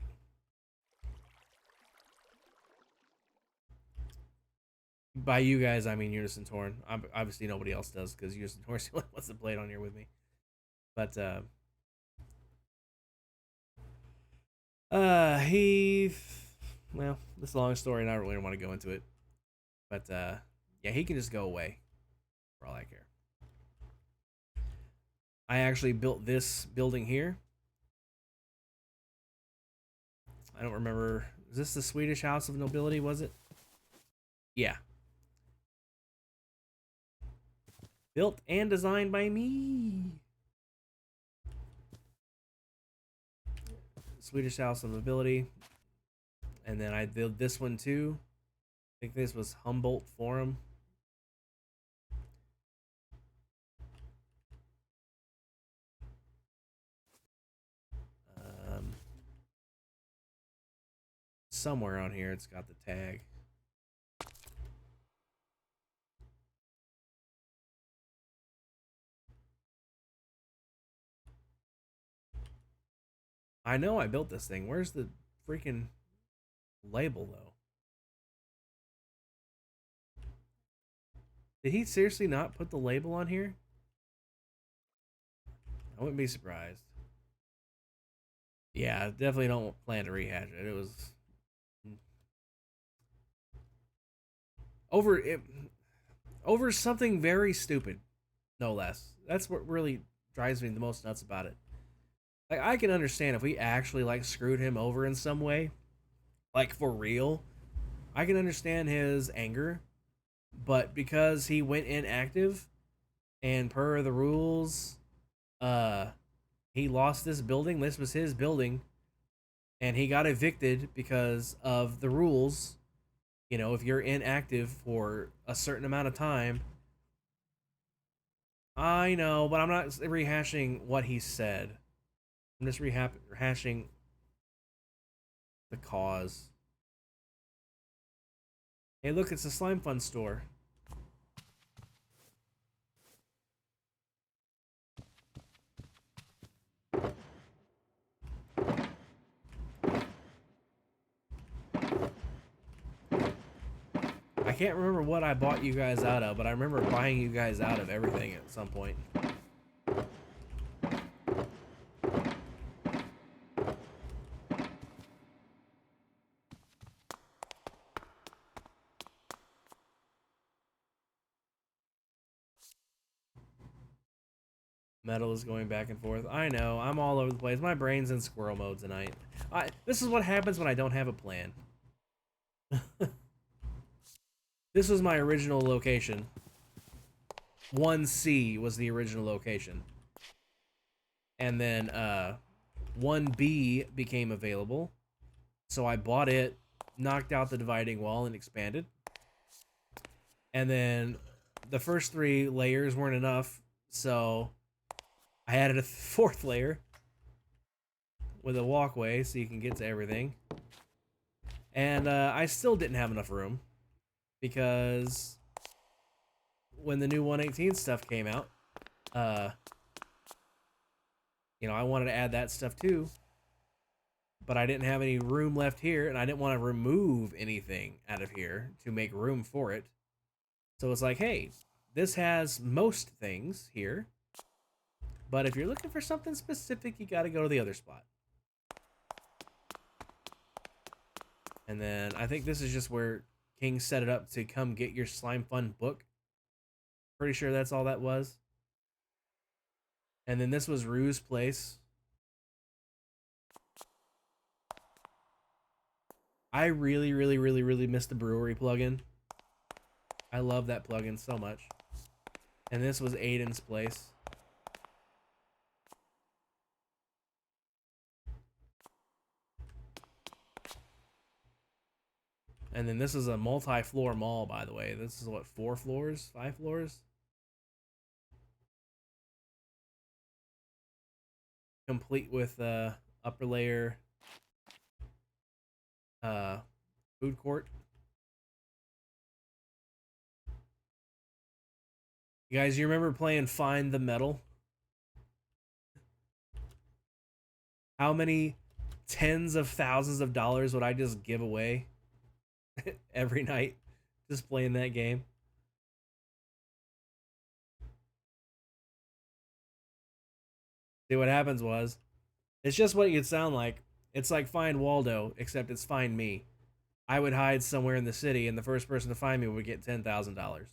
S1: By you guys, I mean Unison Torn. Obviously, nobody else does because Unison Torn is the only one that played on here with me. But he, well, this is a long story, and I really don't want to go into it. But yeah, he can just go away for all I care. I actually built this building here. I don't remember. Is this the Swedish House of Nobility? Was it? Yeah. Built and designed by me. Swedish House of Nobility. And then I did this one too. I think this was Humboldt Forum. Somewhere on here it's got the tag. I know I built this thing. Where's the freaking label, though? Did he seriously not put the label on here? I wouldn't be surprised. Yeah, I definitely don't plan to rehash it. It was over something very stupid, no less. That's what really drives me the most nuts about it. Like, I can understand if we actually like screwed him over in some way, like for real. I can understand his anger, but because he went inactive and per the rules, he lost this building. This was his building, and he got evicted because of the rules. You know, if you're inactive for a certain amount of time. I know, but I'm not rehashing what he said. I'm just rehashing the cause. Hey, look, it's a Slime Fun store. I can't remember what I bought you guys out of, but I remember buying you guys out of everything at some point. Metal is going back and forth. I know, I'm all over the place. My brain's in squirrel mode tonight. This is what happens when I don't have a plan. This was my original location. 1C was the original location. And then 1B became available. So I bought it, knocked out the dividing wall, and expanded. And then the first 3 layers weren't enough, so I added a 4th layer with a walkway so you can get to everything. And I still didn't have enough room because when the new 118 stuff came out, you know, I wanted to add that stuff too, but I didn't have any room left here, and I didn't want to remove anything out of here to make room for it. So it's like, hey, this has most things here, but if you're looking for something specific, you got to go to the other spot. And then I think this is just where King set it up to come get your Slime Fun book. Pretty sure that's all that was. And then this was Rue's place. I really, really, really, really miss the brewery plugin. I love that plugin so much. And this was Aiden's place. And then this is a multi-floor mall, by the way. This is what, 4 floors? 5 floors? Complete with upper layer food court. You guys, you remember playing Find the Metal? How many tens of thousands of dollars would I just give away every night Just playing that game. See, what happens was, it's just what you'd sound like. It's like Find Waldo, except it's Find Me. I would hide somewhere in the city, and the first person to find me would get $10,000.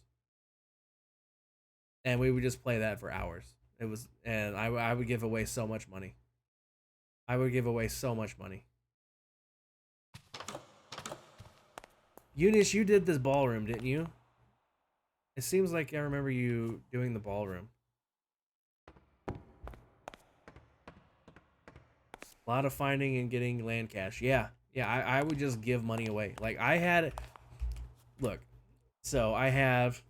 S1: And we would just play that for hours. And I would give away so much money. I would give away so much money. Eunice, you did this ballroom, didn't you? It seems like I remember you doing the ballroom. A lot of finding and getting land cash. Yeah, I would just give money away. Like, I had... Look, so I have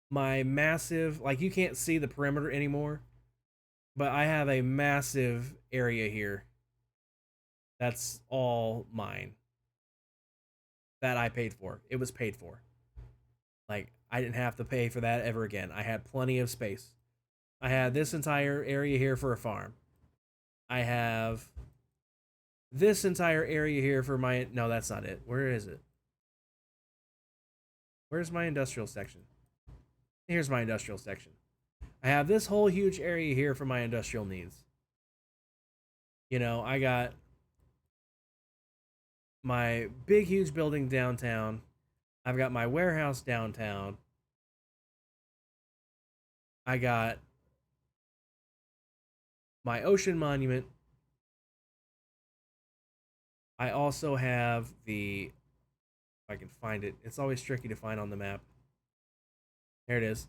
S1: my massive... Like, you can't see the perimeter anymore, but I have a massive area here. That's all mine. That I paid for. It was paid for. Like, I didn't have to pay for that ever again. I had plenty of space. I had this entire area here for a farm. I have this entire area here for my... No, that's not it. Where is it? Where's my industrial section? Here's my industrial section. I have this whole huge area here for my industrial needs. You know, I got my big, huge building downtown. I've got my warehouse downtown. I got my ocean monument. I also have the... If I can find it. It's always tricky to find on the map. There it is.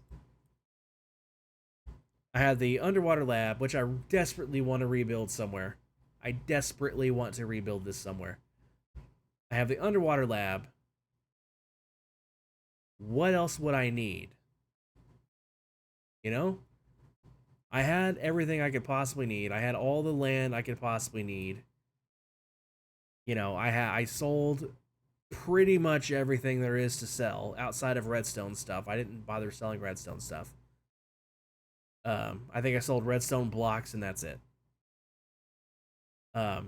S1: I have the underwater lab, which I desperately want to rebuild somewhere. I desperately want to rebuild this somewhere. I have the underwater lab. What else would I need? You know? I had everything I could possibly need. I had all the land I could possibly need. You know, I sold pretty much everything there is to sell outside of redstone stuff. I didn't bother selling redstone stuff. I think I sold redstone blocks and that's it. But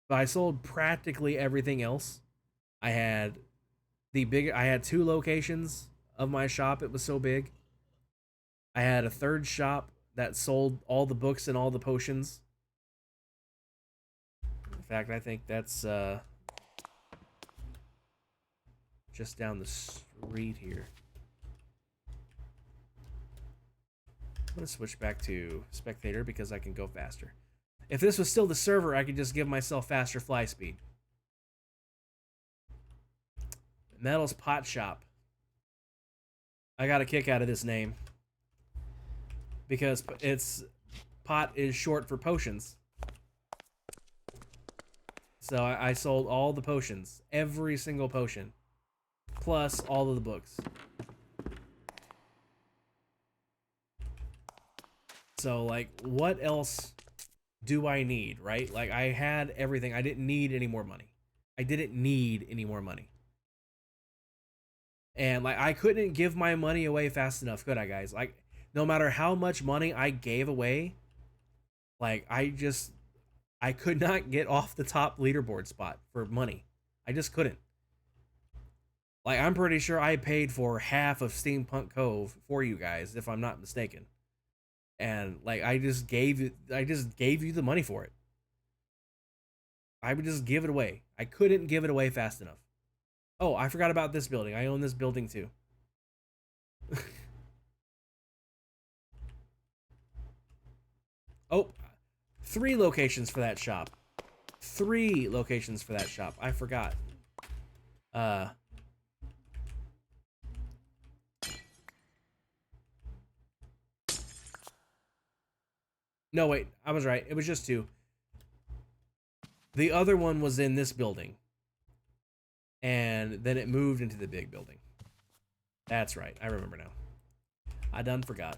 S1: I sold practically everything else. I had two locations of my shop. It was so big. I had a third shop that sold all the books and all the potions. In fact, I think that's just down the street here. I'm going to switch back to spectator because I can go faster. If this was still the server, I could just give myself faster fly speed. Metal's Pot Shop. I got a kick out of this name because pot is short for potions. So I sold all the potions, every single potion, plus all of the books. So, like, what else do I need, right? Like, I had everything. I didn't need any more money. I didn't need any more money. And, like, I couldn't give my money away fast enough, could I, guys? Like, no matter how much money I gave away, like, I could not get off the top leaderboard spot for money. I just couldn't. Like, I'm pretty sure I paid for half of Steampunk Cove for you guys, if I'm not mistaken. And, like, I just gave you the money for it. I would just give it away. I couldn't give it away fast enough. Oh, I forgot about this building. I own this building too. Oh, 3 locations for that shop. 3 locations for that shop. I forgot. No, wait. I was right. It was just 2. The other one was in this building. And then it moved into the big building. That's right. I remember now. I done forgot.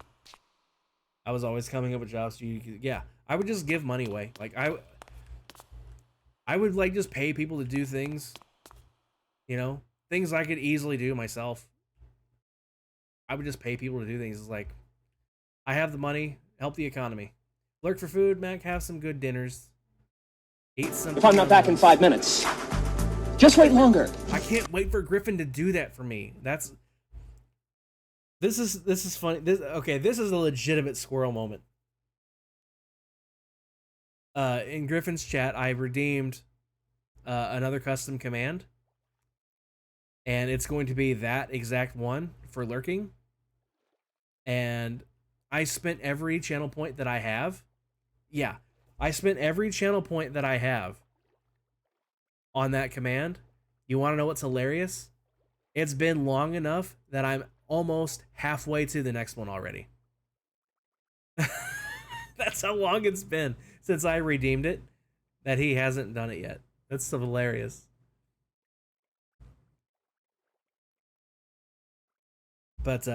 S1: I was always coming up with jobs. Yeah, I would just give money away. Like, I would, like, just pay people to do things. You know? Things I could easily do myself. I would just pay people to do things. It's like, I have the money. Help the economy. Lurk for food, Mac. Have some good dinners. Eat some.
S5: If I'm not back in 5 minutes, Just wait longer.
S1: I can't wait for Griffin to do that for me. This is funny. This is a legitimate squirrel moment. In Griffin's chat, I redeemed another custom command, and it's going to be that exact one for lurking. And I spent every channel point that I have. Yeah, I spent every channel point that I have on that command. You want to know what's hilarious? It's been long enough that I'm almost halfway to the next one already. That's how long it's been since I redeemed it, that he hasn't done it yet. That's so hilarious. But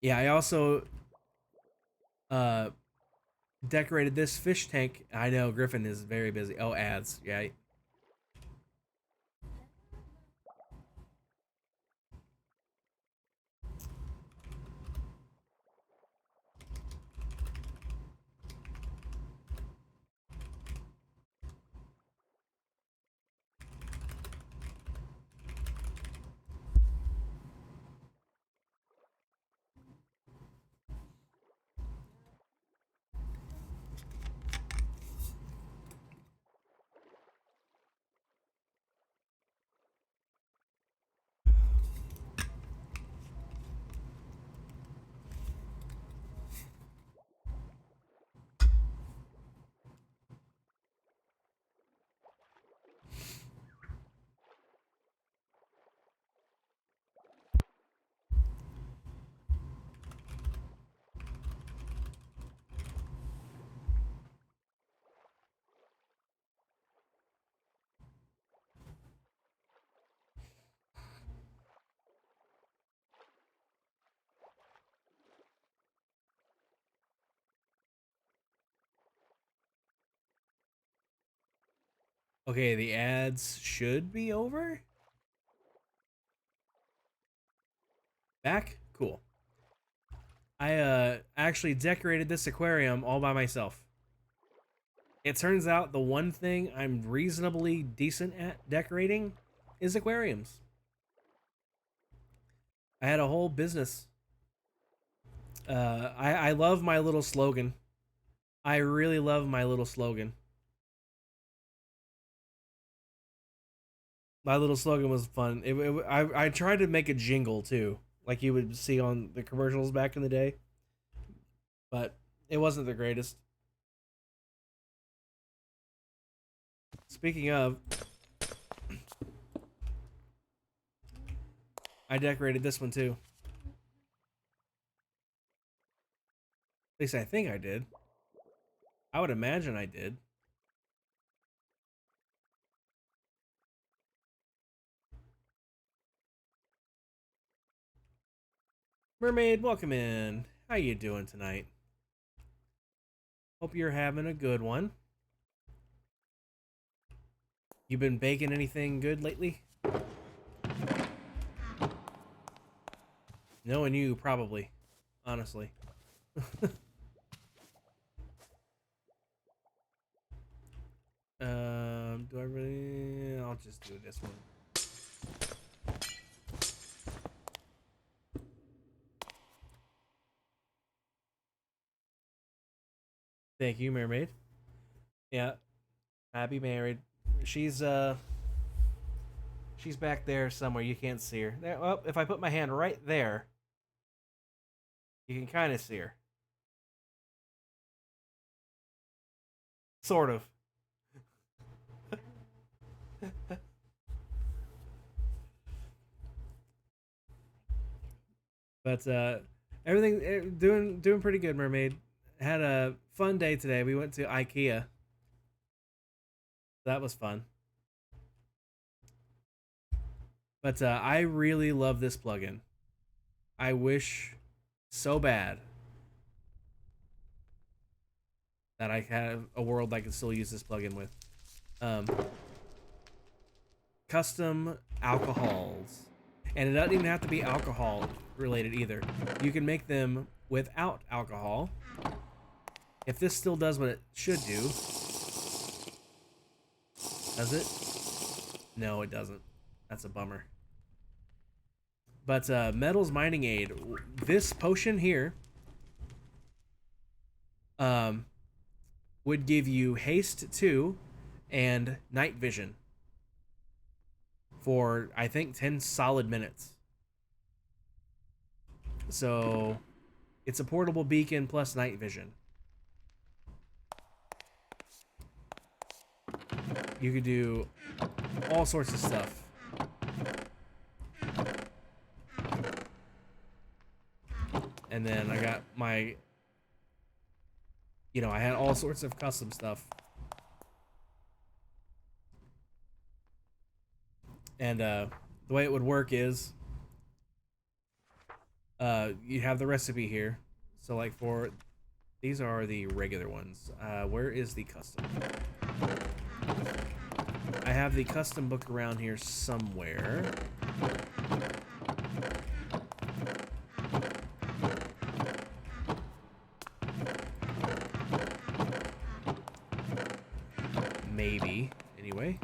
S1: yeah, I also decorated this fish tank. I know Griffin is very busy. Oh, ads. Yeah. Okay, the ads should be over. Back? Cool. I actually decorated this aquarium all by myself. It turns out the one thing I'm reasonably decent at decorating is aquariums. I had a whole business. I love my little slogan. I really love my little slogan. My little slogan was fun. I tried to make a jingle too, like you would see on the commercials back in the day, but it wasn't the greatest. Speaking of, I decorated this one too. At least I think I did. I would imagine I did. Mermaid, welcome in. How you doing tonight? Hope you're having a good one. You been baking anything good lately? Knowing you, probably. Honestly. Do I really? I'll just do this one. Thank you, Mermaid. Yeah, happy married. She's back there somewhere. You can't see her. There. Well, if I put my hand right there, you can kind of see her. Sort of. But everything doing pretty good, Mermaid. Had a fun day today. We went to IKEA. That was fun. But I really love this plugin. I wish so bad that I have a world I can still use this plugin with. Custom alcohols. And it doesn't even have to be alcohol related either. You can make them without alcohol. If this still does what it should do. Does it? No, it doesn't. That's a bummer. But Metals Mining Aid, this potion here would give you haste 2 and night vision for, I think, 10 solid minutes. So it's a portable beacon plus night vision. You could do all sorts of stuff. And then I got my, I had all sorts of custom stuff. And the way it would work is you have the recipe here. So like for, these are the regular ones. Where is the custom? I have the custom book around here somewhere. Maybe. Anyway.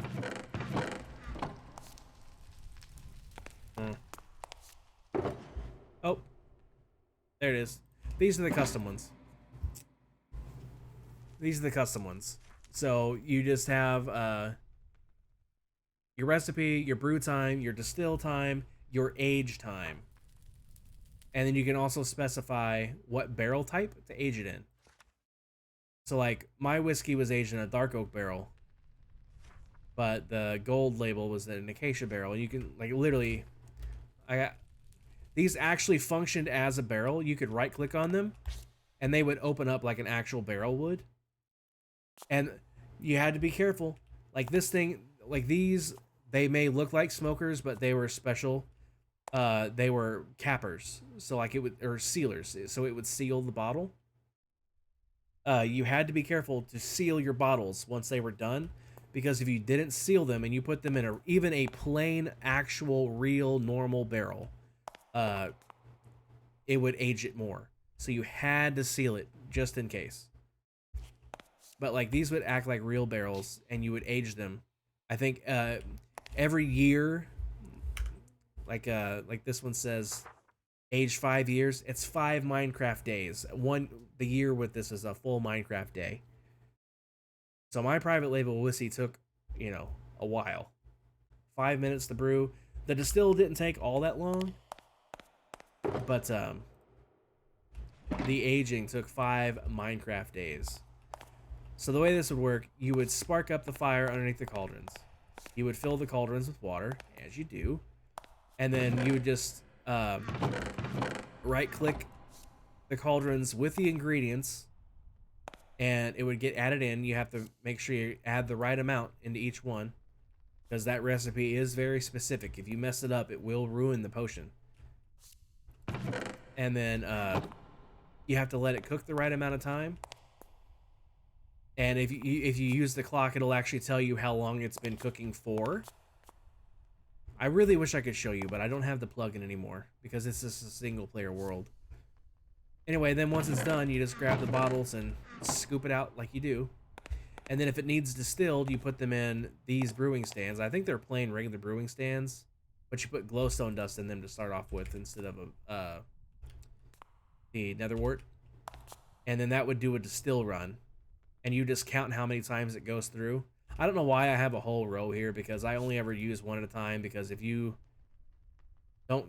S1: Oh. There it is. These are the custom ones. These are the custom ones. So you just have your recipe, your brew time, your distill time, your age time. And then you can also specify what barrel type to age it in. So like my whiskey was aged in a dark oak barrel, but the gold label was an acacia barrel. And you can like literally, these actually functioned as a barrel. You could right click on them and they would open up like an actual barrel would. And you had to be careful. Like this thing, like these, they may look like smokers, but they were special. They were cappers. So like it would, or sealers. So it would seal the bottle. You had to be careful to seal your bottles once they were done, because if you didn't seal them and you put them in even a plain, actual, real, normal barrel, it would age it more. So you had to seal it just in case. But like these would act like real barrels, and you would age them. I think every year, like this one says, age 5 years. It's 5 Minecraft days. The year with this is a full Minecraft day. So my private label whiskey took, a while. 5 minutes to brew. The distill didn't take all that long, but the aging took 5 Minecraft days. So the way this would work, you would spark up the fire underneath the cauldrons. You would fill the cauldrons with water, as you do, and then you would just right-click the cauldrons with the ingredients, and it would get added in. You have to make sure you add the right amount into each one, because that recipe is very specific. If you mess it up, it will ruin the potion. And then you have to let it cook the right amount of time. And if you use the clock, it'll actually tell you how long it's been cooking for. I really wish I could show you, but I don't have the plugin anymore because it's just a single player world. Anyway, then once it's done, you just grab the bottles and scoop it out like you do. And then if it needs distilled, you put them in these brewing stands. I think they're plain regular brewing stands, but you put glowstone dust in them to start off with instead of the netherwort. And then that would do a distill run. And you just count how many times it goes through. I don't know why I have a whole row here, because I only ever use one at a time, because if you don't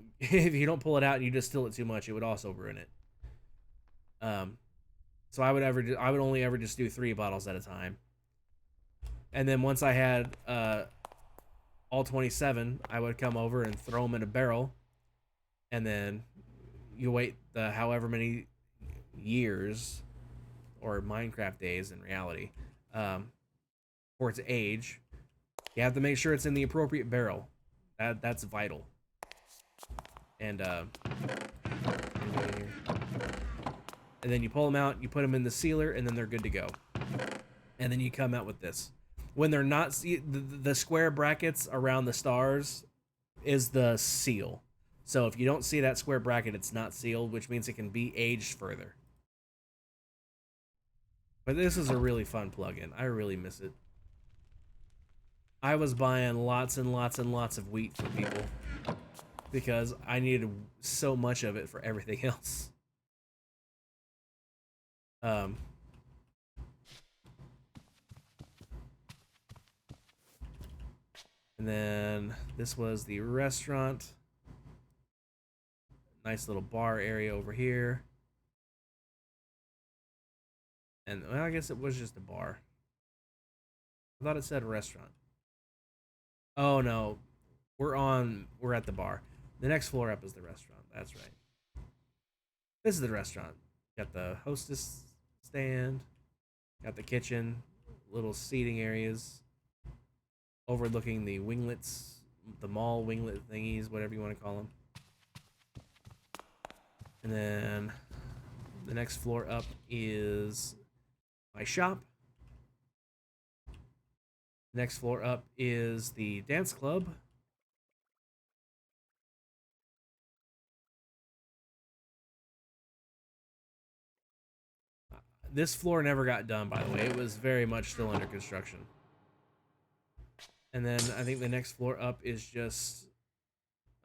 S1: pull it out and you distill it too much, it would also ruin it. So I would only ever just do 3 bottles at a time. And then once I had all 27, I would come over and throw them in a barrel, and then you wait the however many years or Minecraft days in reality for its age. You have to make sure it's in the appropriate barrel. That's vital. And then you pull them out, you put them in the sealer, and then they're good to go. And then you come out with this. When they're not, the square brackets around the stars is the seal. So if you don't see that square bracket, it's not sealed, which means it can be aged further. But this is a really fun plugin. I really miss it. I was buying lots and lots and lots of wheat for people because I needed so much of it for everything else. And then this was the restaurant. Nice little bar area over here. And well, I guess it was just a bar. I thought it said restaurant. Oh no, we're at the bar. The next floor up is the restaurant. That's right. This is the restaurant. Got the hostess stand, got the kitchen, little seating areas, overlooking the winglets, the mall winglet thingies, whatever you want to call them. And then the next floor up is my shop. Next floor up is the dance club. This floor never got done, by the way. It was very much still under construction. And then I think the next floor up is just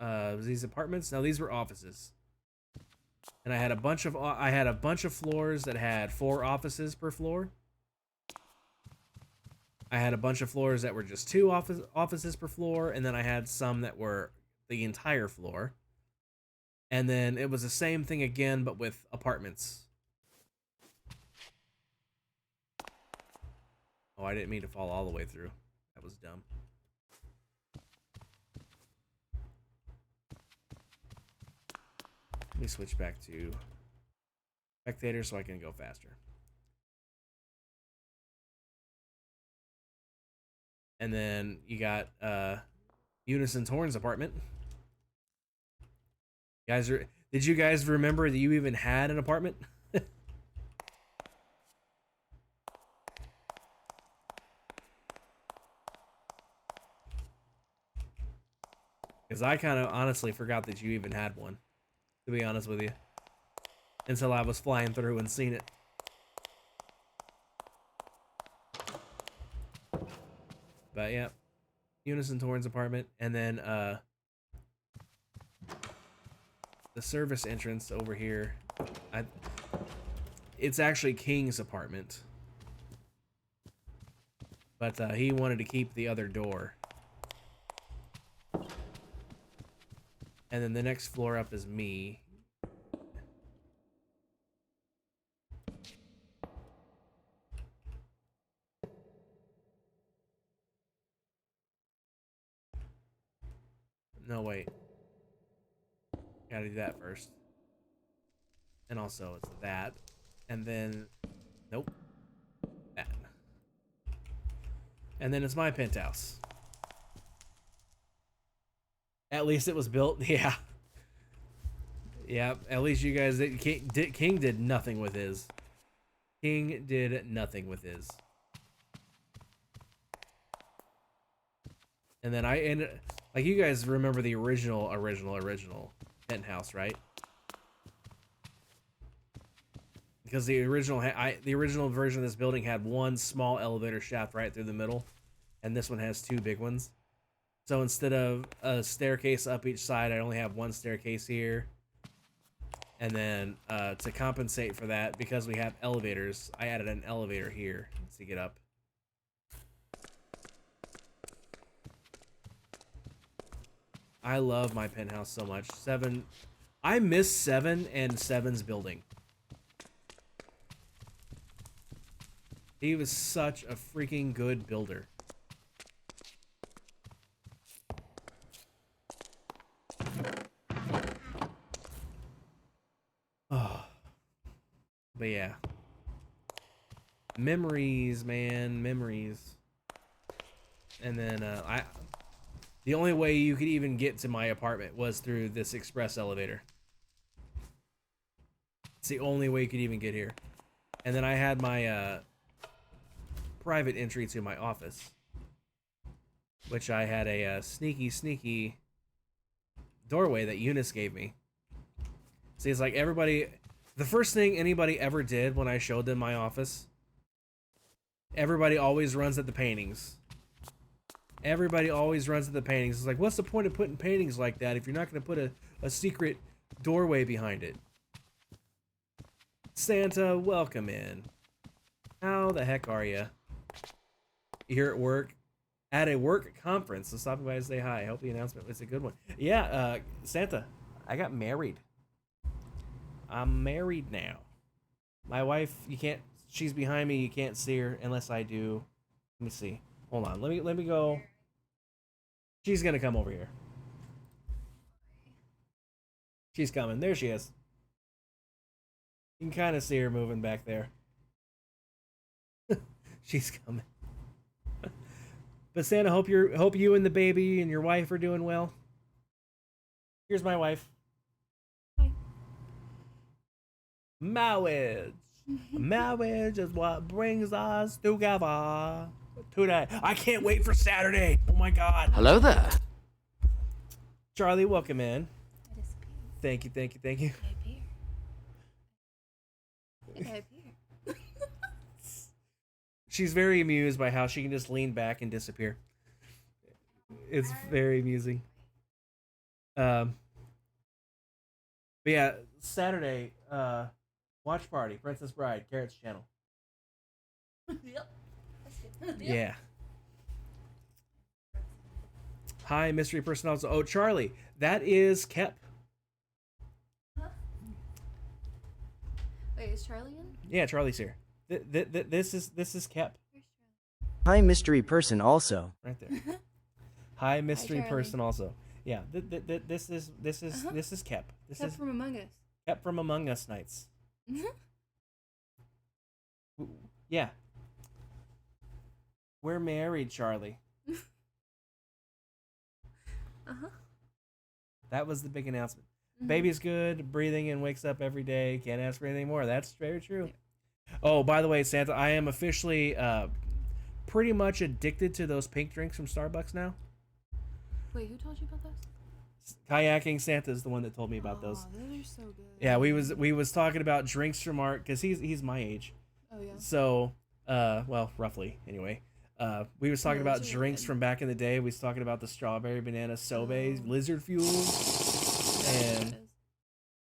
S1: these apartments. Now these were offices. And I had a bunch of floors that had 4 offices per floor. I had a bunch of floors that were just 2 offices per floor, and then I had some that were the entire floor. And then it was the same thing again, but with apartments. Oh, I didn't mean to fall all the way through. That was dumb. Let me switch back to spectator so I can go faster. And then you got Unison's Horn's apartment. Did you guys remember that you even had an apartment? Because I kind of honestly forgot that you even had one, to be honest with you, until I was flying through and seen it. But yeah, Unison Torrens apartment, and then the service entrance over here. It's actually King's apartment, but he wanted to keep the other door. And then the next floor up is me. No, wait. Gotta do that first. And also it's that. And then... Nope. That. And then it's my penthouse. At least it was built. Yeah. Yeah, at least you guys... King did nothing with his. King did nothing with his. And then I ended... Like, you guys remember the original penthouse, right? Because the original version of this building had one small elevator shaft right through the middle, and this one has 2 big ones. So instead of a staircase up each side, I only have 1 staircase here. And then to compensate for that, because we have elevators, I added an elevator here to get up. I love my penthouse so much. 7, I miss 7 and 7's building. He was such a freaking good builder. Oh. But yeah. Memories, man, memories. And then the only way you could even get to my apartment was through this express elevator. It's the only way you could even get here. And then I had my private entry to my office, which I had a sneaky doorway that Eunice gave me. See, it's like everybody... The first thing anybody ever did when I showed them my office, everybody always runs at the paintings. Everybody always runs to the paintings. It's like, what's the point of putting paintings like that if you're not going to put a secret doorway behind it? Santa, welcome in. How the heck are you? You're at work? At a work conference, so stop by to say hi. I hope the announcement was a good one. Yeah, Santa, I got married. I'm married now. My wife, you can't. She's behind me. You can't see her unless I do. Let me see. Hold on. Let me go. She's gonna come over here. She's coming. There she is. You can kind of see her moving back there. She's coming. But Santa, hope you and the baby and your wife are doing well. Here's my wife.
S3: Hi.
S1: Marriage. Marriage is what brings us together today. I can't wait for Saturday. Oh my God.
S5: Hello there.
S1: Charlie, welcome in.
S3: I disappeared.
S1: Thank you, thank you, thank you.
S3: I appear.
S1: She's very amused by how she can just lean back and disappear. It's very amusing. But yeah, Saturday, watch party, Princess Bride, Carrot's channel.
S3: Yep. That's good.
S1: Yeah. Hi, mystery person also. Oh, Charlie, that is Kep.
S3: Huh? Wait, is Charlie in?
S1: Yeah, Charlie's here. This is Kep
S3: Where's
S6: Hi, mystery person also.
S1: right there. Hi, mystery
S3: Charlie.
S1: person also. Yeah, this is
S3: Uh-huh.
S1: this is Kep. This
S3: Charlie?
S1: is
S3: From Among Us.
S1: Kep from Among Us Nights. Yeah. We're married, Charlie.
S3: Uh-huh.
S1: That was the big announcement.
S3: Mhm.
S1: Baby's good, breathing and wakes up every day. Can't ask for anything more. That's very true. Oh, by the way, Santa, I am officially pretty much addicted to those pink drinks from Starbucks now.
S3: Wait, who told you about those?
S1: Kayaking Santa is the one that told me about those.
S3: Oh, those are so good.
S1: Yeah, we was talking about drinks from our, because he's my age.
S3: Oh, yeah.
S1: So, well, roughly anyway. We was talking
S3: Yeah,
S1: about
S3: those are really
S1: drinks
S3: good.
S1: from back in the day. We was talking about the strawberry banana sorbets,
S3: Oh.
S1: lizard fuels, and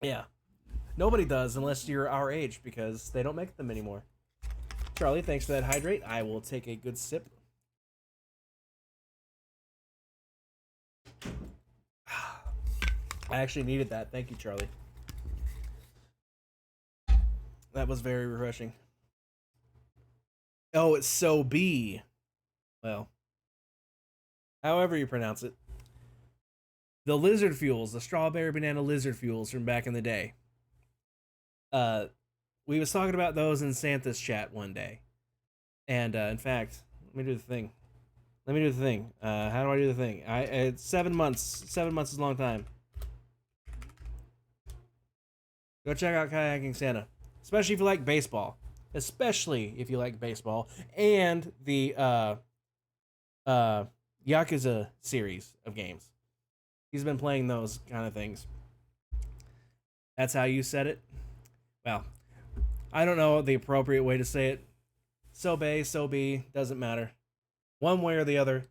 S1: yeah, nobody does unless you're our age because they don't make them anymore. Charlie, thanks for that hydrate. I will take a good sip. I actually needed that. Thank you, Charlie. That was very refreshing. Oh, it's so B. Well, however you pronounce it. The lizard fuels, the strawberry banana lizard fuels from back in the day. We was talking about those in Santa's chat one day. And in fact, let me do the thing. How do I do the thing? It's 7 months. 7 months is a long time. Go check out Kayaking Santa. Especially if you like baseball. Especially if you like baseball. And the Yakuza series of games. He's been playing those kind of things. That's how you said it? Well, I don't know the appropriate way to say it. Sobe, Sobe, doesn't matter. One way or the other,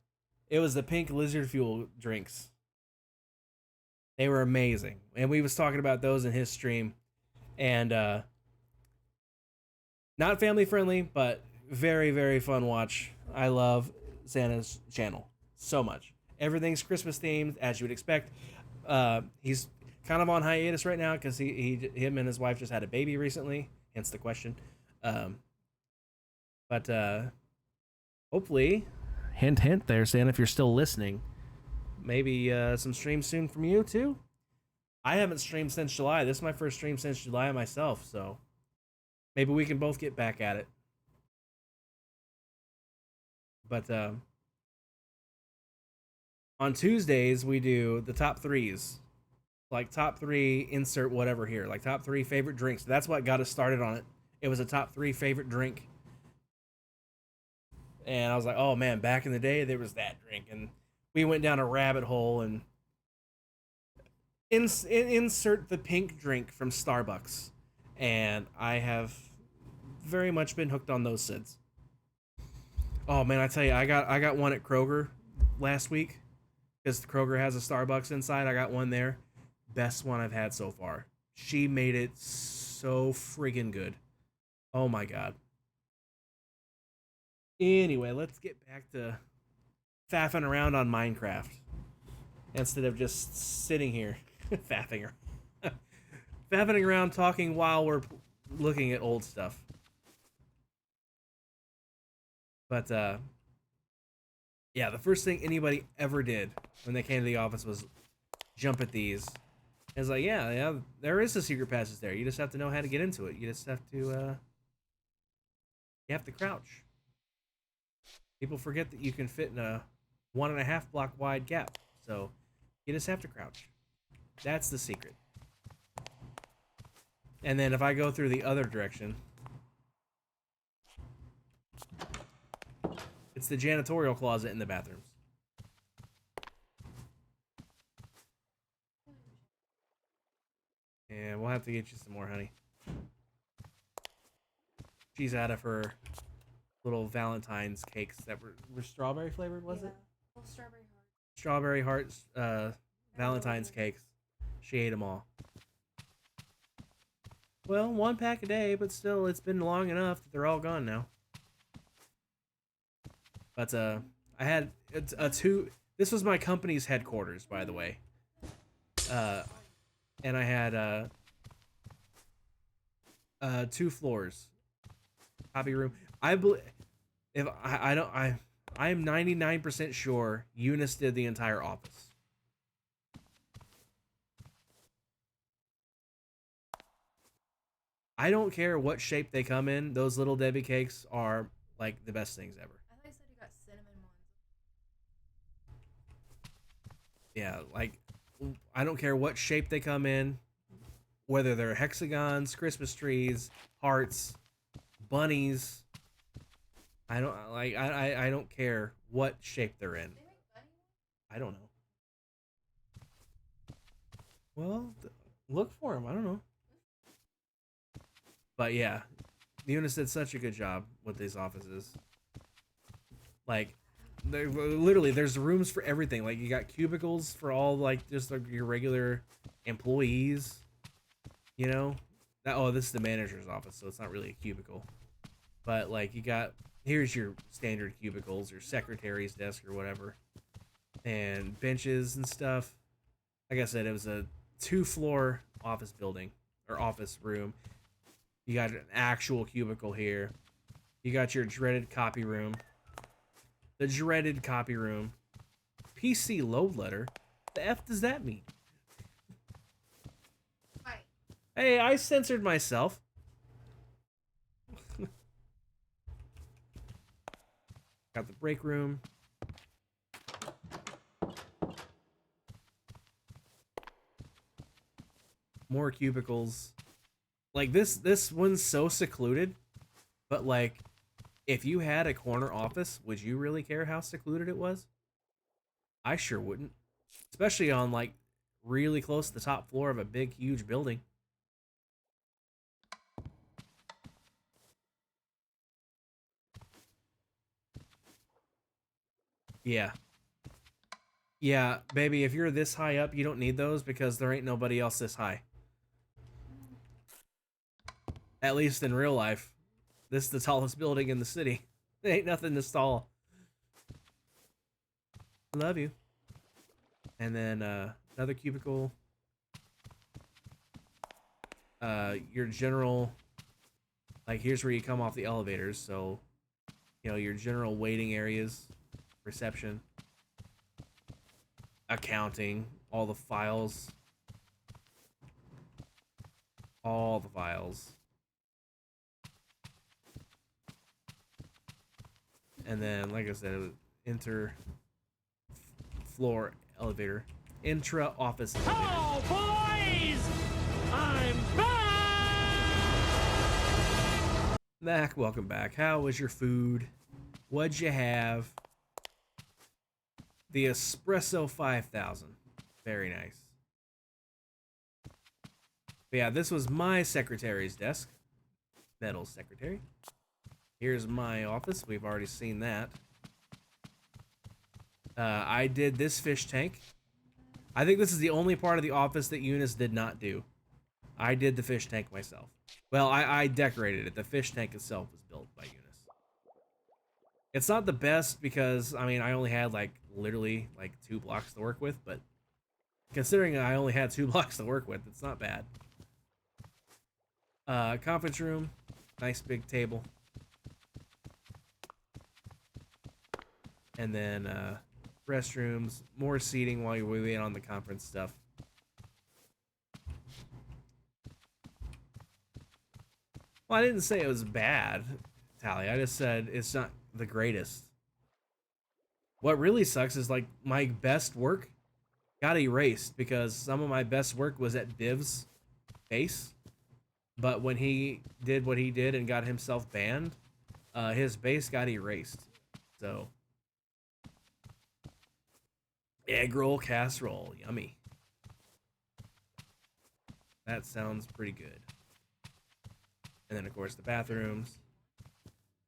S1: it was the pink lizard fuel drinks. They were amazing. And we was talking about those in his stream. And not family friendly, but very, very fun watch. I love Santa's channel so much. Everything's Christmas themed, as you would expect. He's kind of on hiatus right now because him and his wife just had a baby recently, hence the question. But hopefully, hint there, Santa, if you're still listening, maybe some streams soon from you too. I haven't streamed since July. This is my first stream since July myself, so maybe we can both get back at it. But on Tuesdays, we do the top threes. Like top three, insert whatever here. Like top three favorite drinks. That's what got us started on it. It was a top three favorite drink. And I was like, oh man, back in the day, there was that drink. And we went down a rabbit hole and insert the pink drink from Starbucks. And I have very much been hooked on those since. Oh man, I tell you, I got one at Kroger last week because Kroger has a Starbucks inside. I got one there. Best one I've had so far. She made it so friggin' good. Oh my god. Anyway, let's get back to faffing around on Minecraft instead of just sitting here faffing around talking while we're looking at old stuff. But yeah, the first thing anybody ever did when they came to the office was jump at these. It's like, yeah, there is a secret passage there. You just have to know how to get into it. You just have to you have to crouch. People forget that you can fit in a 1.5 block wide gap, so you just have to crouch. That's the secret. And then if I go through the other direction, it's the janitorial closet in the bathrooms. And we'll have to get you some more, honey. She's out of her little Valentine's cakes that were strawberry flavored, was it?
S3: Well, strawberry heart.
S1: Strawberry hearts, Valentine's cakes. She ate them all. Well, 1 pack a day, but still, it's been long enough that they're all gone now. But I had this was my company's headquarters, by the way. And I had 2 floors. Copy room. I am 99% sure Eunice did the entire office. I don't care what shape they come in. Those little Debbie cakes are like the best things ever.
S3: I thought you said you got cinnamon ones.
S1: Yeah, like I don't care what shape they come in, whether they're hexagons, Christmas trees, hearts, bunnies. I don't care what shape they're in.
S3: They make bunny ones?
S1: I don't know. Well, look for them. I don't know. But yeah, Eunice did such a good job with these offices. Like, literally, there's rooms for everything. Like, you got cubicles for all, like, just like your regular employees. You know? This is the manager's office, so it's not really a cubicle. But, like, you got, here's your standard cubicles, your secretary's desk or whatever. And benches and stuff. Like I said, it was a 2-floor office building, or office room. You got an actual cubicle here. You got your dreaded copy room. The dreaded copy room. PC load letter? The F does that mean?
S3: Hi.
S1: Hey, I censored myself. Got the break room. More cubicles. Like, this one's so secluded, but, like, if you had a corner office, would you really care how secluded it was? I sure wouldn't. Especially on, like, really close to the top floor of a big, huge building. Yeah. Yeah, baby, if you're this high up, you don't need those because there ain't nobody else this high. At least in real life. This is the tallest building in the city. There ain't nothing this tall. Love you. And then another cubicle. Your general, like, here's where you come off the elevators. So, you know, your general waiting areas, reception, accounting, all the files. All the files. And then, like I said, it was inter-floor elevator. Intra-office elevator.
S2: Oh, boys! I'm back!
S1: Mac, welcome back. How was your food? What'd you have? The Espresso 5000. Very nice. But yeah, this was my secretary's desk. Metal secretary. Here's my office. We've already seen that. I did this fish tank. I think this is the only part of the office that Eunice did not do. I did the fish tank myself. Well, I decorated it. The fish tank itself was built by Eunice. It's not the best because, I mean, I only had like literally like 2 blocks to work with, but considering I only had 2 blocks to work with, it's not bad. Conference room, nice big table. And then restrooms, more seating while you're waiting on the conference stuff. Well, I didn't say it was bad, Tally. I just said it's not the greatest. What really sucks is like my best work got erased because some of my best work was at Biv's base. But when he did what he did and got himself banned, his base got erased. So, egg roll casserole, yummy. That sounds pretty good. And then, of course, the bathrooms.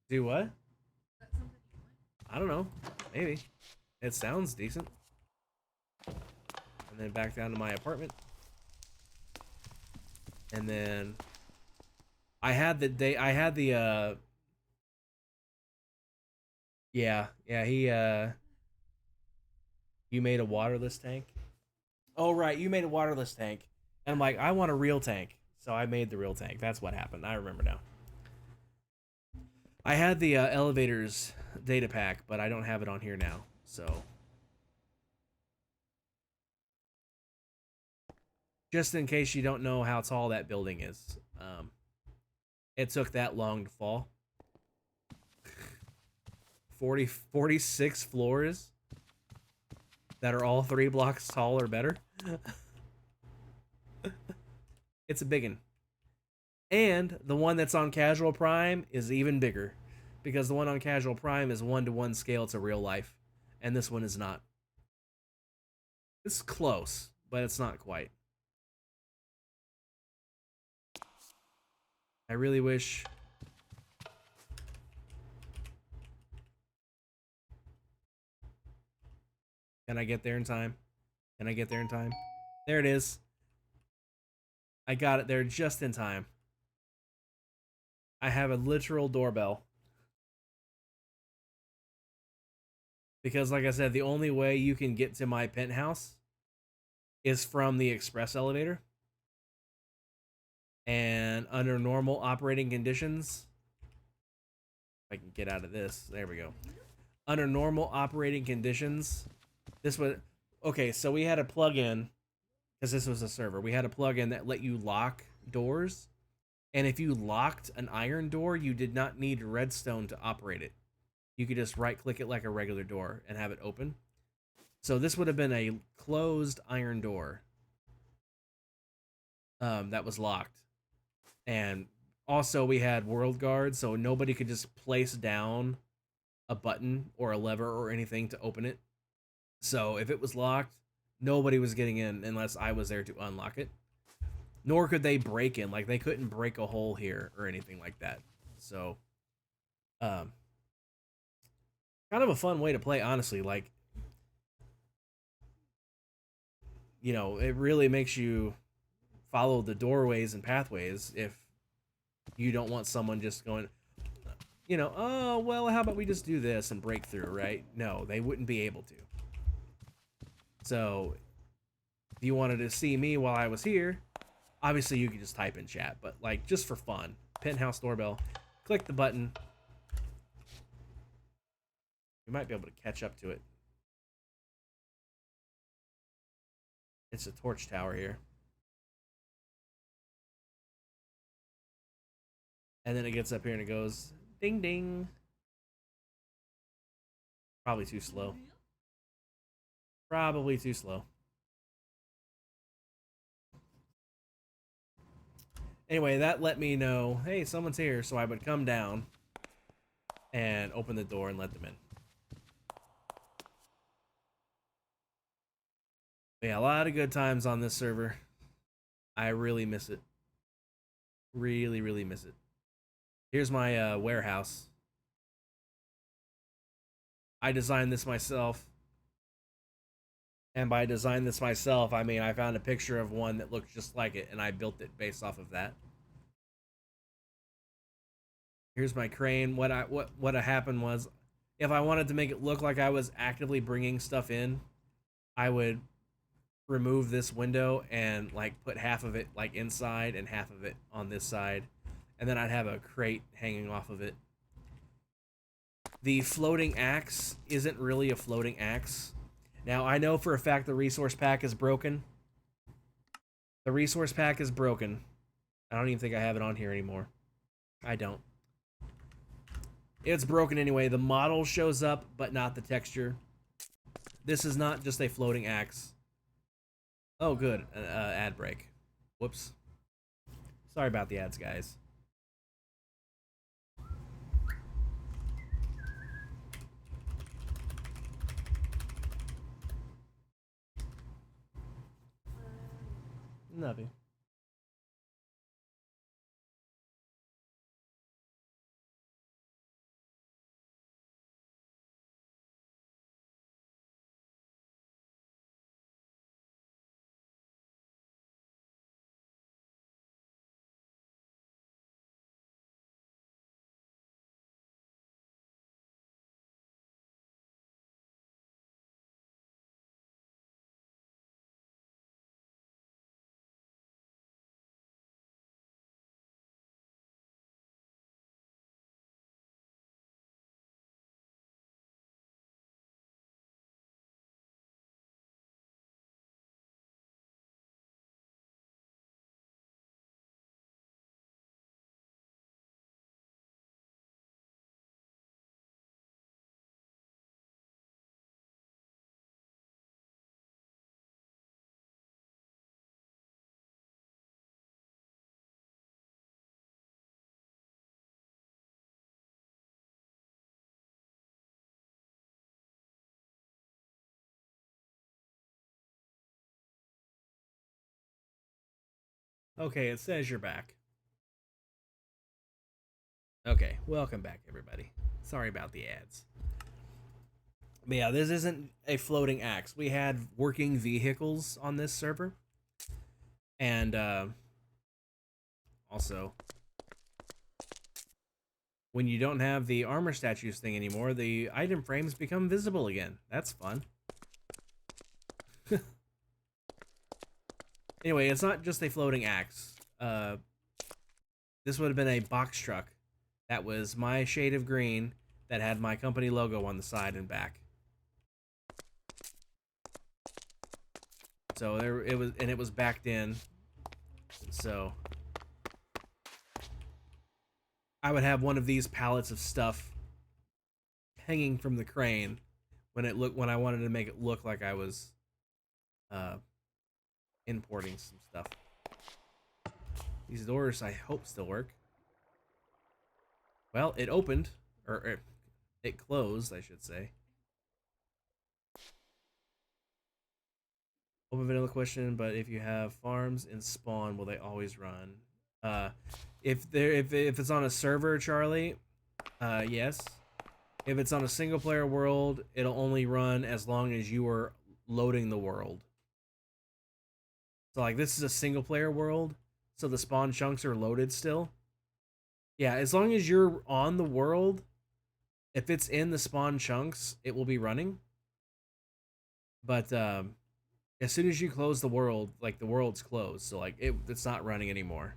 S1: Do what? I don't know. Maybe. It sounds decent. And then back down to my apartment. And then I had the you made a waterless tank. Oh right, you made a waterless tank. And I'm like, I want a real tank. So I made the real tank. That's what happened. I remember now. I had the elevators data pack, but I don't have it on here now. So just in case you don't know how tall that building is, it took that long to fall. 46 floors that are all 3 blocks tall or better. It's a biggin. And the one that's on Casual Prime is even bigger, because the one on Casual Prime is 1-to-1 scale to real life, and this one is not. It's close, but it's not quite. I really wish. Can I get there in time? Can I get there in time? There it is. I got it there just in time. I have a literal doorbell. Because like I said, the only way you can get to my penthouse is from the express elevator. And under normal operating conditions, if I can get out of this, there we go. Under normal operating conditions, this would, okay, so we had a plug-in, because this was a server, we had a plug-in that let you lock doors, and if you locked an iron door, you did not need redstone to operate it. You could just right-click it like a regular door and have it open. So this would have been a closed iron door that was locked. And also we had world guard, so nobody could just place down a button or a lever or anything to open it. So if it was locked, nobody was getting in unless I was there to unlock it. Nor could they break in. Like, they couldn't break a hole here or anything like that. So, kind of a fun way to play, honestly. Like, you know, it really makes you follow the doorways and pathways if you don't want someone just going, you know, oh, well, how about we just do this and break through, right? No, they wouldn't be able to. So, if you wanted to see me while I was here, obviously you could just type in chat, but like just for fun, penthouse doorbell, click the button. You might be able to catch up to it. It's a torch tower here. And then it gets up here and it goes ding ding. Probably too slow. Probably too slow. Anyway, that let me know, hey, someone's here, so I would come down and open the door and let them in. Yeah, a lot of good times on this server. I really miss it. Really, really miss it. Here's my warehouse. I designed this myself. And by design this myself, I mean I found a picture of one that looked just like it, and I built it based off of that. Here's my crane. What happened was, if I wanted to make it look like I was actively bringing stuff in, I would remove this window and like put half of it like inside and half of it on this side, and then I'd have a crate hanging off of it. The floating axe isn't really a floating axe. Now, I know for a fact the resource pack is broken. The resource pack is broken. I don't even think I have it on here anymore. I don't. It's broken anyway. The model shows up, but not the texture. This is not just a floating axe. Oh, good. Ad break. Whoops. Sorry about the ads, guys. Nothing. Okay, it says you're back. Okay, welcome back, everybody. Sorry about the ads. But yeah, this isn't a floating axe. We had working vehicles on this server. And, also, when you don't have the armor statues thing anymore, the item frames become visible again. That's fun. Anyway, it's not just a floating axe. This would have been a box truck. That was my shade of green that had my company logo on the side and back. So there it was, and it was backed in. So I would have one of these pallets of stuff hanging from the crane when I wanted to make it look like I was importing some stuff. These doors, I hope, still work. Well, it opened, or it closed, I should say. Open vanilla question, but if you have farms in spawn, will they always run? If it's on a server, Charlie, yes. If it's on a single player world, it'll only run as long as you are loading the world. So like this is a single player world, so the spawn chunks are loaded still. Yeah, as long as you're on the world, if it's in the spawn chunks, it will be running. But as soon as you close the world, like the world's closed, so like it's not running anymore.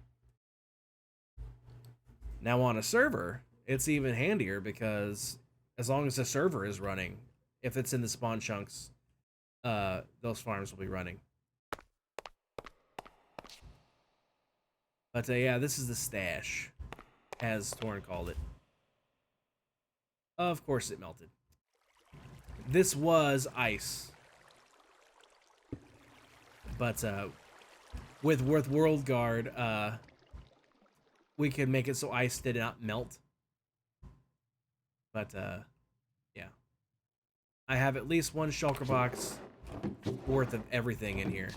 S1: Now on a server, it's even handier because as long as the server is running, if it's in the spawn chunks, those farms will be running. But yeah, this is the stash, as Torn called it. Of course it melted. This was ice. But with World Guard, we could make it so ice did not melt. But yeah. I have at least one shulker box worth of everything in here.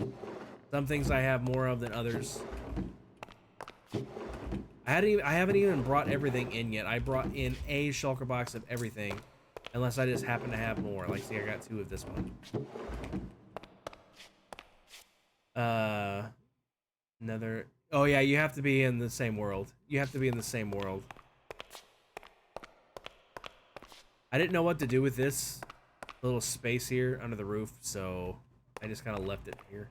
S1: Some things I have more of than others. I haven't even brought everything in yet. I brought in a shulker box of everything, unless I just happen to have more. Like, see, I got 2 of this one. Another. Oh yeah, you have to be in the same world. You have to be in the same world. I didn't know what to do with this little space here under the roof, so I just kind of left it here.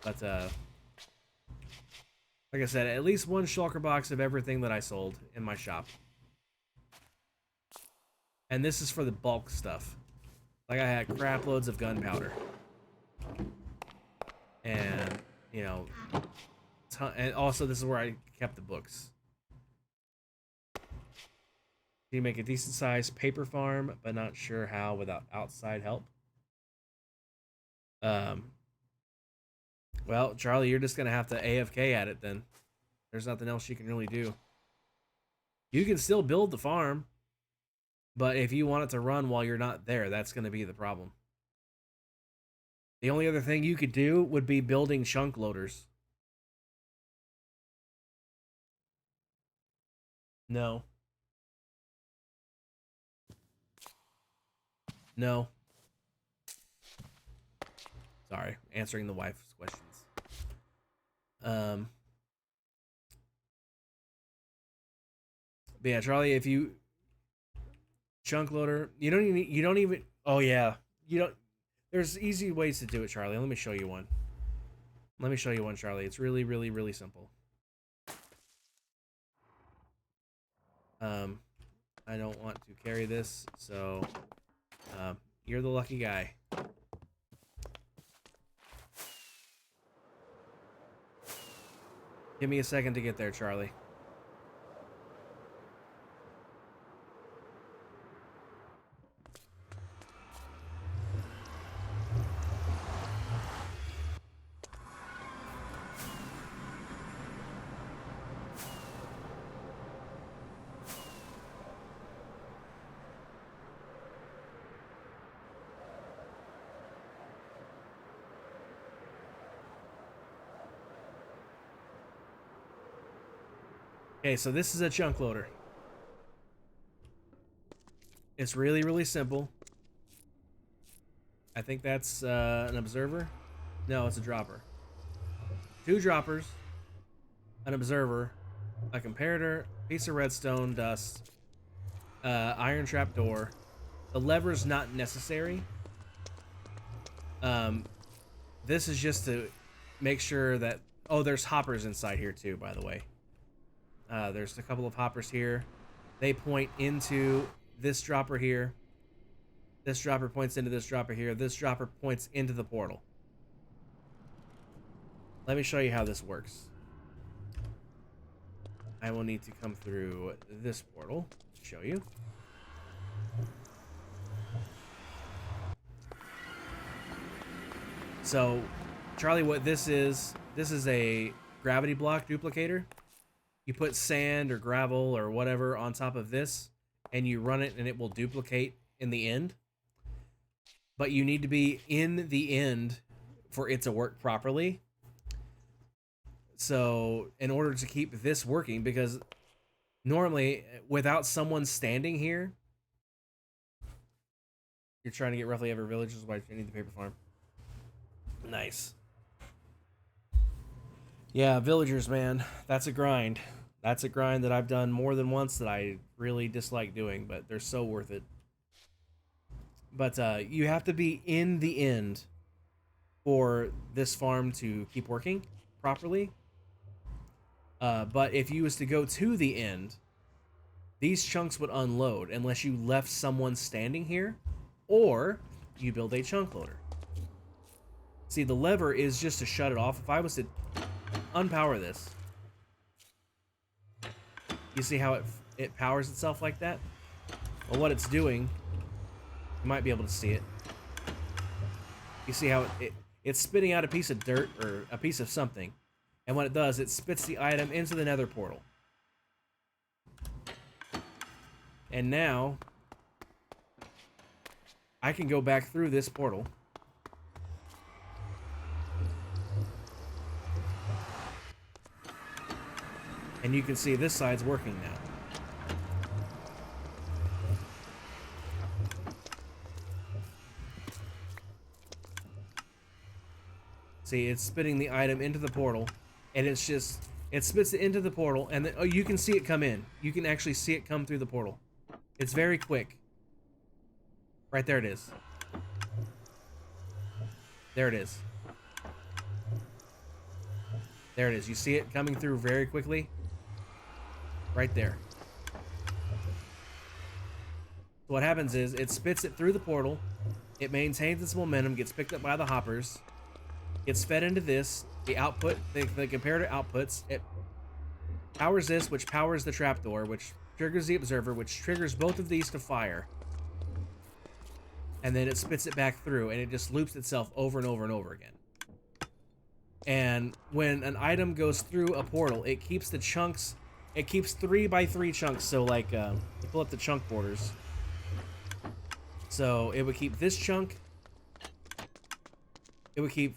S1: But like I said, at least one shulker box of everything that I sold in my shop. And this is for the bulk stuff. Like I had crap loads of gunpowder. And, you know, and also this is where I kept the books. You make a decent sized paper farm, but not sure how without outside help. Well, Charlie, you're just gonna have to AFK at it then. There's nothing else you can really do. You can still build the farm, but if you want it to run while you're not there, that's gonna be the problem. The only other thing you could do would be building chunk loaders. No. No. Sorry, answering the wife's questions. But yeah, Charlie, if you chunk loader, you don't even oh yeah. There's easy ways to do it, Charlie. Let me show you one. Let me show you one, Charlie. It's really, really, really simple. I don't want to carry this, so you're the lucky guy. Give me a second to get there, Charlie. Okay, so this is a chunk loader. It's really, really simple. I think that's an observer. No, it's a dropper. 2 droppers, an observer, a comparator, piece of redstone dust, iron trap door. The lever's not necessary. This is just to make sure that... Oh, there's hoppers inside here too, by the way. There's a couple of hoppers here. They point into this dropper here. This dropper points into this dropper here. This dropper points into the portal. Let me show you how this works. I will need to come through this portal to show you. So, Charlie, what this is a gravity block duplicator. You put sand or gravel or whatever on top of this, and you run it, and it will duplicate in the end. But you need to be in the end for it to work properly. So, in order to keep this working, because normally, without someone standing here, you're trying to get roughly every village, is why you need the paper farm. Nice. Yeah, villagers, man. That's a grind. That's a grind that I've done more than once that I really dislike doing, but they're so worth it. But you have to be in the end for this farm to keep working properly. But if you was to go to the end, these chunks would unload unless you left someone standing here, or you build a chunk loader. See, the lever is just to shut it off. If I was to unpower this, you see how it powers itself like that? Well, what it's doing, you might be able to see it. You see how it's spitting out a piece of dirt or a piece of something. And what it does, it spits the item into the nether portal. And now, I can go back through this portal. And you can see this side's working now. See, it's spitting the item into the portal, and it spits it into the portal, and then, oh, you can see it come in. You can actually see it come through the portal. It's very quick. Right there it is. There it is. There it is. You see it coming through very quickly? Right there. So what happens is, it spits it through the portal, it maintains its momentum, gets picked up by the hoppers, gets fed into this, the output, the comparator outputs, it powers this, which powers the trapdoor, which triggers the observer, which triggers both of these to fire. And then it spits it back through, and it just loops itself over and over and over again. And when an item goes through a portal, it keeps the chunks, it keeps 3x3 chunks, so like, you pull up the chunk borders. So it would keep this chunk, it would keep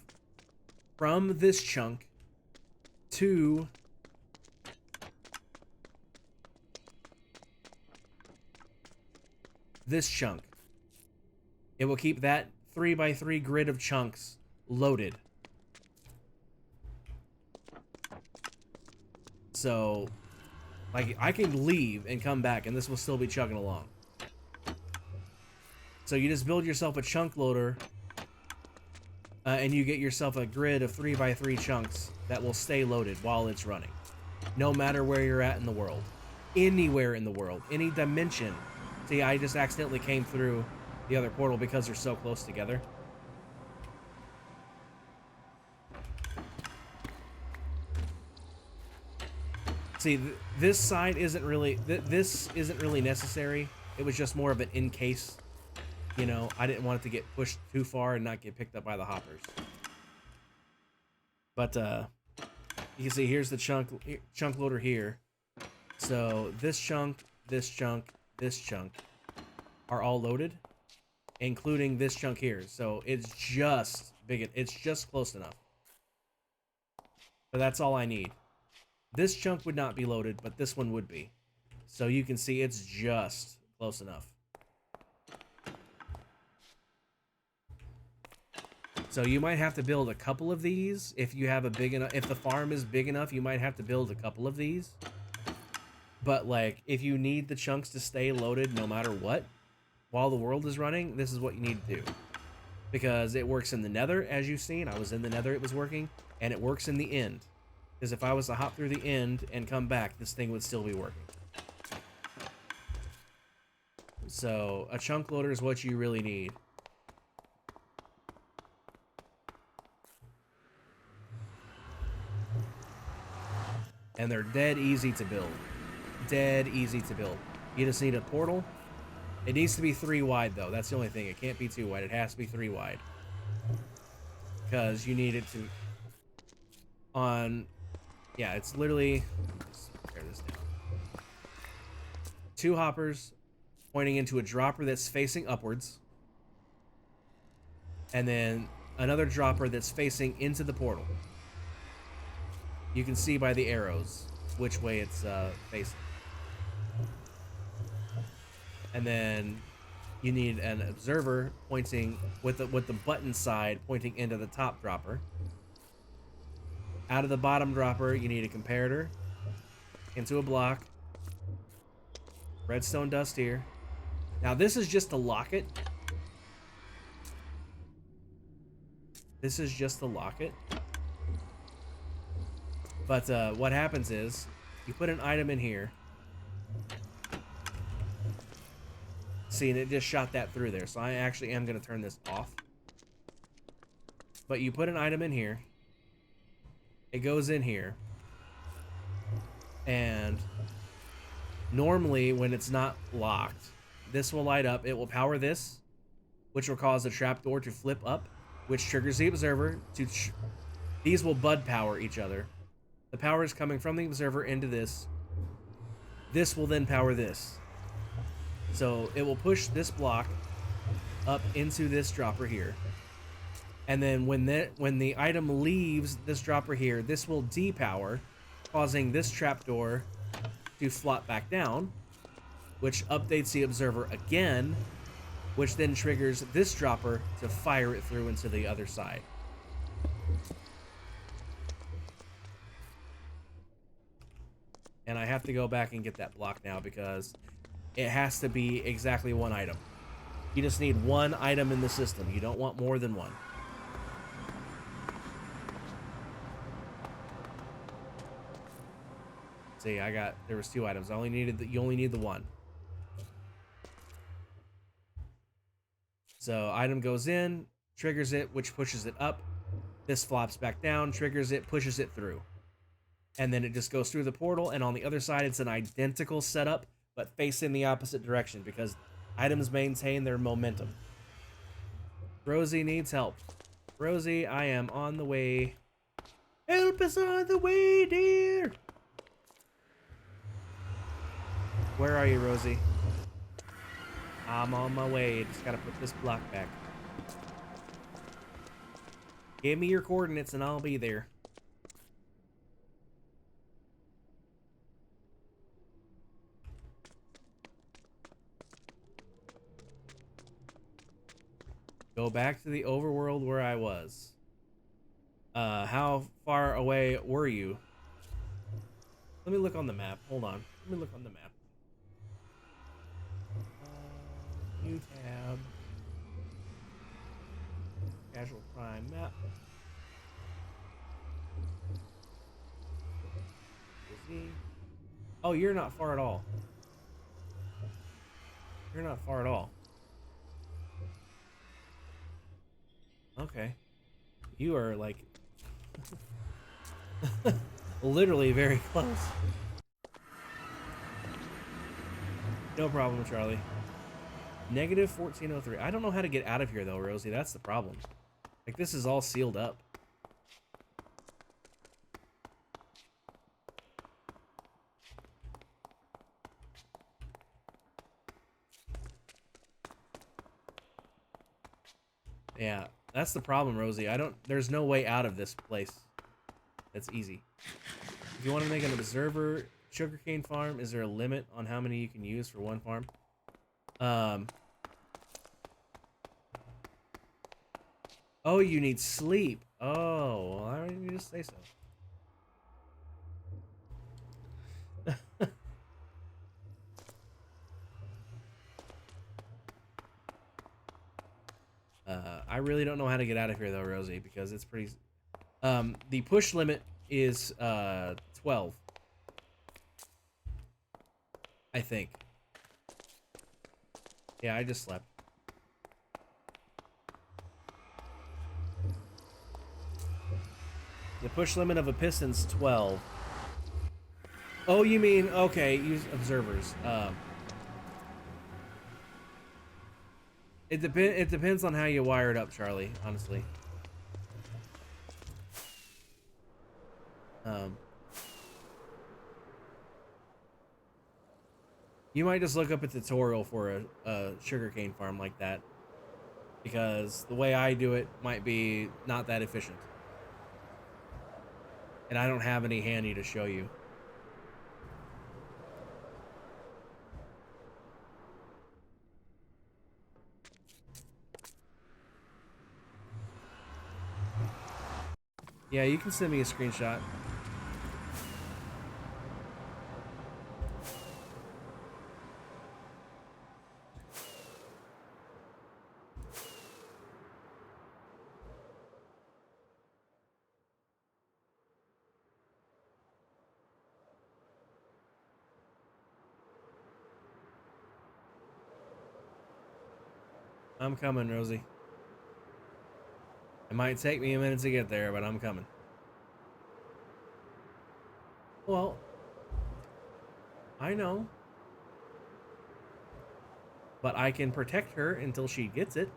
S1: from this chunk to this chunk. It will keep that 3x3 grid of chunks loaded. So, like, I can leave and come back and this will still be chugging along. So you just build yourself a chunk loader and you get yourself a grid of 3x3 chunks that will stay loaded while it's running. No matter where you're at in the world. Anywhere in the world. Any dimension. See, I just accidentally came through the other portal because they're so close together. See, this side isn't really... this isn't really necessary. It was just more of an in case. You know, I didn't want it to get pushed too far and not get picked up by the hoppers. But, you can see here's the chunk loader here. So, this chunk, this chunk, this chunk are all loaded, including this chunk here. So, it's just big. It's just close enough. But that's all I need. This chunk would not be loaded, but this one would be. So, you can see it's just close enough. So you might have to build a couple of these if you have a big enough, if the farm is big enough, you might have to build a couple of these. But like, if you need the chunks to stay loaded no matter what, while the world is running, this is what you need to do. Because it works in the nether, as you've seen. I was in the nether, it was working, and it works in the end. Because if I was to hop through the end and come back, this thing would still be working. So a chunk loader is what you really need. And they're dead easy to build. Dead easy to build. You just need a portal. It needs to be 3 wide though. That's the only thing. It can't be 2 wide. It has to be 3 wide. Because you need it to... Yeah, it's literally... Let's tear this down. 2 hoppers pointing into a dropper that's facing upwards. And then another dropper that's facing into the portal. You can see by the arrows which way it's facing. And then you need an observer pointing with the button side pointing into the top dropper. Out of the bottom dropper, you need a comparator into a block. Redstone dust here. Now this is just to lock it. This is just to lock it. But what happens is, you put an item in here. See, and it just shot that through there. So I actually am going to turn this off. But you put an item in here. It goes in here. And normally, when it's not locked, this will light up. It will power this, which will cause the trapdoor to flip up, which triggers the observer to... These will bud power each other. The power is coming from the observer into this. This will then power this. So it will push this block up into this dropper here. And then when the item leaves this dropper here, this will depower, causing this trapdoor to flop back down, which updates the observer again, which then triggers this dropper to fire it through into the other side. And I have to go back and get that block now because it has to be exactly one item. You just need one item in the system. You don't want more than one. See, there was 2 items. You only need the one. So item goes in, triggers it, which pushes it up. This flops back down, triggers it, pushes it through. And then it just goes through the portal, and on the other side it's an identical setup, but facing the opposite direction because items maintain their momentum. Rosie needs help. Rosie, I am on the way. Help is on the way, dear. Where are you, Rosie? I'm on my way. Just gotta put this block back. Give me your coordinates and I'll be there. Go back to the overworld where I was. How far away were you? Let me look on the map. Hold on. Let me look on the map. New tab. Casual crime map. Oh, you're not far at all. You're not far at all. Okay. You are like literally very close. No problem, Charlie. Negative 1403. I don't know how to get out of here though, Rosie. That's the problem. Like, this is all sealed up. Yeah, that's the problem, Rosie. There's no way out of this place. That's easy. If you want to make an observer sugarcane farm, is there a limit on how many you can use for one farm? Oh, you need sleep. Oh, well, I didn't just say so. I really don't know how to get out of here though, Rosie, because it's pretty. The push limit is 12. I think. Yeah, I just slept. The push limit of a piston's 12. Oh, you mean, okay, use observers. It depends on how you wire it up, Charlie, honestly. You might just look up a tutorial for a sugarcane farm like that, because the way I do it might be not that efficient. And I don't have any handy to show you. Yeah, you can send me a screenshot. I'm coming, Rosie. It might take me a minute to get there, but I'm coming. Well, I know. But I can protect her until she gets it.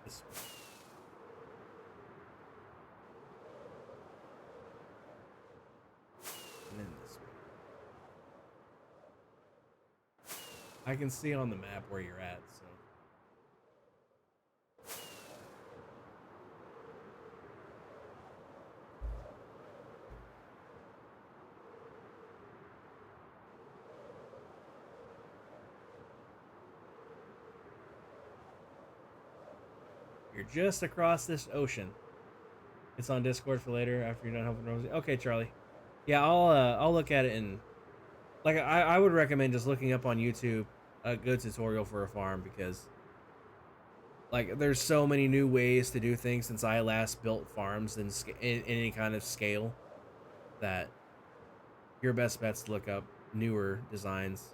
S1: This way. And then this way. I can see on the map where you're at, so. You're just across this ocean. It's on Discord for later after you're done helping Rosie. Okay, Charlie. Yeah, I'll look at it and like I would recommend just looking up on YouTube a good tutorial for a farm because like there's so many new ways to do things since I last built farms in any kind of scale that your best bet's to look up newer designs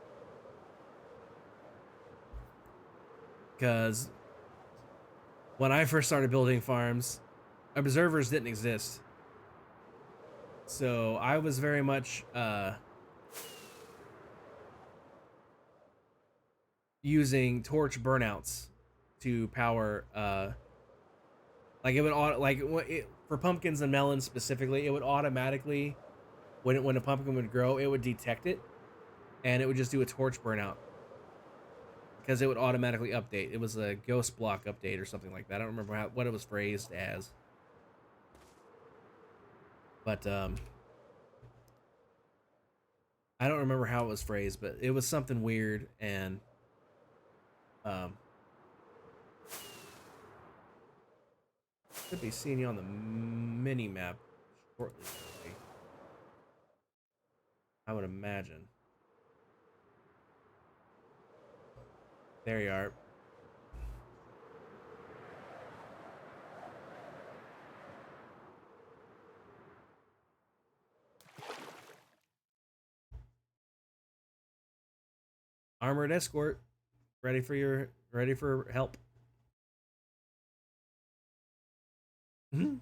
S1: because when I first started building farms, observers didn't exist. So I was very much using torch burnouts to power like it would for pumpkins and melons specifically, it would automatically when a pumpkin would grow, it would detect it and it would just do a torch burnout because it would automatically update. It was a ghost block update or something like that. I don't remember what it was phrased as. But I don't remember how it was phrased, but it was something weird and should be seeing you on the mini map shortly. I would imagine. There you are. Armored escort, ready for help. Mm-hmm.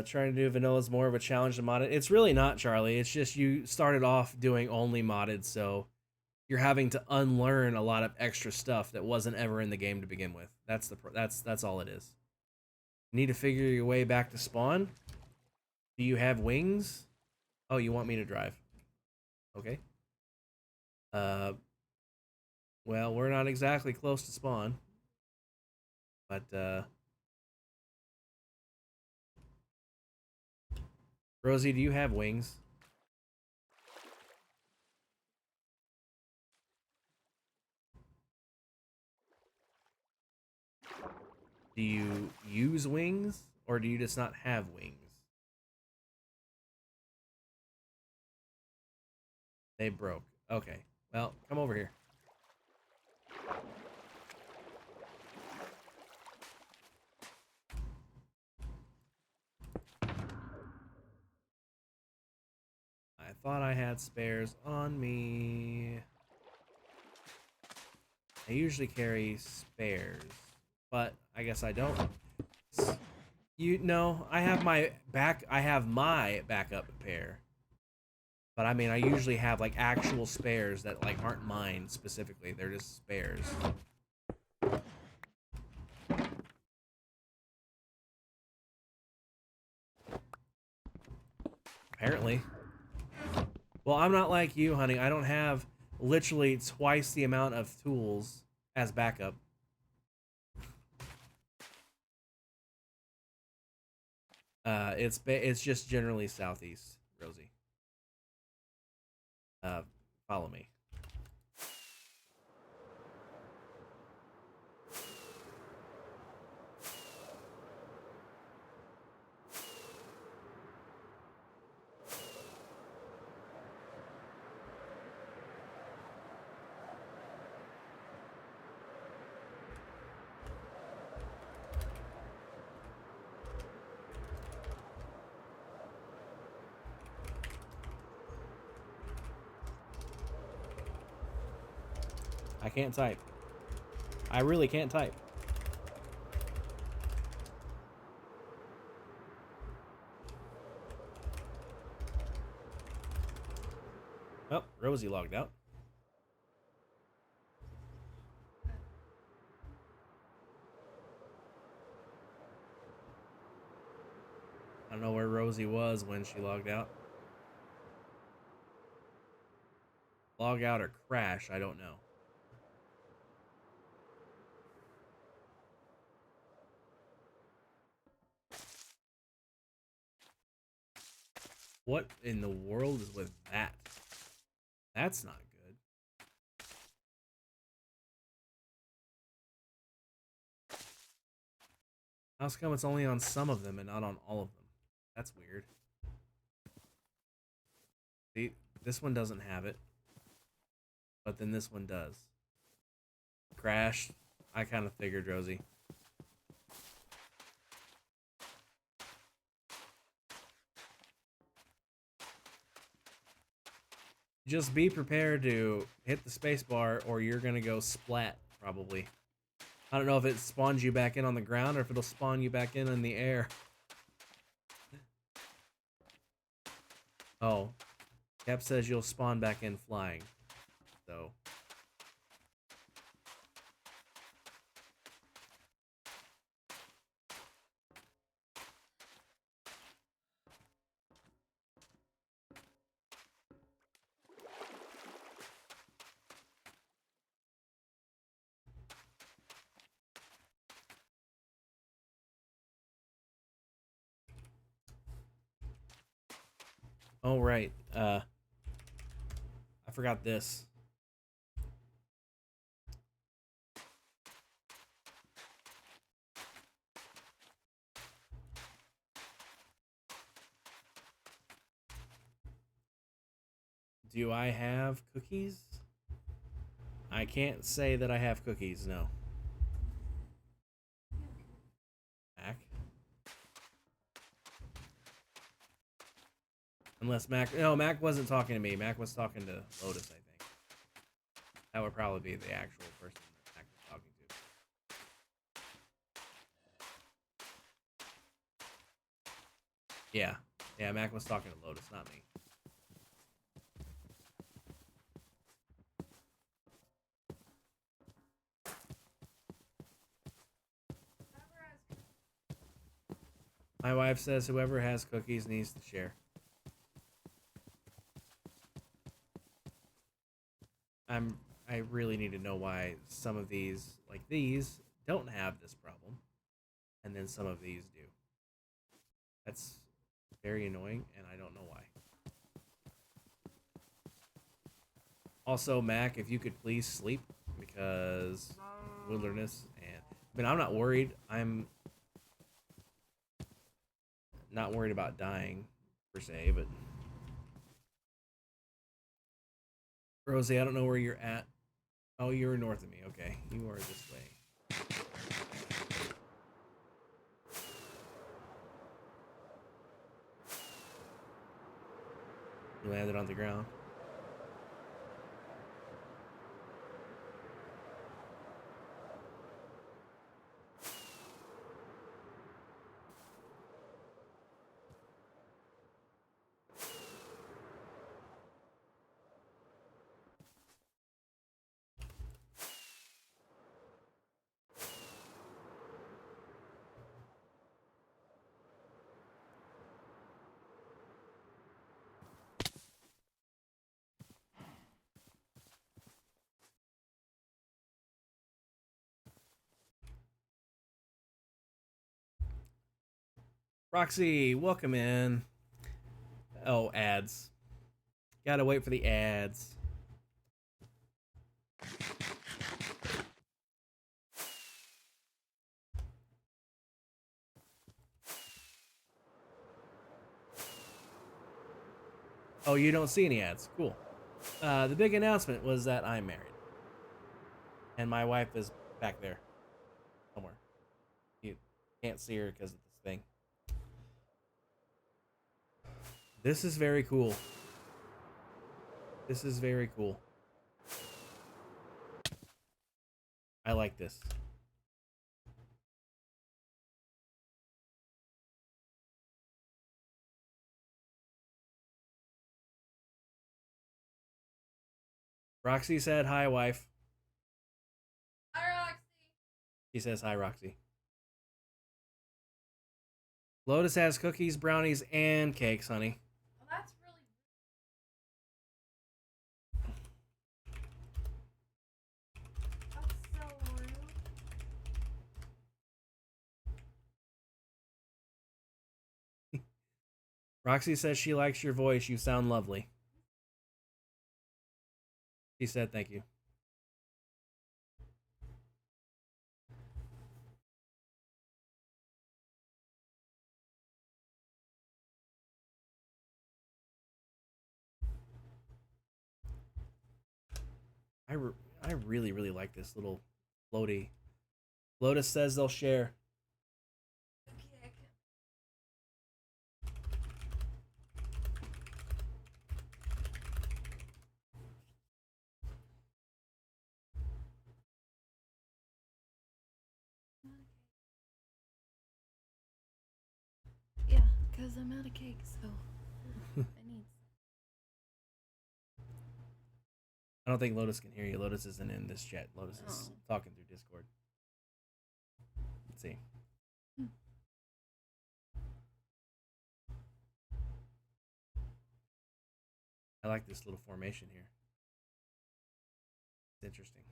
S1: Trying to do vanilla is more of a challenge than modded. It's really not, Charlie. It's just you started off doing only modded, so you're having to unlearn a lot of extra stuff that wasn't ever in the game to begin with. That's all it is. You need to figure your way back to spawn. Do you have wings? Oh, you want me to drive? Okay. Well, we're not exactly close to spawn, but Rosie, do you have wings? Do you use wings, or do you just not have wings? They broke. Okay. Well, come over here. I thought I had spares on me. I usually carry spares, but I guess I don't. You know, I have my backup pair. But I mean, I usually have like actual spares that like aren't mine specifically. They're just spares. Apparently. Well, I'm not like you, honey. I don't have literally twice the amount of tools as backup. It's just generally southeast, Rosie. Follow me. I can't type. I really can't type. Oh, Rosie logged out. don't know where Rosie was when she logged out. Log out or crash, I don't know. What in the world is with that? That's not good. How's come it's only on some of them and not on all of them? That's weird. See, this one doesn't have it. But then this one does. Crashed. I kind of figured, Rosie. Just be prepared to hit the space bar or you're going to go splat, probably. I don't know if it spawns you back in on the ground or if it'll spawn you back in the air. Oh. Cap says you'll spawn back in flying. So. Oh, right. I forgot this. Do I have cookies? I can't say that I have cookies, no. Mac? Unless Mac... No, Mac wasn't talking to me. Mac was talking to Lotus, I think. That would probably be the actual person that Mac was talking to. Yeah. Yeah, Mac was talking to Lotus, not me. My wife says whoever has cookies needs to share. I really need to know why some of these, like these, don't have this problem, and then some of these do. That's very annoying, and I don't know why. Also, Mac, if you could please sleep, because wilderness, and I mean, I'm not worried. I'm not worried about dying, per se, but... Rosie, I don't know where you're at. Oh, you're north of me. Okay, you are this way. You landed on the ground. Roxy, welcome in. Oh, ads. Gotta wait for the ads. Oh, you don't see any ads. Cool. The big announcement was that I'm married. And my wife is back there. Somewhere. You can't see her because of this thing. This is very cool. This is very cool. I like this. Roxy said, hi, wife.
S3: Hi, Roxy.
S1: She says, hi, Roxy. Lotus has cookies, brownies, and cakes, honey.
S3: Well, that's really. That's so rude.
S1: Roxy says she likes your voice. You sound lovely. She said thank you. I really, really like this little floaty. Lotus says they'll share.
S3: Okay, yeah, because I'm out of cake, so I need.
S1: I don't think Lotus can hear you. Lotus isn't in this chat. Lotus is
S3: Oh.
S1: talking through Discord. Let's see.
S3: Hmm.
S1: I like this little formation here. It's interesting.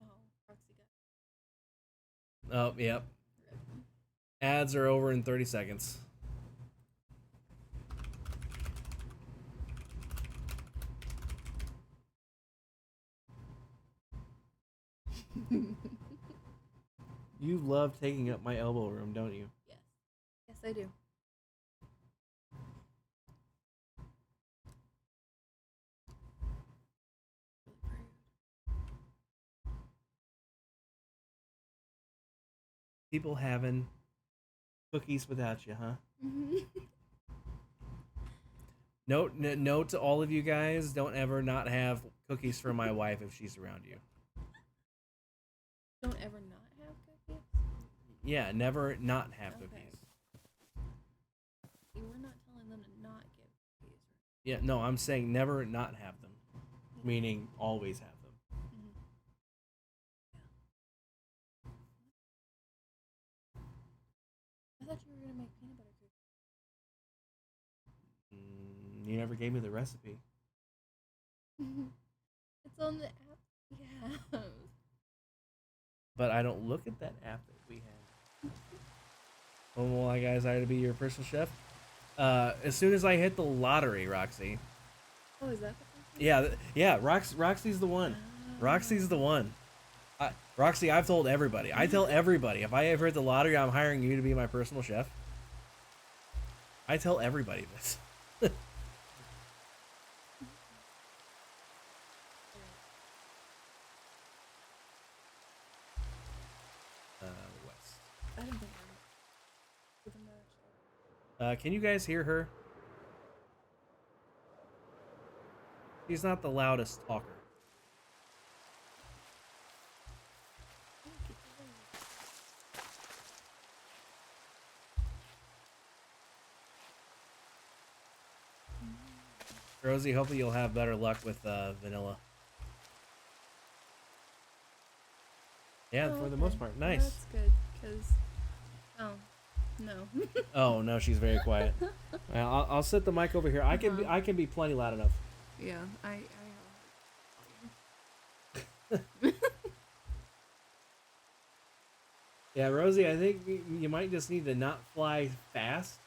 S3: Oh, Roxy got.
S1: Oh, yep. Ads are over in 30 seconds. You love taking up my elbow room, don't you?
S3: Yes. Yes, I do.
S1: People having cookies without you, huh? Note to all of you guys: don't ever not have cookies for my wife if she's around you.
S3: Don't ever not have cookies.
S1: Yeah, never not have
S3: Okay.
S1: cookies.
S3: You were not telling them to not give cookies.
S1: Yeah, no, I'm saying never not have them, meaning always have them.
S3: I thought you were gonna make peanut butter
S1: You never gave me the recipe.
S3: cookies. It's on the app we have.
S1: But I don't look at that app that we have. Oh, well, guys, I had to be your personal chef. As soon as I hit the lottery, Roxy.
S3: Oh, is that the first one?
S1: Yeah. Roxy's the one. Roxy's the one. Roxy, I've told everybody. I tell everybody if I ever hit the lottery, I'm hiring you to be my personal chef. I tell everybody this. West.
S3: I don't think I with the merch.
S1: Can you guys hear her? She's not the loudest talker. Rosie, hopefully you'll have better luck with vanilla. Yeah,
S3: Oh,
S1: for the
S3: okay.
S1: most part.
S3: Well,
S1: Nice.
S3: that's good, because. Oh, no.
S1: Oh no, she's very quiet. I'll set the mic over here. I can be plenty loud enough.
S3: Yeah, I
S1: Yeah, Rosie, I think you might just need to not fly fast.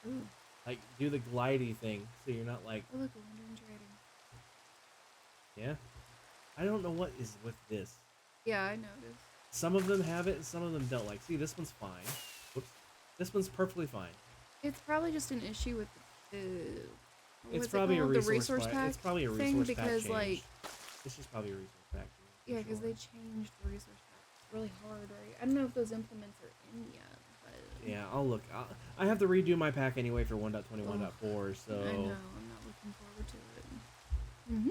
S3: Ooh.
S1: Like do the glidey thing, so you're not like,
S3: Oh, look, London's writing.
S1: yeah. I don't know what is with this.
S3: Yeah, I noticed.
S1: Some of them have it, and some of them don't. Like, see, this one's fine. Whoops. This one's perfectly fine.
S3: It's probably just an issue with the.
S1: It's
S3: what's it
S1: probably a
S3: called?
S1: resource
S3: pack.
S1: It's probably a
S3: thing
S1: resource pack
S3: because
S1: change.
S3: like
S1: This is probably a resource pack.
S3: yeah, because they changed the resource pack really hard, right? I don't know if those implements are in yet, but
S1: Yeah, I'll look. I have to redo my pack anyway for 1.21.4, so
S3: I know. I'm not looking forward to it. Mm-hmm.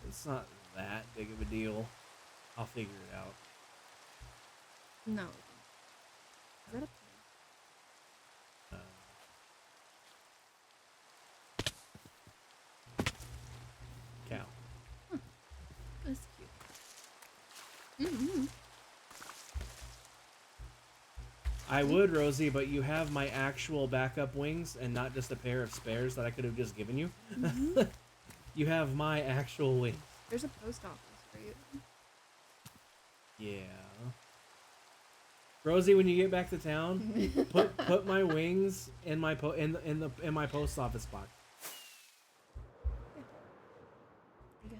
S1: it's not that big of a deal. I'll figure it out.
S3: No. Is that a pig?
S1: Cow.
S3: That's cute. Mm-hmm.
S1: I would, Rosie, but you have my actual backup wings and not just a pair of spares that I could have just given you. You have my actual wings.
S3: There's a post office for you.
S1: Yeah. Rosie, when you get back to town, put my wings in my in my post office box.
S3: Yeah.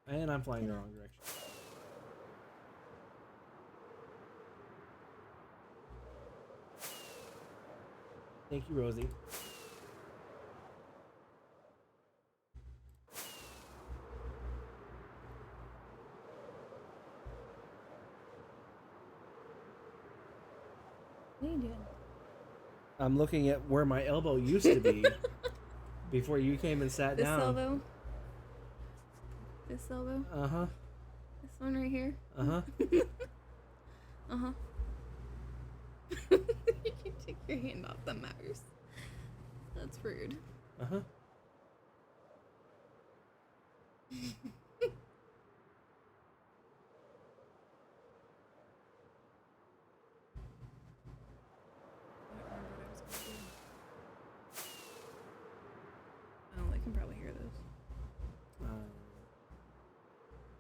S1: And I'm flying the wrong direction. Thank you, Rosie.
S3: What are you doing?
S1: I'm looking at where my elbow used to be before you came and sat
S3: This
S1: down.
S3: elbow? This elbow?
S1: Uh-huh.
S3: This one right here?
S1: Uh-huh.
S3: Uh-huh. You can take your hand off the mouse. That's rude.
S1: Uh-huh.
S3: Oh, they can probably hear this.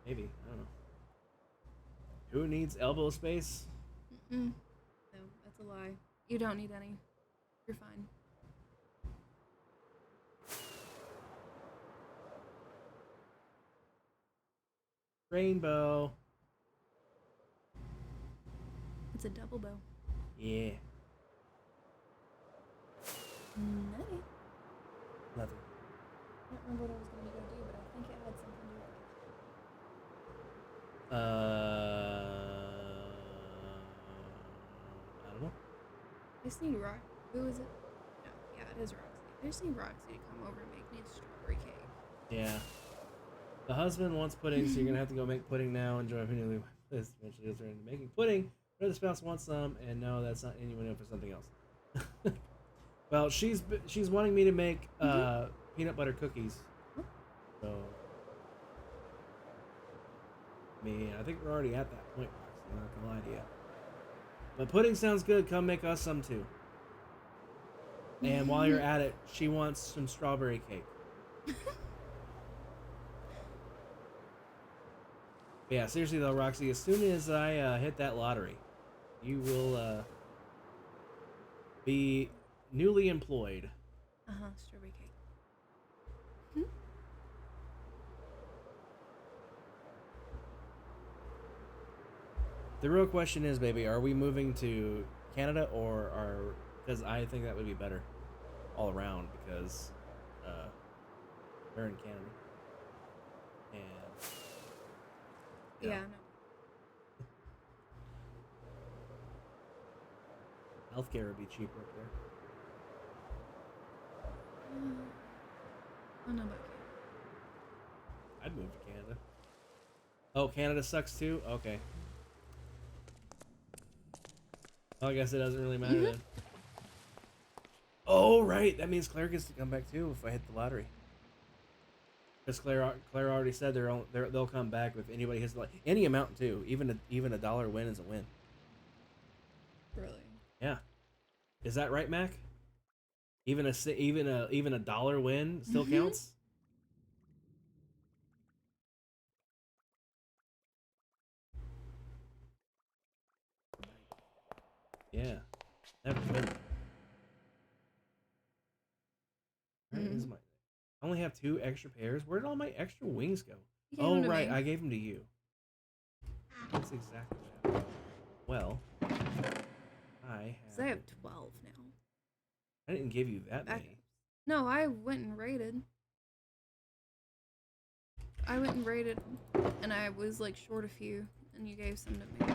S1: Maybe. I don't know. Who needs elbow space?
S3: Mm-mm. No, that's a lie. You don't need any. You're fine.
S1: Rainbow.
S3: It's a double bow.
S1: Yeah.
S3: Nutty.
S1: Nothing.
S3: I don't remember what I was going to go do, but I think it had something to do with it.
S1: I don't know.
S3: I just need Rock. Who is it? No, yeah, it is Roxy. I just need Roxy to come over and make me a strawberry cake.
S1: Yeah. The husband wants pudding, so you're gonna have to go make pudding now and join me. This eventually goes into making pudding. Or the spouse wants some, and no, that's not anyone for something else. Well, she's wanting me to make peanut butter cookies. So, I mean, I think we're already at that point. I'm not gonna lie to you. But pudding sounds good. Come make us some too. And while you're at it, she wants some strawberry cake. Yeah, seriously though, Roxy, as soon as I hit that lottery, you will be newly employed.
S3: Strawberry cake.
S1: The real question is, baby, are we moving to Canada or are... Because I think that would be better all around because we're in Canada. And...
S3: Yeah, no.
S1: Healthcare would be cheaper up there.
S3: I don't know about cake.
S1: I'd move to Canada. Oh, Canada sucks too? Okay. Well, I guess it doesn't really matter then. Oh, right. That means Claire gets to come back too if I hit the lottery. Because Claire already said they'll come back if anybody hits any amount too. Even a dollar win is a win.
S3: Really?
S1: Yeah. Is that right, Mac? Even a dollar win still counts? Yeah. Never been. Where is my... I only have 2 extra pairs. Where did all my extra wings go?
S3: You gave
S1: Oh,
S3: them to
S1: right.
S3: me.
S1: I gave them to you. That's exactly what happened. Well,
S3: So I have 12 now.
S1: I didn't give you that
S3: Back-
S1: many.
S3: No, I went and raided. And I was like short a few, and you gave some to me.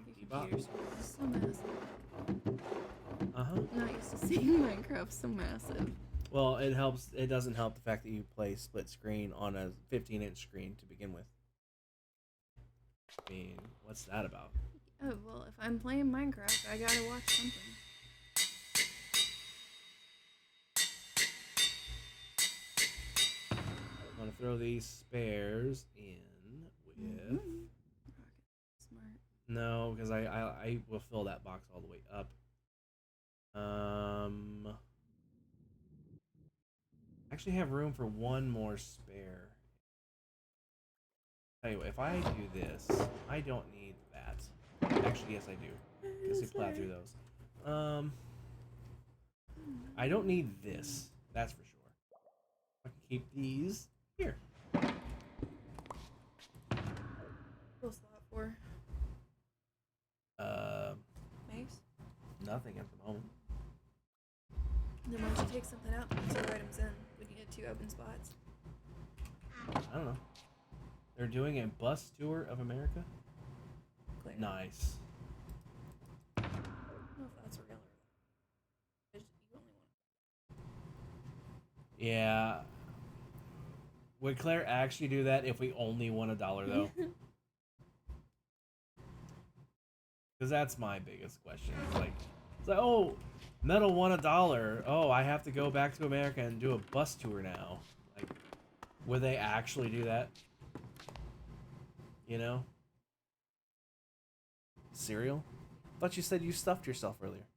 S3: Your computer's so massive. I'm not used to seeing Minecraft so massive.
S1: Well, it helps. It doesn't help the fact that you play split screen on a 15-inch screen to begin with. I mean, what's that about?
S3: Oh, well, if I'm playing Minecraft, I gotta watch something.
S1: I'm gonna throw these spares in. If
S3: Smart.
S1: no, because I will fill that box all the way up. Actually have room for one more spare. Tell you what, if I do this, I don't need that. Actually, yes, I do. Let's see, plow through those. I don't need this. That's for sure. I can keep these here.
S3: Full slot for
S1: Uh,
S3: Mace.
S1: nothing at the moment.
S3: Then why don't you take something out and put two items in when you get 2 open spots?
S1: I don't know. They're doing a bus tour of America.
S3: Clear.
S1: Nice.
S3: I don't know if that's real or you only want.
S1: Yeah. Would Claire actually do that if we only won $1 though? Because that's my biggest question. It's like, oh, Metal won $1. Oh, I have to go back to America and do a bus tour now. Like, would they actually do that? You know? Cereal? I thought you said you stuffed yourself earlier.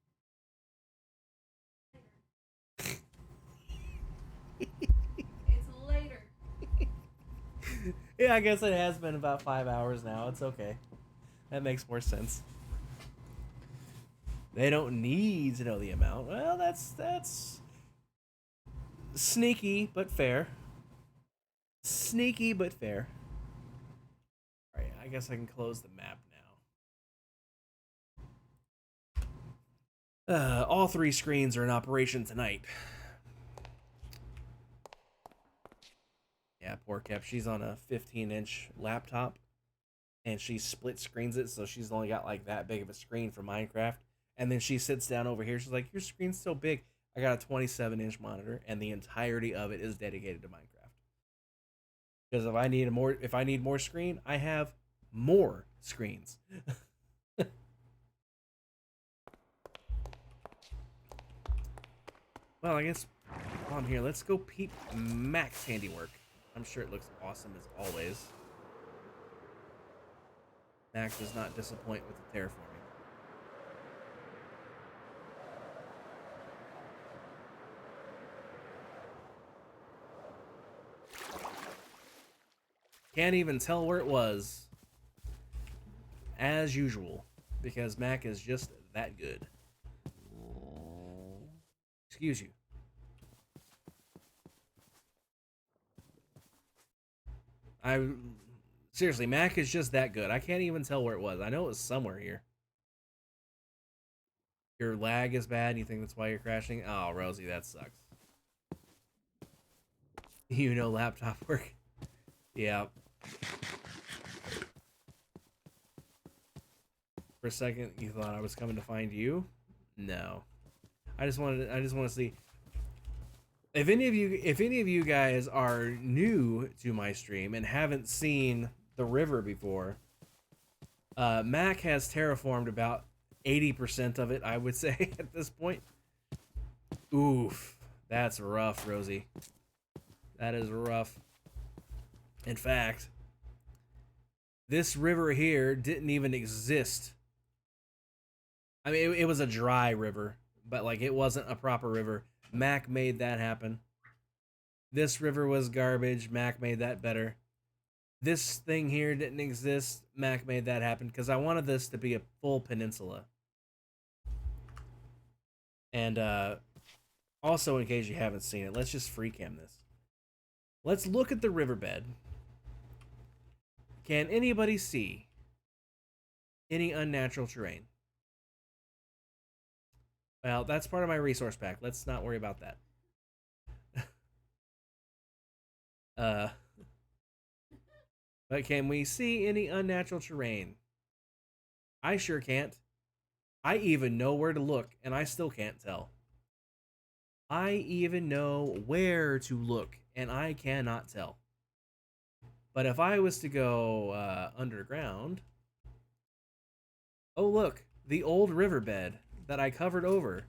S3: It's later.
S1: Yeah, I guess it has been about 5 hours now. It's okay. That makes more sense. They don't need to know the amount. Well, that's sneaky but fair. Sneaky but fair. All right, I guess I can close the map now. All 3 screens are in operation tonight. Yeah, poor Kep. She's on a 15-inch laptop, and she split screens it, so she's only got like that big of a screen for Minecraft. And then she sits down over here. She's like, "Your screen's so big." I got a 27-inch monitor, and the entirety of it is dedicated to Minecraft. Because if I need more screen, I have more screens. Well, I guess while I'm here, let's go peep Mac's handiwork. I'm sure it looks awesome as always. Mac does not disappoint with the terraforming. Can't even tell where it was. As usual. Because Mac is just that good. Excuse you. Seriously, Mac is just that good. I can't even tell where it was. I know it was somewhere here. Your lag is bad and you think that's why you're crashing? Oh, Rosie, that sucks. You know laptop work. Yeah. For a second, you thought I was coming to find you? No. I just want to see if any of you guys are new to my stream and haven't seen the river before. Mac has terraformed about 80% of it, I would say, at this point. Oof, that's rough, Rosie. That is rough. In fact, this river here didn't even exist. I mean, it was a dry river, but like it wasn't a proper river. Mac made that happen. This river was garbage. Mac made that better. This thing here didn't exist. Mac made that happen because I wanted this to be a full peninsula. And also, in case you haven't seen it, let's just free cam this. Let's look at the riverbed. Can anybody see any unnatural terrain? Well, that's part of my resource pack. Let's not worry about that. But can we see any unnatural terrain? I sure can't. I even know where to look, and I still can't tell. I even know where to look, and I cannot tell. But if I was to go underground... Oh, look. The old riverbed that I covered over.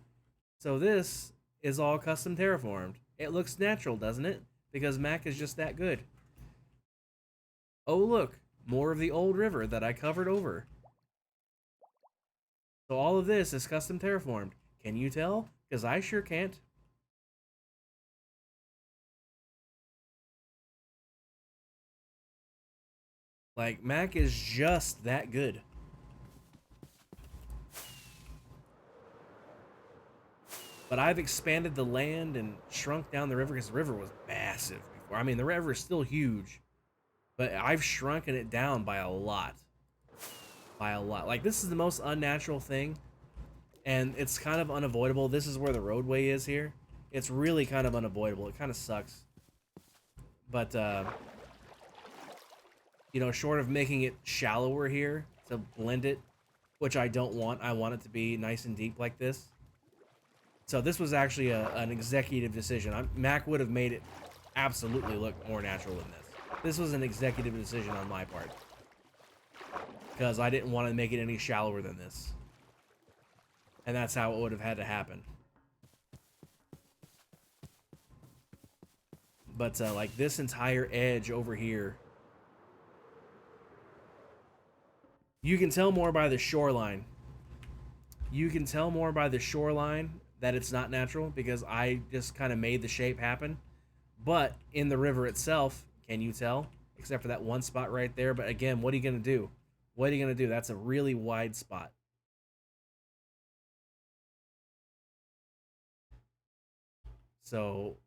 S1: So this is all custom terraformed. It looks natural, doesn't it? Because Mac is just that good. Oh, look. more of the old river that I covered over. So all of this is custom terraformed. Can you tell? Because I sure can't. Like, Mac is just that good. But I've expanded the land and shrunk down the river because the river was massive before. I mean, the river is still huge, but I've shrunken it down by a lot. By a lot. Like, this is the most unnatural thing, and it's kind of unavoidable. This is where the roadway is here. It's really kind of unavoidable. It kind of sucks. But, you know, short of making it shallower here to blend it, which I don't want. I want it to be nice and deep like this. So this was actually an executive decision. Mac would have made it absolutely look more natural than this. This was an executive decision on my part. Because I didn't want to make it any shallower than this. And that's how it would have had to happen. But like this entire edge over here, you can tell more by the shoreline. You can tell more by the shoreline that it's not natural because I just kind of made the shape happen. But in the river itself, can you tell? Except for that one spot right there. But again, what are you going to do? What are you going to do? That's a really wide spot. So,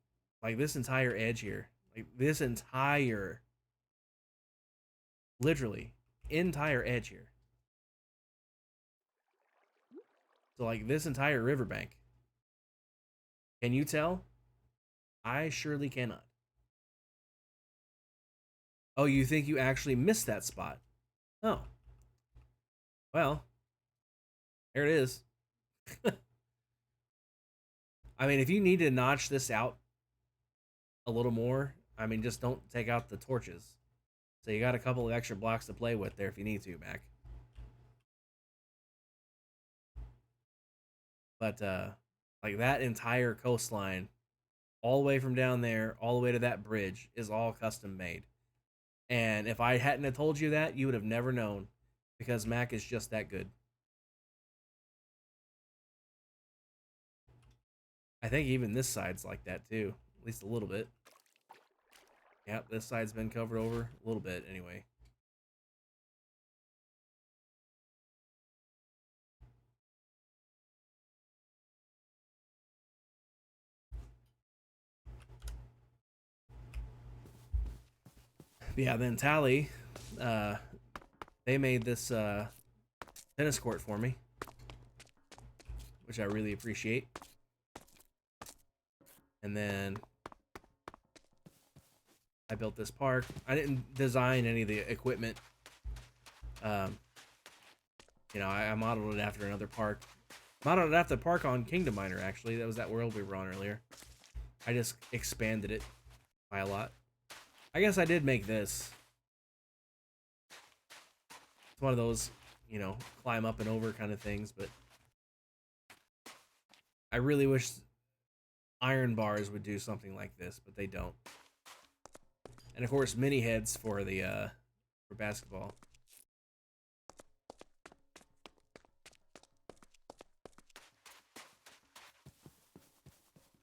S1: like this entire edge here, like this entire, literally, entire edge here. So like this entire riverbank. Can you tell? I surely cannot. Oh, you think you actually missed that spot? Oh. Well, there it is. I mean, if you need to notch this out a little more, I mean, just don't take out the torches. So you got a couple of extra blocks to play with there if you need to, Mac. But, like that entire coastline, all the way from down there, all the way to that bridge, is all custom made. And if I hadn't have told you that, you would have never known. Because Mac is just that good. I think even this side's like that too. At least a little bit. Yep, this side's been covered over a little bit anyway. Yeah, then Tally, they made this tennis court for me, which I really appreciate. And then I built this park. I didn't design any of the equipment. You know, I modeled it after another park. Modeled it after the park on Kingdom Miner, actually. That was that world we were on earlier. I just expanded it by a lot. I guess I did make this. It's one of those, you know, climb up and over kind of things, but I really wish Iron Bars would do something like this, but they don't. And of course, mini heads for the for basketball.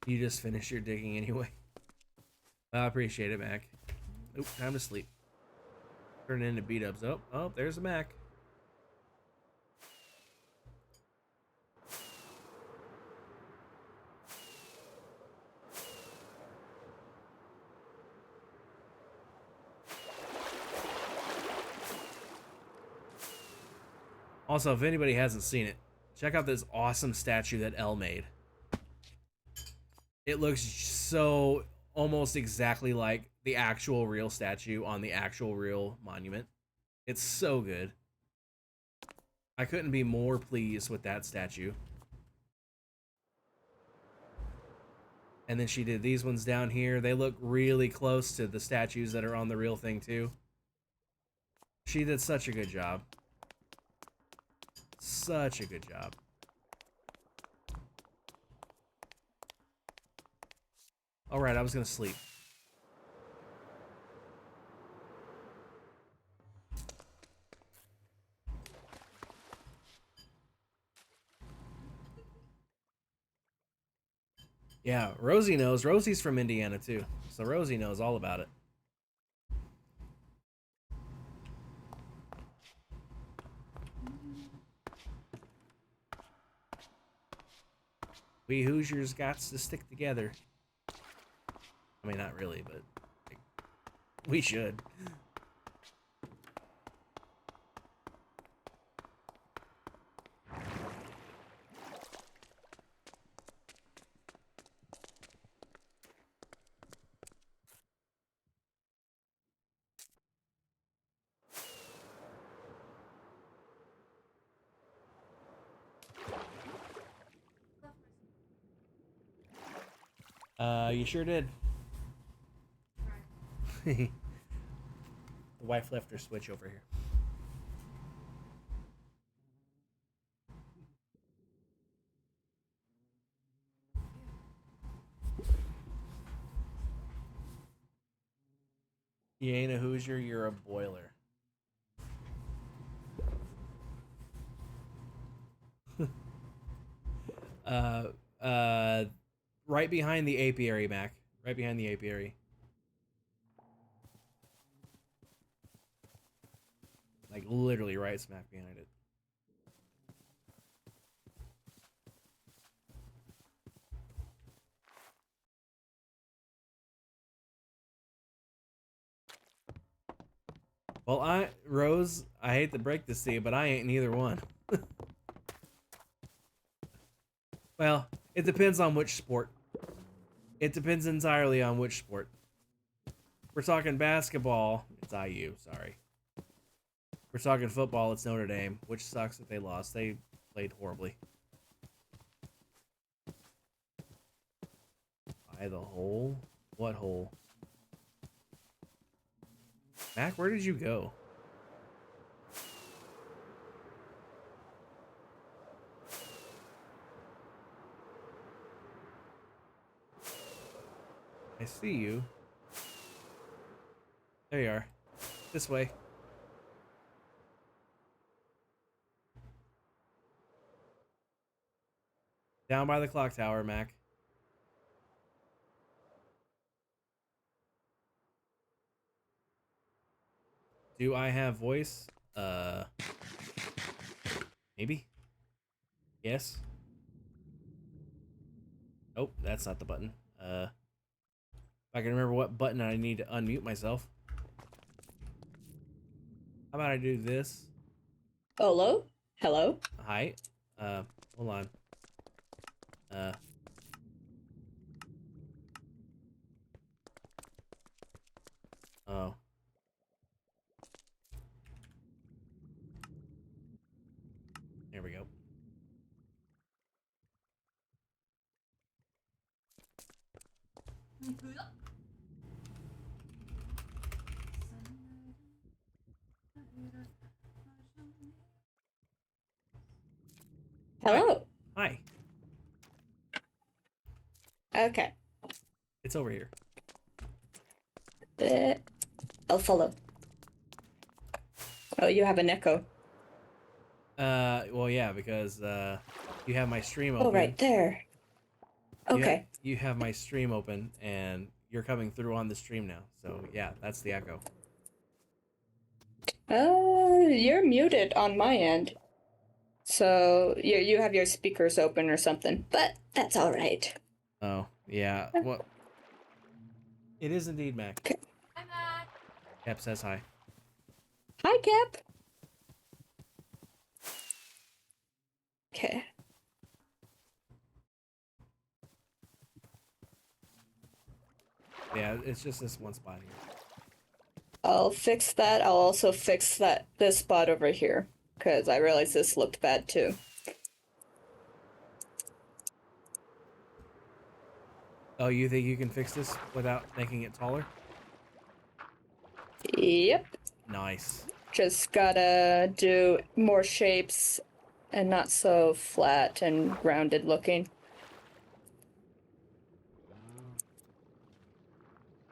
S1: You just finished your digging anyway. Well, I appreciate it, Mac. Oop, time to sleep. Turn into B-dubs. Oh, there's a Mac. Also, if anybody hasn't seen it, check out this awesome statue that Elle made. It looks so almost exactly like the actual real statue on the actual real monument. It's so good. I couldn't be more pleased with that statue. And then she did these ones down here. They look really close to the statues that are on the real thing too. She did such a good job. Such a good job. Alright, I was gonna sleep. Yeah, Rosie knows. Rosie's from Indiana too, so Rosie knows all about it. We Hoosiers got to stick together. I mean, not really, but like, we should. You sure did. The wife left her switch over here. You ain't a Hoosier, you're a boiler. uh, right behind the apiary, Mac. Right behind the apiary. Like literally right smack behind it. Well, Rose, I hate to break this to you, but I ain't neither one. Well, it depends on which sport. It depends entirely on which sport. We're talking basketball, it's IU, sorry. We're talking football, it's Notre Dame, which sucks that they lost. They played horribly. By the hole? What hole? Mac, where did you go? I see you. There you are. This way. Down by the clock tower, Mac. Do I have voice? Maybe? Yes? Oh, that's not the button. If I can remember what button I need to unmute myself. How about I do this?
S7: Hello? Hello?
S1: Hi. Hold on. Oh. There we go.
S7: Hello?
S1: Hi.
S7: Okay.
S1: It's over here.
S7: I'll follow. Oh, you have an echo.
S1: Well, yeah, because, you have my stream open.
S7: Oh, right there. Okay.
S1: You have my stream open, and you're coming through on the stream now. So, yeah, that's the echo.
S7: You're muted on my end. So you have your speakers open or something, but that's all right.
S1: Oh, yeah. Well, it is indeed Mac.
S7: Okay.
S3: Hi, Mac.
S1: Cap says hi.
S7: Hi, Cap. Okay.
S1: Yeah, it's just this one spot here.
S7: I'll fix that. I'll also fix this spot over here, because I realized this looked bad too.
S1: Oh, you think you can fix this without making it taller?
S7: Yep.
S1: Nice.
S7: Just gotta do more shapes and not so flat and rounded looking.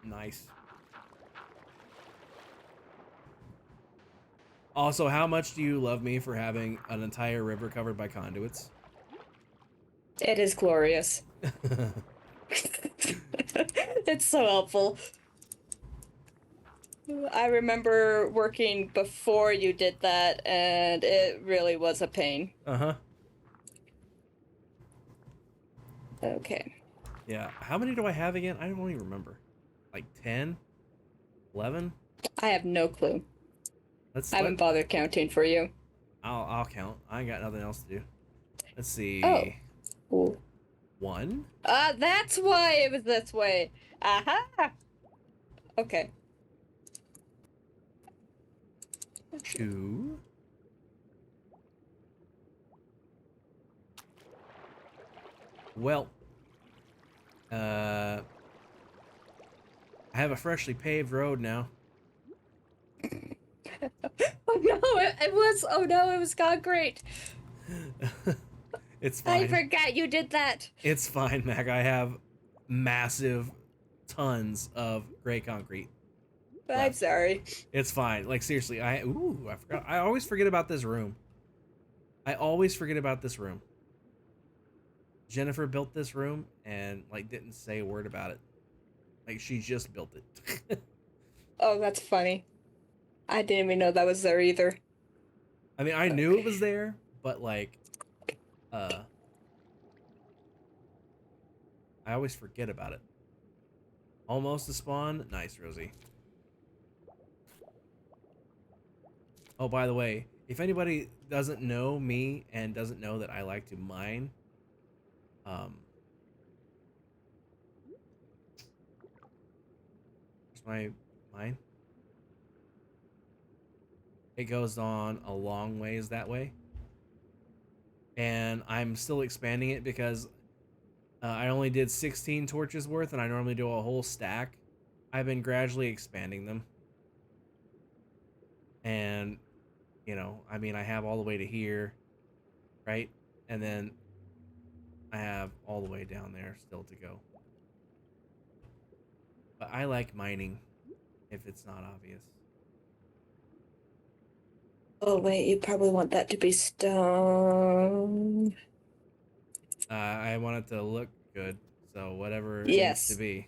S1: Nice. Also, how much do you love me for having an entire river covered by conduits?
S7: It is glorious. It's so helpful. I remember working before you did that, and it really was a pain.
S1: Uh-huh.
S7: Okay.
S1: Yeah. How many do I have again? I don't even remember. Like 10? 11?
S7: I have no clue. I haven't bothered counting for you.
S1: I'll count. I ain't got nothing else to do. Let's see.
S7: Oh. Ooh.
S1: 1,
S7: That's why it was this way. Aha! Okay.
S1: 2, well, I have a freshly paved road now.
S7: Oh no, it was concrete.
S1: It's fine.
S7: I forgot you did that.
S1: It's fine, Mac. I have massive tons of gray concrete.
S7: I'm
S1: left.
S7: sorry.
S1: It's fine. Like seriously, I forgot. I always forget about this room. Jennifer built this room and like didn't say a word about it. Like she just built it.
S7: Oh, that's funny. I didn't even know that was there either.
S1: I mean, I knew it was there, but like I always forget about it. Almost a spawn. Nice, Rosie. Oh, by the way, if anybody doesn't know me and doesn't know that I like to mine, where's my mine? It goes on a long ways that way. And I'm still expanding it because I only did 16 torches worth and I normally do a whole stack. I've been gradually expanding them. And, you know, I mean, I have all the way to here, right? And then I have all the way down there still to go. But I like mining, if it's not obvious.
S7: Oh wait, you probably want that to be stone.
S1: I want it to look good, so whatever it
S7: Yes.
S1: needs to be.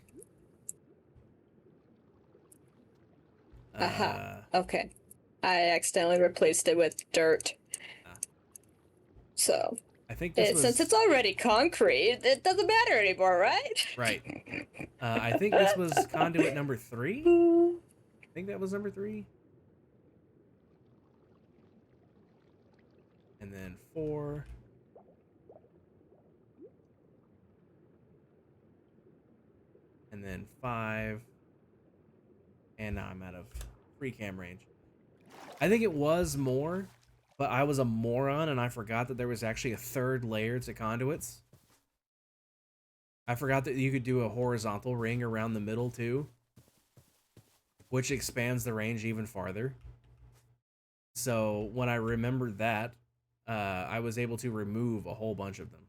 S7: Aha. Okay. I accidentally replaced it with dirt. So
S1: I think this was...
S7: since it's already concrete, it doesn't matter anymore, right?
S1: Right. I think this was conduit number 3. I think that was number 3. And then 4. And then 5. And now I'm out of free cam range. I think it was more, but I was a moron and I forgot that there was actually a third layer to conduits. I forgot that you could do a horizontal ring around the middle too, which expands the range even farther. So when I remembered that, I was able to remove a whole bunch of them.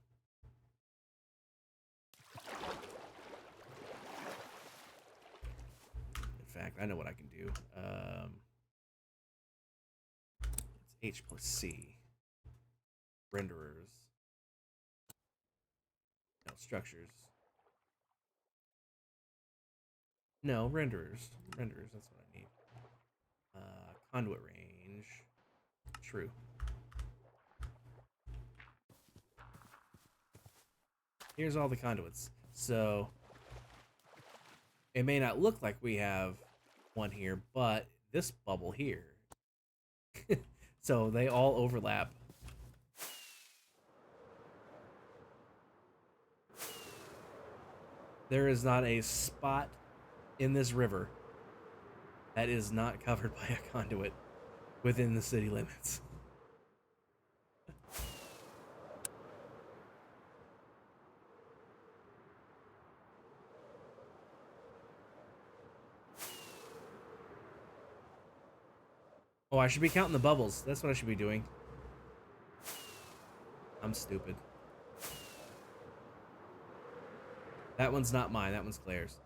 S1: In fact, I know what I can do. It's H+C. Renderers. No, structures. No, renderers. Renderers, that's what I need. Conduit range. True. Here's all the conduits. So, it may not look like we have one here, but this bubble here. So, they all overlap. There is not a spot in this river that is not covered by a conduit within the city limits. Oh, I should be counting the bubbles. That's what I should be doing. I'm stupid. That one's not mine. That one's Claire's.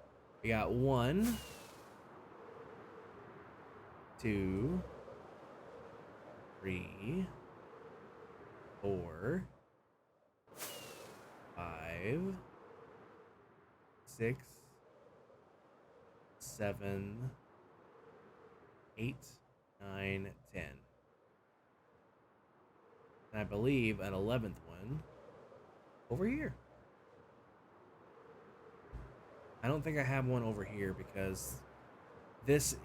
S1: We got 1, 2, 3, 4, 5, 6, 7, 8, 9, 10. And I believe an 11th one over here. I don't think I have one over here because this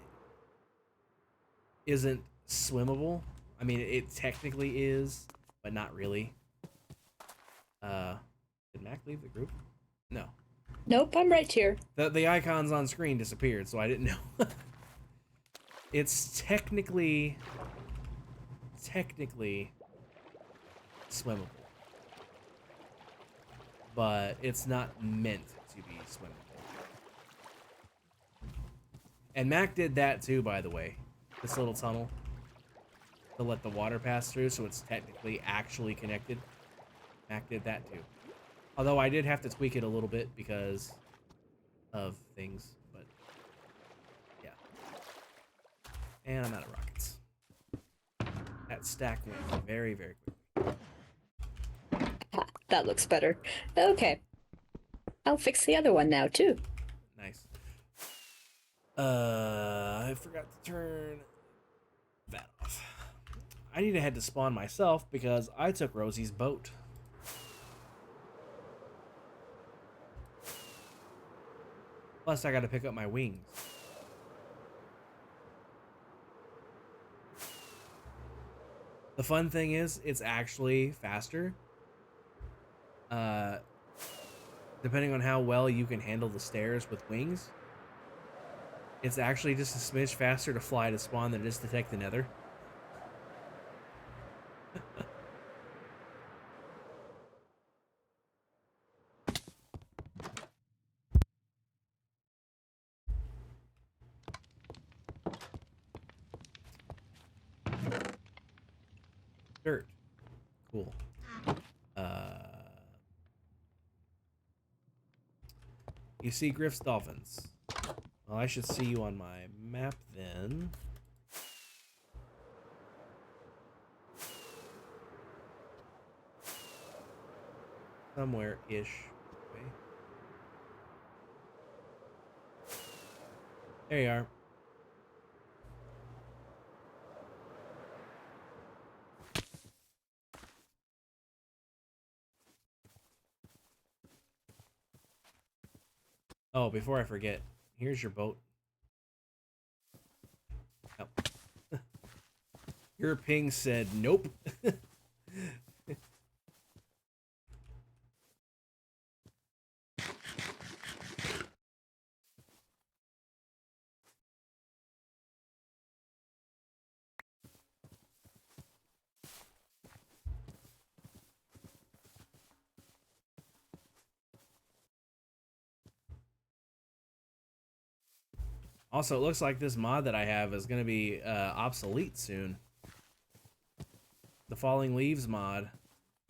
S1: isn't swimmable. I mean, it technically is, but not really. Did Mac leave the group? No.
S7: Nope, I'm right here.
S1: The icons on screen disappeared, so I didn't know. It's technically swimmable, but it's not meant to be swimmable. And Mac did that too, by the way. This little tunnel to let the water pass through, so it's technically actually connected. Mac did that too. Although I did have to tweak it a little bit because of things, but yeah. And I'm out of rockets. That stack went very, very quickly.
S7: Ha, that looks better. Okay. I'll fix the other one now, too.
S1: Nice. I forgot to turn that off. I need to head to spawn myself because I took Rosie's boat. Plus, I gotta pick up my wings. The fun thing is, it's actually faster. Depending on how well you can handle the stairs with wings, it's actually just a smidge faster to fly to spawn than it is to detect the nether. Dirt. Cool. You see Griff's Dolphins. Well, I should see you on my map then. Somewhere-ish. Okay. There you are. Oh, before I forget, here's your boat. Oh. Your ping said nope. Also, it looks like this mod that I have is going to be obsolete soon. The Falling Leaves mod,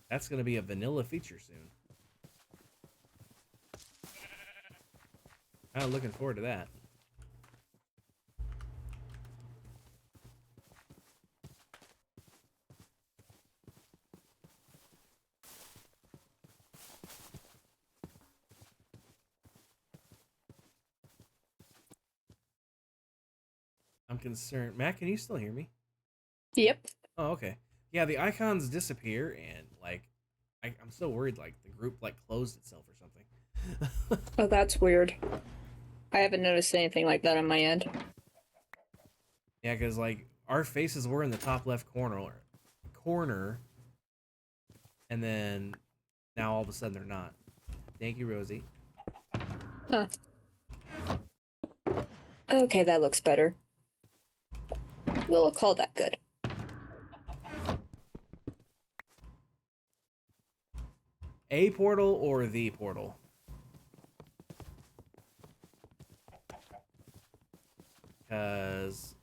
S1: that's going to be a vanilla feature soon. I'm looking forward to that. I'm concerned. Matt, can you still hear me?
S7: Yep.
S1: Oh, okay. Yeah, the icons disappear, and like, I'm so worried like the group like closed itself or something.
S7: Oh, that's weird. I haven't noticed anything like that on my end.
S1: Yeah, because like our faces were in the top left corner, and then now all of a sudden they're not. Thank you, Rosie.
S7: Huh. Okay, that looks better. We'll call that good.
S1: A portal or the portal? Because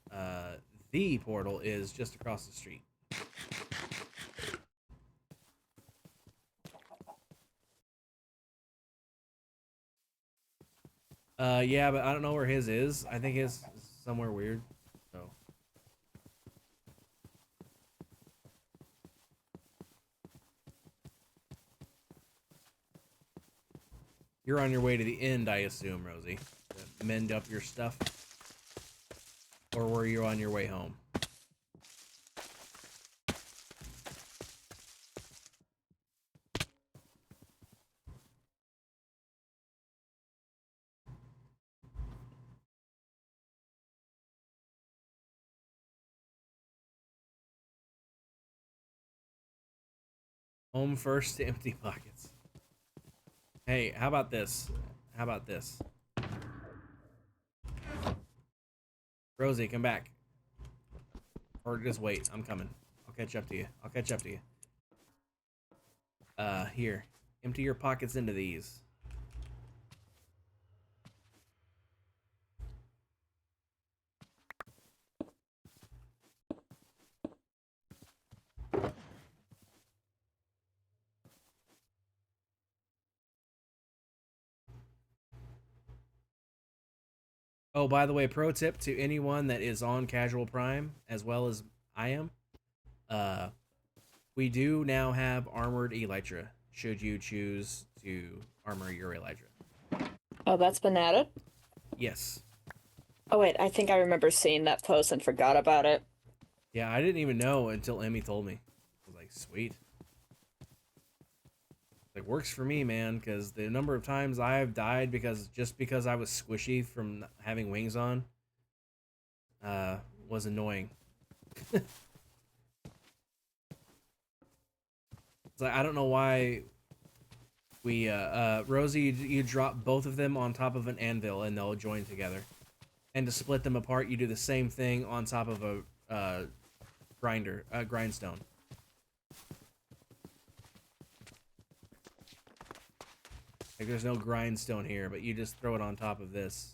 S1: the portal is just across the street. Yeah, but I don't know where his is. I think his is somewhere weird. So. You're on your way to the end, I assume, Rosie. mend up your stuff? Or were you on your way home? Home first to empty pockets. Hey, how about this? How about this? Rosie, come back. Or just wait. I'm coming. I'll catch up to you. I'll catch up to you. Here. Empty your pockets into these. Oh, by the way, pro tip to anyone that is on Casual Prime, as well as I am, we do now have armored Elytra, should you choose to armor your Elytra.
S7: Oh, that's been added?
S1: Yes.
S7: Oh, wait, I think I remember seeing that post and forgot about it.
S1: Yeah, I didn't even know until Emmy told me. I was like, sweet. It works for me, man, because the number of times I've died just because I was squishy from having wings on was annoying. It's like, I don't know why we Rosie, you drop both of them on top of an anvil and they'll join together. And to split them apart, you do the same thing on top of a grindstone. Like, there's no grindstone here, but you just throw it on top of this.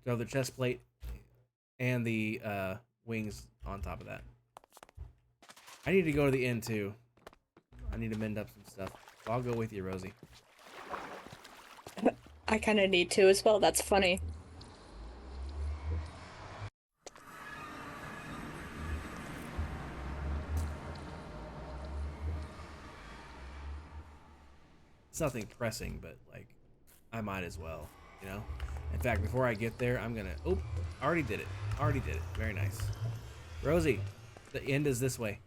S1: Throw the chest plate and the wings on top of that. I need to go to the inn too. I need to mend up some stuff. So I'll go with you, Rosie.
S7: I kind of need to as well. That's funny.
S1: It's nothing pressing, but like, I might as well, you know? In fact, before I get there, I'm gonna... Oh, already did it. Already did it. Very nice. Rosie, the end is this way.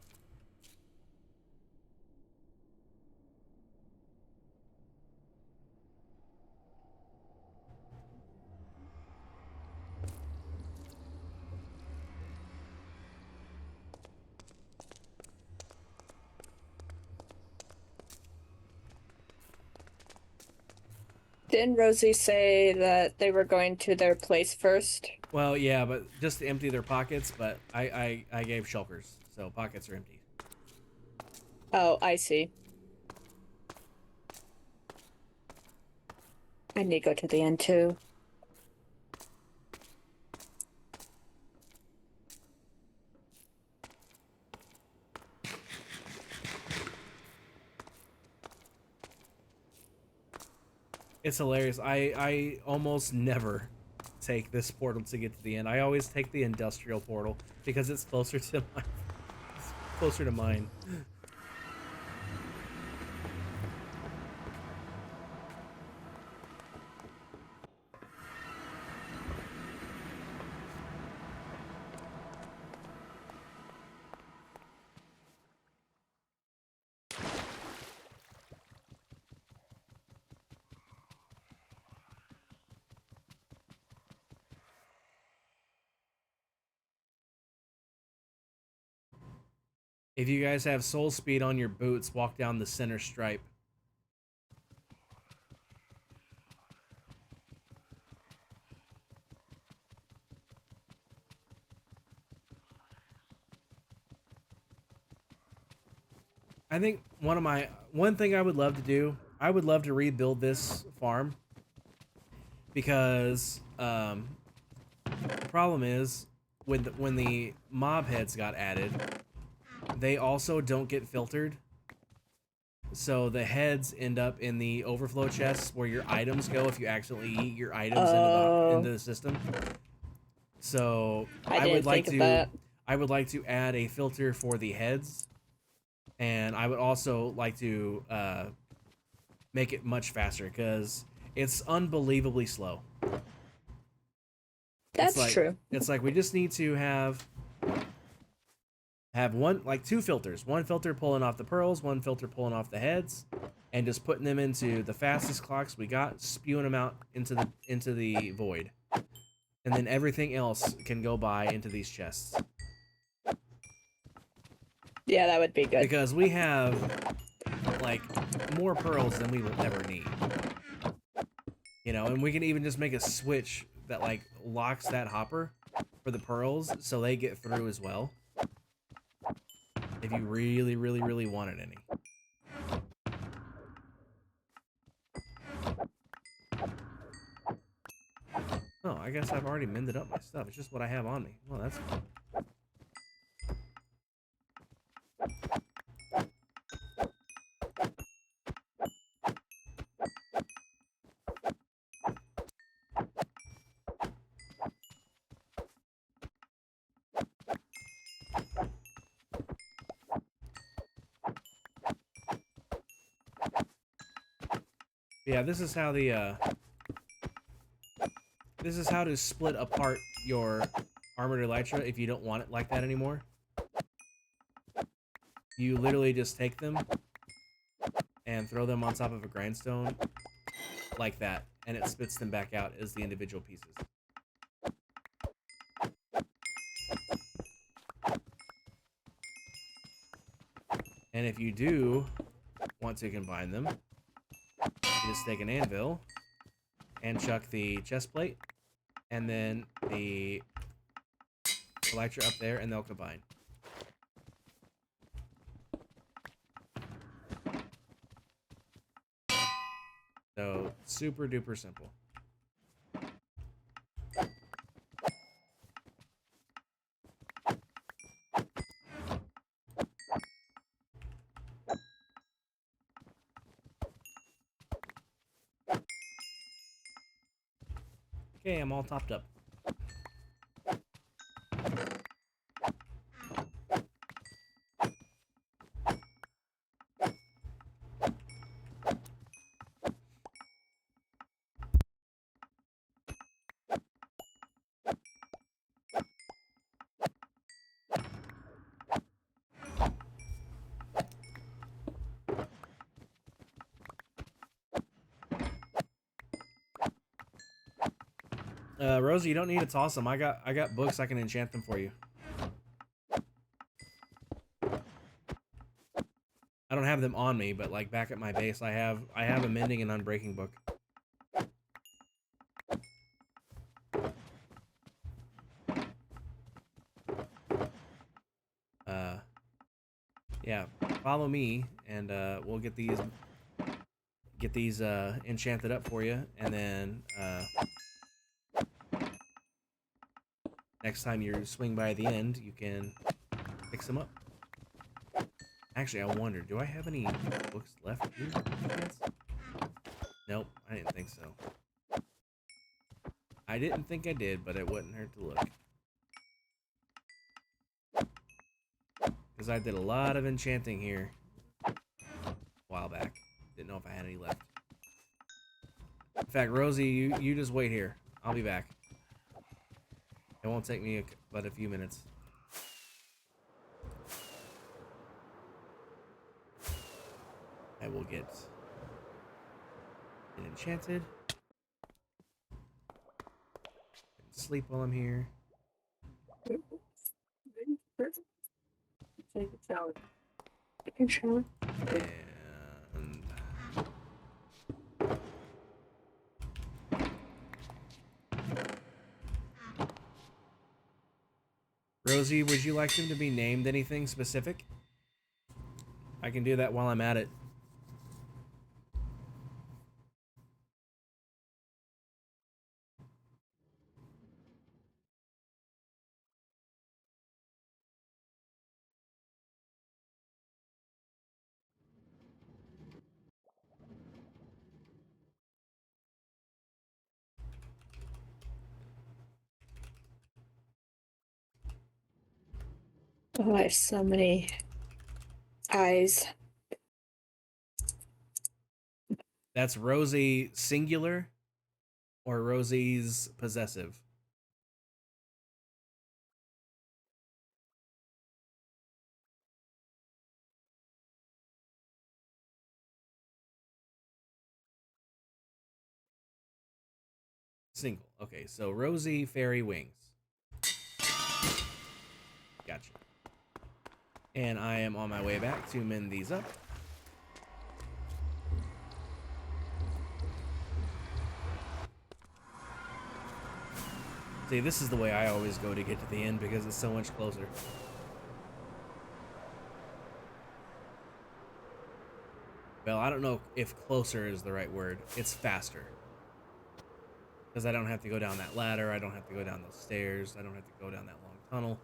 S7: Didn't Rosie say that they were going to their place first?
S1: Well, yeah, but just to empty their pockets, but I gave shulkers, so pockets are empty.
S7: Oh, I see. I need to go to the end too.
S1: It's hilarious. I almost never take this portal to get to the end. I always take the industrial portal because it's closer to mine. If you guys have soul speed on your boots, walk down the center stripe. I think one thing I would love to do, I would love to rebuild this farm because the problem is when the mob heads got added, they also don't get filtered. So the heads end up in the overflow chests where your items go if you accidentally eat your items into the system. So I would like to add a filter for the heads, and I would also like to make it much faster because it's unbelievably slow.
S7: That's
S1: like,
S7: true.
S1: It's like we just need to have one, like, two filters. One filter pulling off the pearls, one filter pulling off the heads, and just putting them into the fastest clocks we got, spewing them out into the void. And then everything else can go by into these chests.
S7: Yeah, that would be good.
S1: Because we have, like, more pearls than we will ever need. You know, and we can even just make a switch that, like, locks that hopper for the pearls so they get through as well. If you really, really, really wanted any. Oh, I guess I've already mended up my stuff. It's just what I have on me. Well, that's fine. Yeah, this is how to split apart your armored elytra if you don't want it like that anymore. You literally just take them and throw them on top of a grindstone like that, and it spits them back out as the individual pieces. And if you do want to combine them, you just take an anvil and chuck the chest plate and then the elytra up there, and they'll combine. So, super duper simple. Okay, I'm all topped up. Rosie, you don't need to toss them. I got books. I can enchant them for you. I don't have them on me, but like back at my base, I have a mending and unbreaking book. Yeah, follow me, and we'll get these enchanted up for you, and then next time you swing by the end, you can fix them up. Actually, I wonder, do I have any books left here? Nope, I didn't think so. I didn't think I did, but it wouldn't hurt to look. Because I did a lot of enchanting here a while back. Didn't know if I had any left. In fact, Rosie, you just wait here. I'll be back. It won't take me but a few minutes. I will get it enchanted. Sleep while I'm here.
S7: Take a shower. Take a shower.
S1: And Rosie, would you like them to be named anything specific? I can do that while I'm at it.
S7: Oh, I have so many eyes.
S1: That's Rosie singular Or Rosie's possessive? Single. Okay, so Rosie Fairy Wings. Gotcha. And I am on my way back to mend these up. See, this is the way I always go to get to the end because it's so much closer. Well, I don't know if closer is the right word. It's faster. Because I don't have to go down that ladder. I don't have to go down those stairs. I don't have to go down that long tunnel.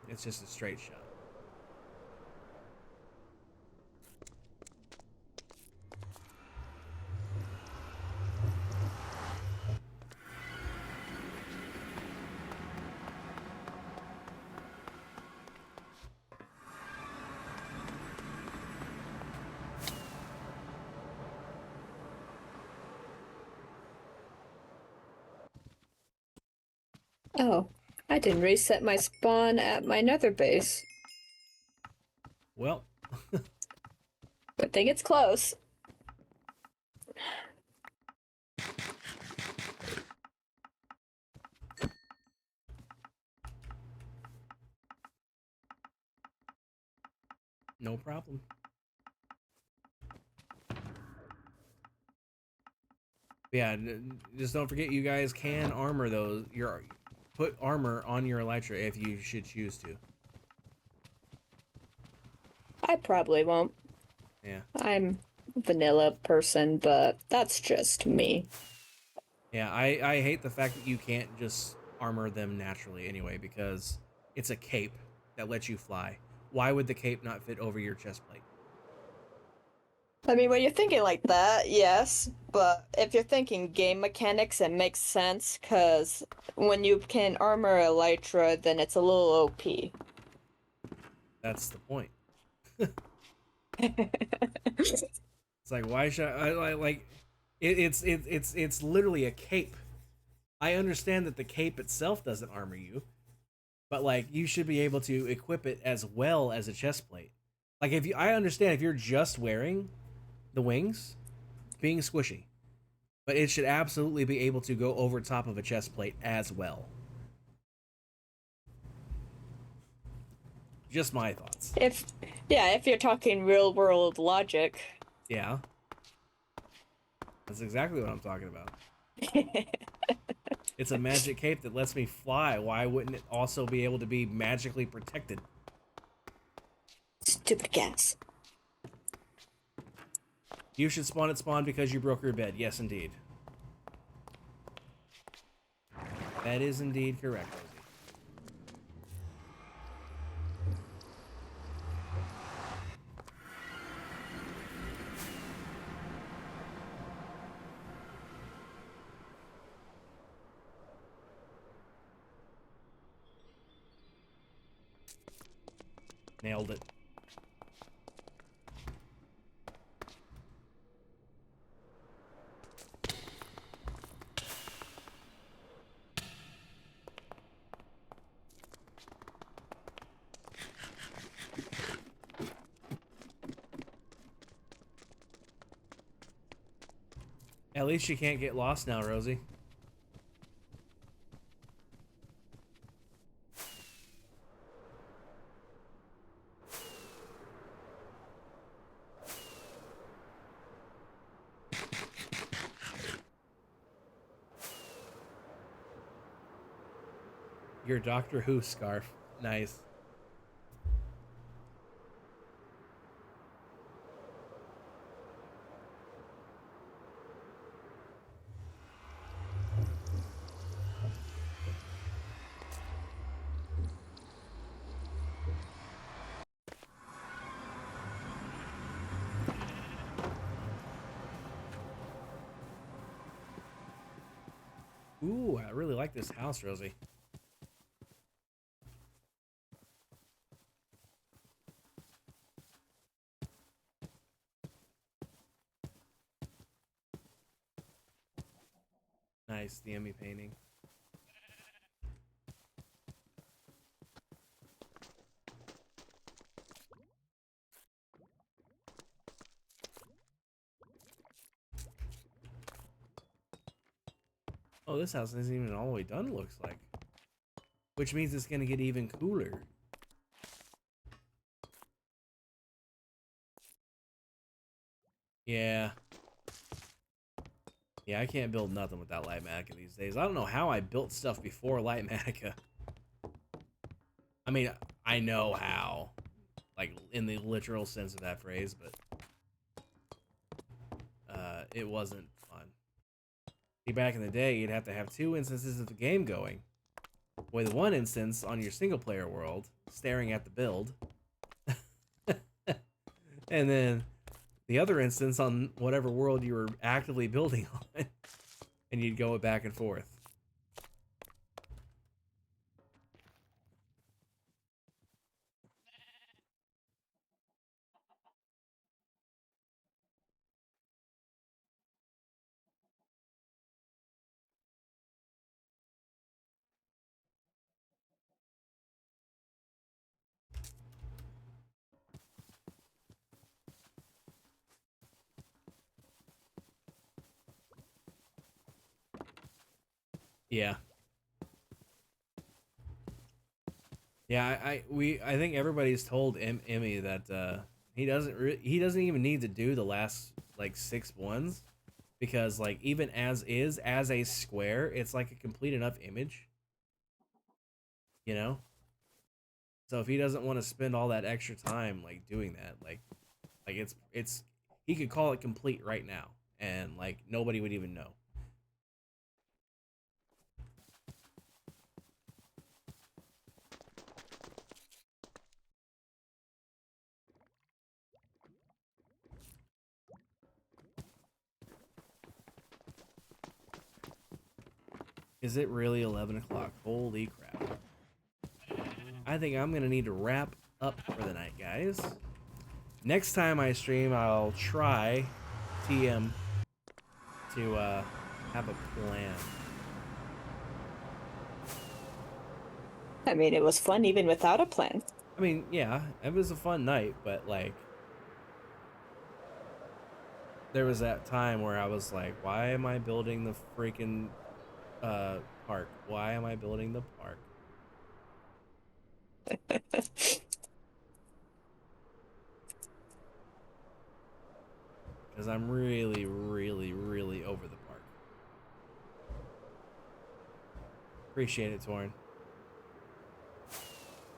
S1: It's just a straight shot.
S7: Oh, I didn't reset my spawn at my nether base.
S1: Well,
S7: Good thing it's close.
S1: no problem. Yeah, just don't forget you guys can armor those. Put armor on your elytra if you should choose to.
S7: I probably won't.
S1: Yeah.
S7: I'm a vanilla person, but that's just me.
S1: Yeah, I hate the fact that you can't just armor them naturally anyway, because it's a cape that lets you fly. Why would the cape not fit over your chest plate?
S7: I mean, when you're thinking like that, yes, but if you're thinking game mechanics, it makes sense, because when you can armor Elytra, then it's a little OP.
S1: That's the point. It's like, why should I like it's literally a cape. I understand that the cape itself doesn't armor you, but like you should be able to equip it as well as a chest plate. Like I understand if you're just wearing the wings, being squishy, but it should absolutely be able to go over top of a chest plate as well. Just my thoughts.
S7: If you're talking real world logic.
S1: Yeah. That's exactly what I'm talking about. It's a magic cape that lets me fly. Why wouldn't it also be able to be magically protected?
S7: Stupid gas.
S1: You should spawn at spawn because you broke your bed. Yes, indeed. That is indeed correct, Rosie. Nailed it. At least you can't get lost now, Rosie. Your Doctor Who scarf. Nice. Ooh, I really like this house, Rosie. Nice, the Emmy painting. Oh, this house isn't even all the way done, it looks like. Which means it's gonna get even cooler. Yeah. Yeah, I can't build nothing without Lightmatica these days. I don't know how I built stuff before Lightmatica. I mean, I know how. Like, in the literal sense of that phrase, but... it wasn't fun. See, back in the day, you'd have to have 2 instances of the game going. With 1 instance on your single-player world, staring at the build. And then... the other instance on whatever world you were actively building on, and you'd go back and forth. Yeah. Yeah, I think everybody's told Emmy that he doesn't even need to do the last like 6 ones, because like even as a square, it's like a complete enough image. You know? So if he doesn't want to spend all that extra time like doing that, like it's he could call it complete right now and like nobody would even know. Is it really 11 o'clock? Holy crap. I think I'm going to need to wrap up for the night, guys. Next time I stream, I'll try TM to have a plan.
S7: I mean, it was fun even without a plan.
S1: I mean, yeah, it was a fun night, but like... there was that time where I was like, why am I building the freaking... park? Why am I building the park? Because I'm really, really, really over the park. Appreciate it, Torn.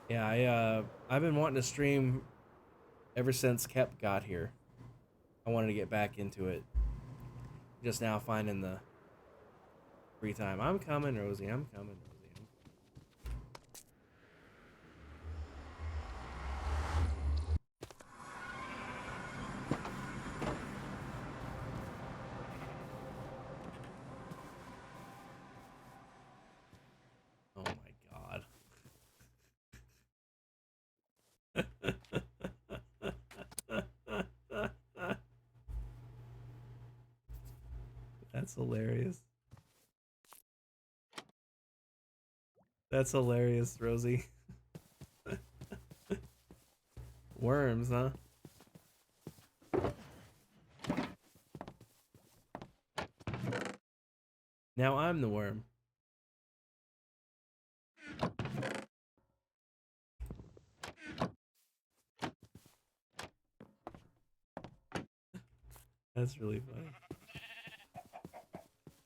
S1: Yeah, I've been wanting to stream ever since Kep got here. I wanted to get back into it. Just now finding the free time. I'm coming, Rosie. I'm coming, Rosie. Oh my god. That's hilarious. That's hilarious, Rosie. Worms, huh? Now I'm the worm. That's really funny.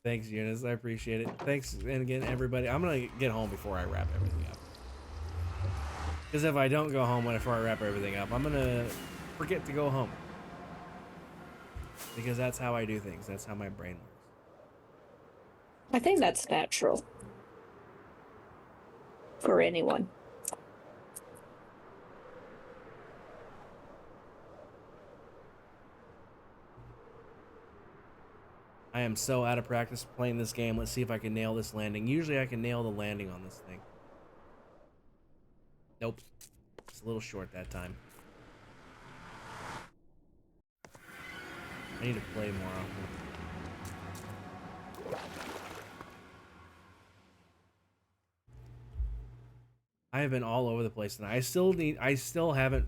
S1: Thanks, Eunice. I appreciate it. Thanks, and again, everybody. I'm gonna get home before I wrap everything up. Because if I don't go home before I wrap everything up, I'm gonna forget to go home. Because that's how I do things. That's how my brain works.
S7: I think that's natural for anyone.
S1: I am so out of practice playing this game. Let's see if I can nail this landing. Usually I can nail the landing on this thing. Nope. It's a little short that time. I need to play more often. I have been all over the place tonight. I still haven't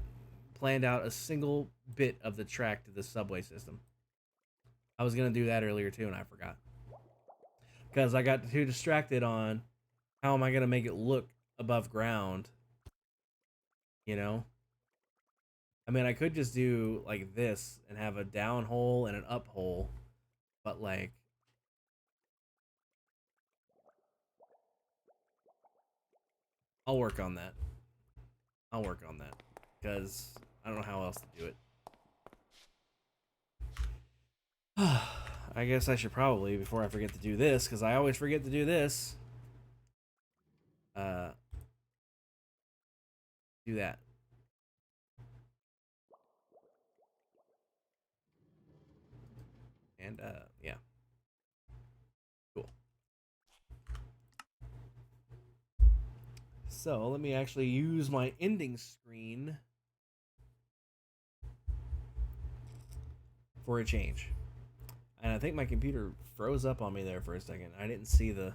S1: planned out a single bit of the track to the subway system. I was gonna do that earlier too, and I forgot because I got too distracted on how am I gonna make it look above ground. You know, I mean, I could just do like this and have a down hole and an up hole, but like, I'll work on that. I'll work on that because I don't know how else to do it. I guess I should probably, before I forget to do this, because I always forget to do this, do that. And, yeah. Cool. So, let me actually use my ending screen for a change. And I think my computer froze up on me there for a second. I didn't see the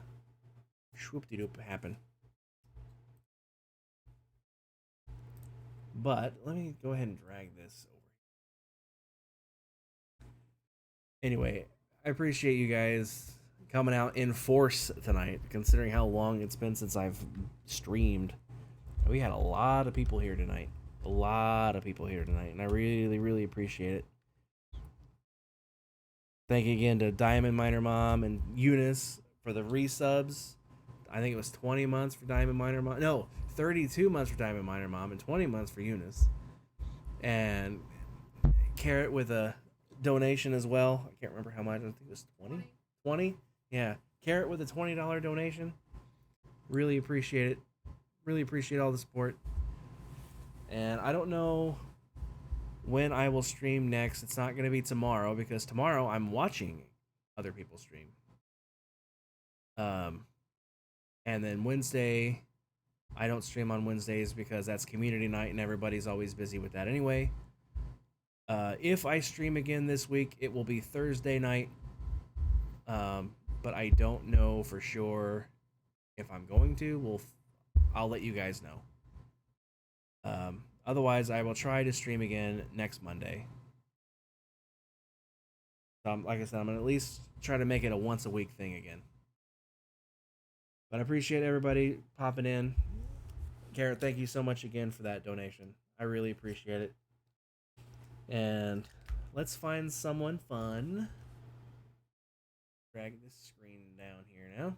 S1: swoop-de-doop happen. But let me go ahead and drag this over. Anyway, I appreciate you guys coming out in force tonight, considering how long it's been since I've streamed. We had a lot of people here tonight. A lot of people here tonight, and I really, really appreciate it. Thank you again to Diamond Miner Mom and Eunice for the resubs. I think it was 20 months for Diamond Miner Mom. No, 32 months for Diamond Miner Mom and 20 months for Eunice. And Carrot with a donation as well. I can't remember how much. I think it was 20. 20? Yeah. Carrot with a $20 donation. Really appreciate it. Really appreciate all the support. And I don't know when I will stream next. It's not going to be tomorrow because tomorrow I'm watching other people stream. And then Wednesday, I don't stream on Wednesdays because that's community night and everybody's always busy with that anyway. If I stream again this week, it will be Thursday night. But I don't know for sure if I'm going to. I'll let you guys know. Otherwise, I will try to stream again next Monday. Like I said, I'm going to at least try to make it a once a week thing again. But I appreciate everybody popping in. Garrett, thank you so much again for that donation. I really appreciate it. And let's find someone fun. Drag this screen down here now.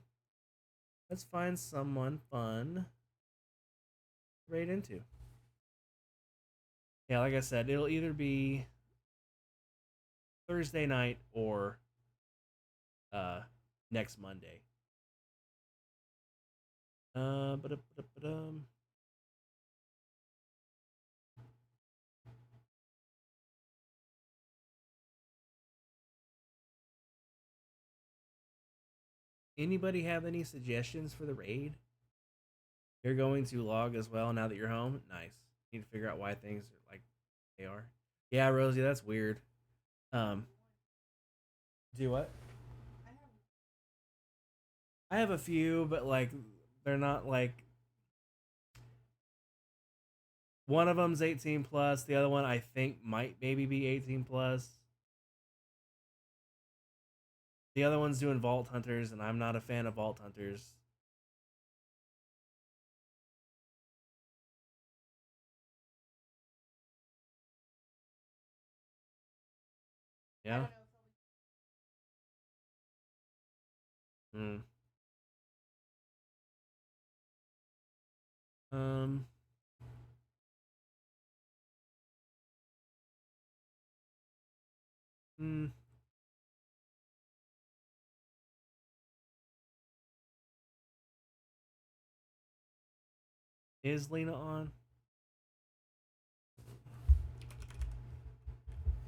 S1: Let's find someone fun to raid into. Yeah, like I said, it'll either be Thursday night or next Monday. Anybody have any suggestions for the raid? You're going to log as well now that you're home? Nice. Need to figure out why things are like they are. Yeah, Rosie, that's weird. Do what? I have a few, but like they're not like. One of them's 18 plus. The other one I think might maybe be 18 plus. The other one's doing Vault Hunters, and I'm not a fan of Vault Hunters. Yeah? Hmm. Hmm. Is Lena on?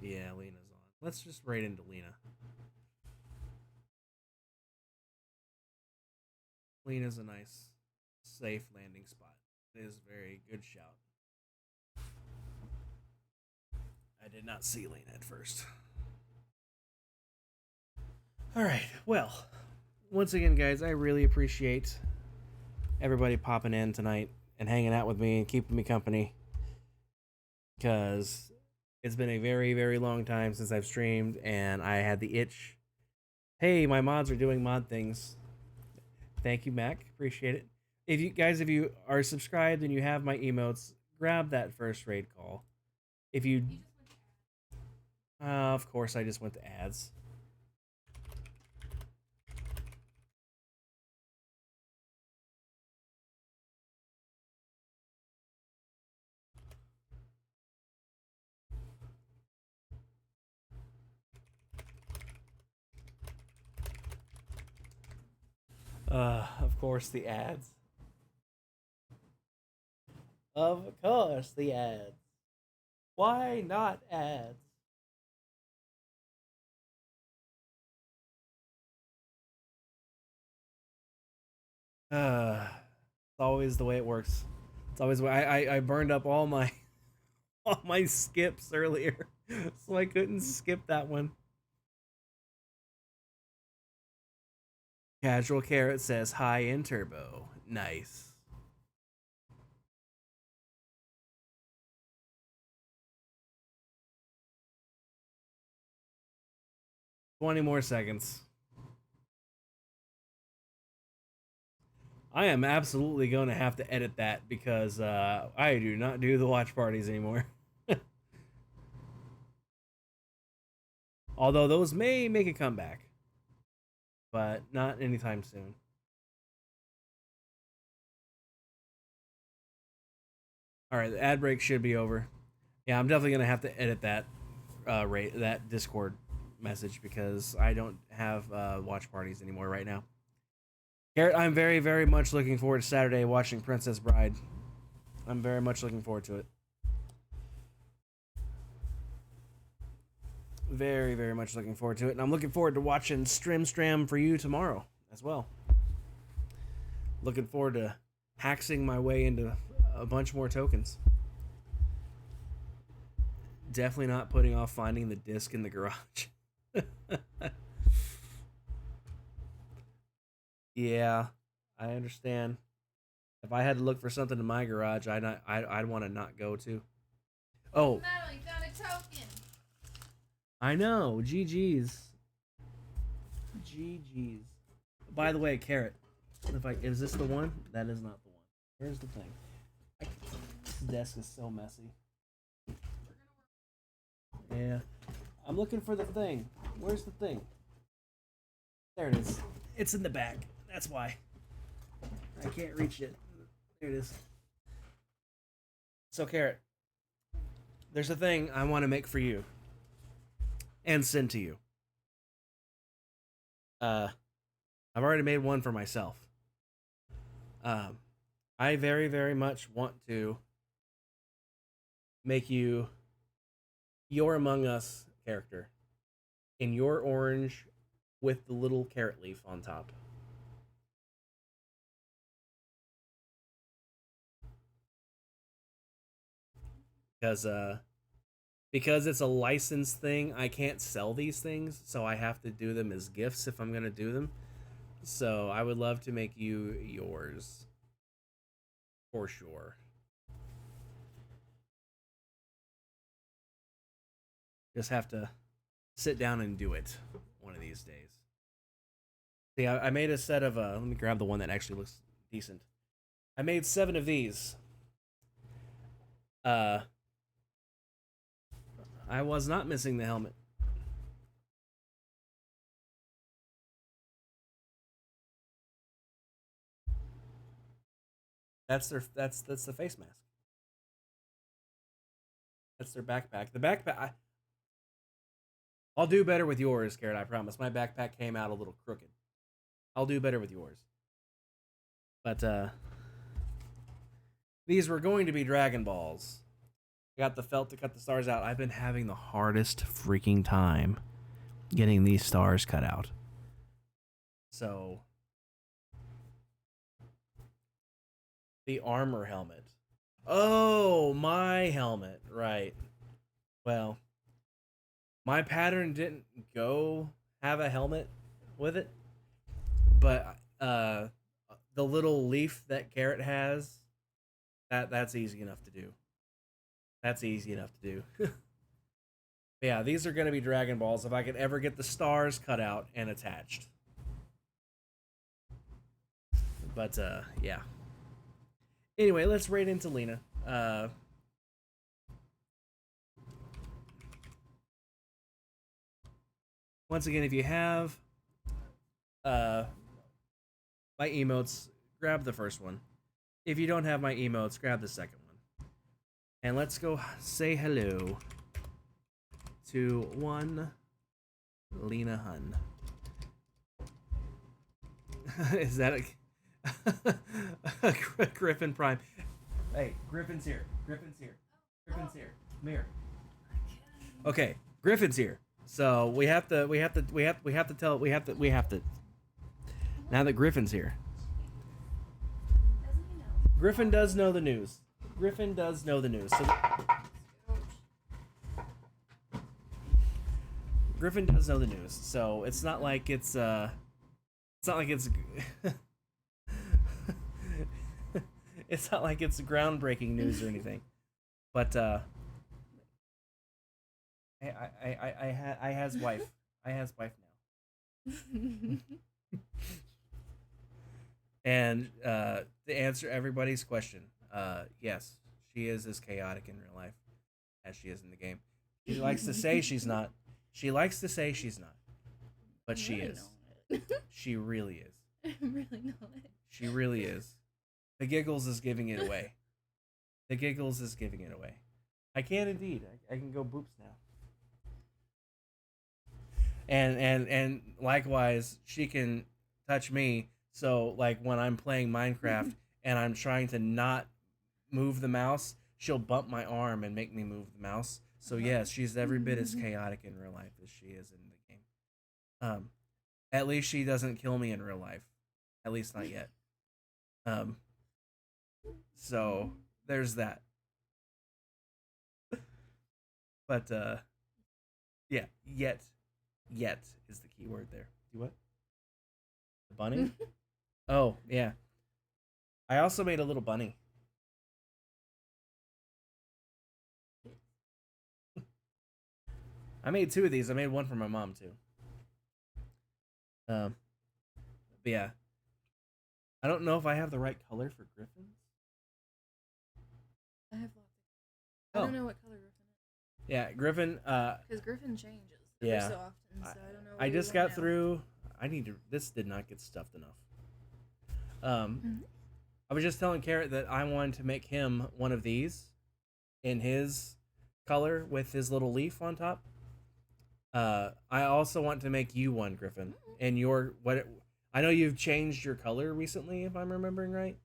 S1: Yeah, Lena's on. Let's just raid into Lena. Lena's a nice, safe landing spot. It is a very good shout. I did not see Lena at first. Alright, well, once again, guys, I really appreciate everybody popping in tonight. and hanging out with me and keeping me company, because it's been a very, very long time since I've streamed, and I had the itch. Hey, my mods are doing mod things. Thank you, Mac. Appreciate it. If you are subscribed and you have my emotes, grab that first raid call. If you, of course, I just went to ads. Of course, the ads. Of course, the ads. Why not ads? It's always the way it works. It's always I burned up all my all my skips earlier, so I couldn't skip that one. Casual Carrot says hi in turbo. Nice. 20 more seconds. I am absolutely going to have to edit that because I do not do the watch parties anymore. Although those may make a comeback, but not anytime soon. All right, the ad break should be over. Yeah, I'm definitely gonna have to edit that that Discord message because I don't have watch parties anymore right now. Garrett, I'm very, very much looking forward to Saturday watching Princess Bride. I'm very much looking forward to it. Very, very much looking forward to it. And I'm looking forward to watching Stram for you tomorrow as well. Looking forward to haxing my way into a bunch more tokens. Definitely not putting off finding the disc in the garage. Yeah, I understand. If I had to look for something in my garage, I'd want to not go to. Oh,
S3: Madeline found a token.
S1: I know. GG's. GG's. By the way, Carrot, is this the one? That is not the one. Where's the thing? This desk is so messy. Yeah, I'm looking for the thing. Where's the thing? There it is. It's in the back. That's why. I can't reach it. There it is. So, Carrot, there's a thing I want to make for you and send to you. I've already made one for myself. I very, very much want to make you your Among Us character in your orange with the little carrot leaf on top. Because it's a licensed thing, I can't sell these things, so I have to do them as gifts if I'm gonna do them. So I would love to make you yours. For sure. Just have to sit down and do it one of these days. See, I made a set of let me grab the one that actually looks decent. I made 7 of these. I was not missing the helmet. That's the face mask. That's their backpack. The backpack I'll do better with yours, Garrett, I promise. My backpack came out a little crooked. I'll do better with yours. But these were going to be Dragon Balls. I got the felt to cut the stars out. I've been having the hardest freaking time getting these stars cut out. So, the armor helmet. Oh, my helmet. Right. Well, my pattern didn't go have a helmet with it, but the little leaf that Carrot has That's easy enough to do. That's easy enough to do. Yeah, these are going to be Dragon Balls if I could ever get the stars cut out and attached. But yeah. Anyway, let's raid into Lena. Once again, if you have my emotes, grab the first one. If you don't have my emotes, grab the second one. And let's go say hello to one Lena Hun. Is that a Griffin Prime? Hey, Griffin's here. Griffin's here. Griffin's here. Come here. Okay, Griffin's here. So we have to now that Griffin's here. Griffin does know the news. Griffin does know the news. So Griffin does know the news. So it's not like it's it's not like it's it's not like it's groundbreaking news or anything. But I has wife. I has wife now. And to answer everybody's question, yes, she is as chaotic in real life as she is in the game. She likes to say she's not. She likes to say she's not. But she is. She really is.
S3: I really know it.
S1: She really is. The giggles is giving it away. The giggles is giving it away. I can indeed. I can go boops now. And likewise, she can touch me. So like when I'm playing Minecraft and I'm trying to not move the mouse, she'll bump my arm and make me move the mouse. So yes, she's every bit as chaotic in real life as she is in the game. At least she doesn't kill me in real life. At least not yet. So there's that. But yeah, yet is the key word there. Do what? The bunny? Oh, yeah. I also made a little bunny. I made 2 of these. I made one for my mom too. But yeah. I don't know if I have the right color for Griffins.
S3: I have lots. I don't know what color Griffin is.
S1: Yeah, Griffin.
S3: Because Griffin changes every
S1: Yeah.
S3: so often, so I don't know.
S1: I just got through. I need to. This did not get stuffed enough. I was just telling Carrot that I wanted to make him one of these in his color with his little leaf on top. I also want to make you one, Griffin. And your what? I know you've changed your color recently, if I'm remembering right.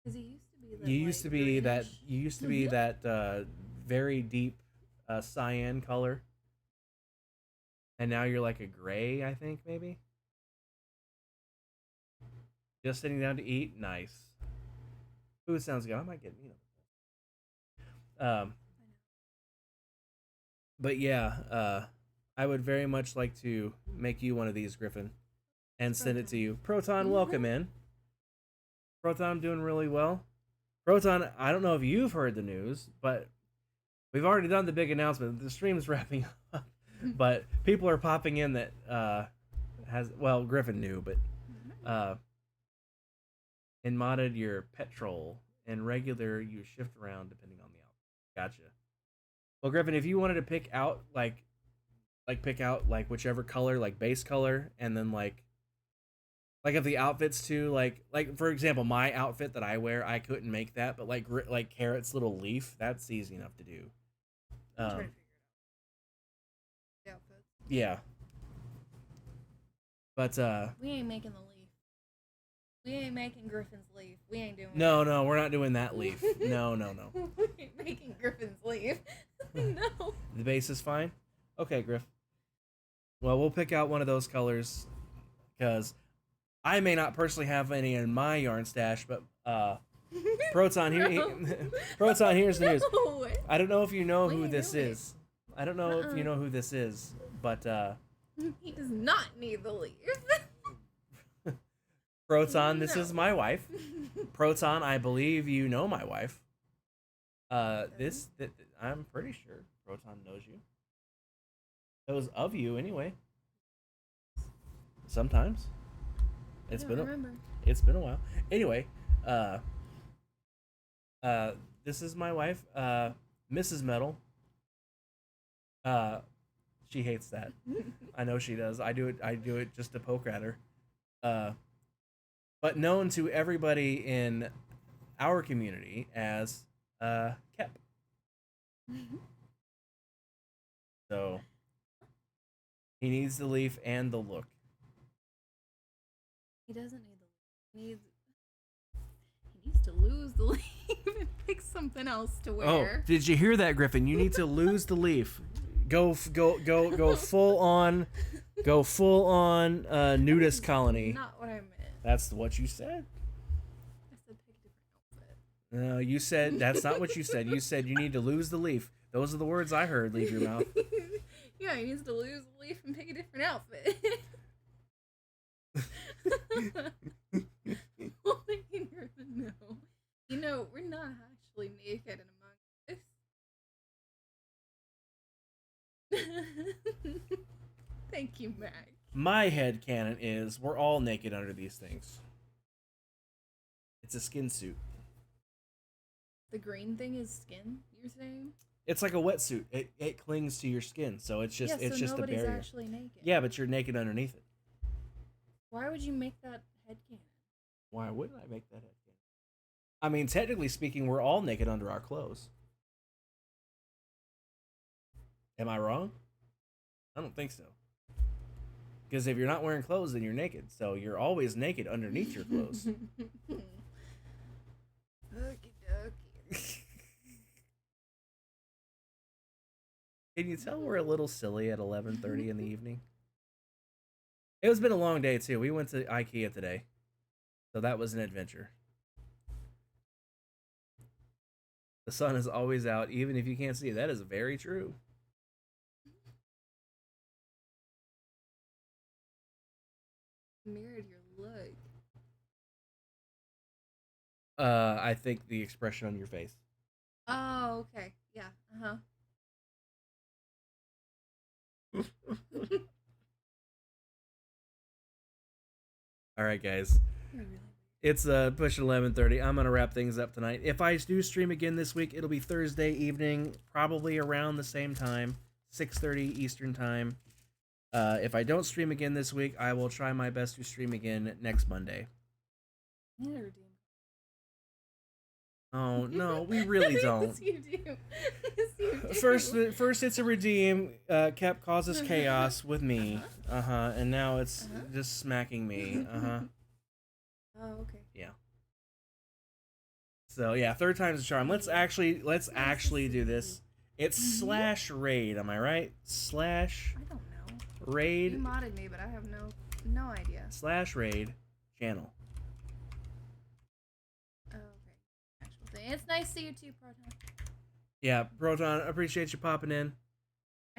S3: Because he used to be. That,
S1: You used to be that. You used to be that very deep cyan color. And now you're like a gray, I think, maybe. Just sitting down to eat, nice. Food sounds good. I might get me another. But yeah, I would very much like to make you one of these, Griffin, and send it to you. Proton, welcome in. Proton, I'm doing really well. Proton, I don't know if you've heard the news, but we've already done the big announcement. The stream's wrapping up, but people are popping in that Griffin knew, but in modded your petrol, and regular you shift around depending on the outfit. Gotcha. Well, Griffin, if you wanted to pick out whichever color, like base color, and then like if the outfits too, like for example, my outfit that I wear, I couldn't make that, but like Carrot's little leaf, that's easy enough to do. Yeah. But
S3: we ain't making the leaf. We ain't making Griffin's leaf. We ain't doing
S1: No, we're not doing that leaf. No.
S3: We ain't making Griffin's leaf. No.
S1: The base is fine? Okay, Griff. Well, we'll pick out one of those colors, because I may not personally have any in my yarn stash, but Proton here. Proton, here's the news.
S3: No.
S1: I don't know if you know
S3: We
S1: who
S3: ain't
S1: this
S3: doing it.
S1: is. I don't know if you know who this is, but
S3: He does not need the leaf.
S1: Proton, this
S3: No.
S1: is my wife. Proton, I believe you know my wife. I'm pretty sure Proton knows you. Knows of you anyway. Sometimes. It's been
S3: remember.
S1: it's been a while. Anyway, this is my wife, Mrs. Metal. She hates that. I know she does. I do it just to poke at her. But known to everybody in our community as Kep. So he needs the leaf and the look.
S3: He doesn't need the leaf. He needs to lose the leaf and pick something else to
S1: Oh,
S3: wear.
S1: did you hear that, Griffin? You need to lose the leaf. Go full on nudist colony.
S3: Not what I meant.
S1: That's what you said.
S3: I said pick a different outfit.
S1: No, you said that's not what you said. You said you need to lose the leaf. Those are the words I heard leave your mouth.
S3: Yeah, he needs to lose the leaf and pick a different outfit. Only Griffin know. You know, we're not actually naked in Among Us. Thank you, Mac.
S1: My head canon is we're all naked under these things. It's a skin suit.
S3: The green thing is skin, you're saying?
S1: It's like a wetsuit. It clings to your skin, so it's just
S3: Yeah,
S1: it's
S3: so
S1: just a
S3: nobody's
S1: barrier.
S3: actually naked.
S1: Yeah, but you're naked underneath it.
S3: Why would you make that headcanon?
S1: Why wouldn't I make that head canon? I mean, technically speaking, we're all naked under our clothes. Am I wrong? I don't think so. Because if you're not wearing clothes, then you're naked. So you're always naked underneath your clothes.
S3: Okie dokie.
S1: Can you tell we're a little silly at 11:30 in the evening? It has been a long day too. We went to IKEA today, so that was an adventure. The sun is always out, even if you can't see it. That is very true.
S3: Mirrored your look.
S1: I think the expression on your face.
S3: Oh, okay. Yeah. Uh-huh.
S1: All right, guys.
S3: You're really
S1: It's pushing 11:30. I'm gonna wrap things up tonight. If I do stream again this week, it'll be Thursday evening, probably around the same time, 6:30 Eastern time. If I don't stream again this week, I will try my best to stream again next Monday.
S3: You need to redeem.
S1: Oh no, we really don't.
S3: Yes, you do. Yes, you do.
S1: First it's a redeem. Kep causes chaos with me. And now it's just smacking me.
S3: Oh, okay.
S1: Yeah. So yeah, third time's a charm. Let's actually do this. It's slash raid. Am I right? Slash
S3: I don't know.
S1: raid
S3: You modded me, but I have no idea.
S1: slash raid channel.
S3: Oh, okay. Actual thing. It's nice to see you too, Proton.
S1: Yeah, Proton, appreciate you popping in.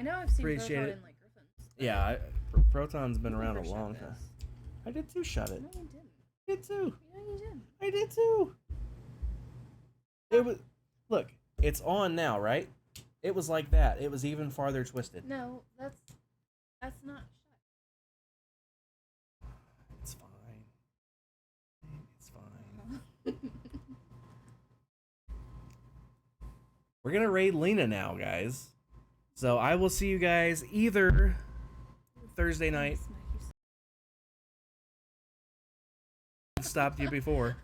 S3: I know I've seen
S1: Appreciate
S3: Proton
S1: it.
S3: in like Griffins. but
S1: Yeah, Proton's been
S3: you
S1: around a
S3: never shut
S1: long time.
S3: this.
S1: I did too. Shut it.
S3: No, you didn't.
S1: I did too.
S3: No, you didn't.
S1: I did too. It was. Look, it's on now, right? It was like that. It was even farther twisted.
S3: No, that's not shut.
S1: It's fine. It's fine. We're gonna raid Lena now, guys. So I will see you guys either Thursday night. Stopped you before.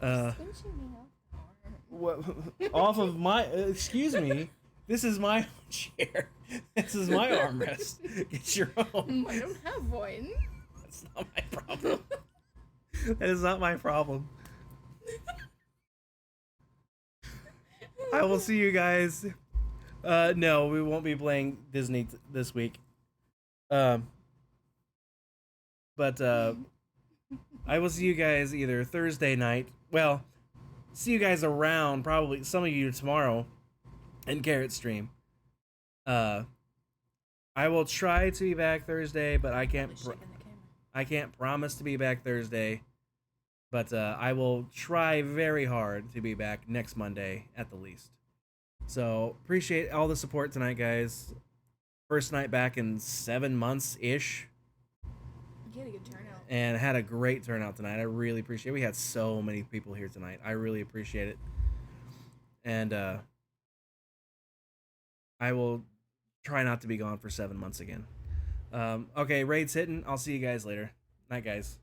S3: Pinching me out.
S1: What? Off of my? Excuse me. This is my chair. This is my armrest. Get your own.
S3: I don't have one.
S1: That's not my problem. That is not my problem. I will see you guys. No, we won't be playing Disney this week. But I will see you guys either Thursday night. Well, see you guys around, probably some of you tomorrow in Carrot Stream. I will try to be back Thursday, but I can't I can't promise to be back Thursday, but I will try very hard to be back next Monday at the least. So appreciate all the support tonight, guys. First night back in 7 months ish.
S3: You had a good turnout.
S1: And had a great turnout tonight. I really appreciate it. We had so many people here tonight. I really appreciate it. And I will try not to be gone for 7 months again. Okay, raid's hitting. I'll see you guys later. Night, guys.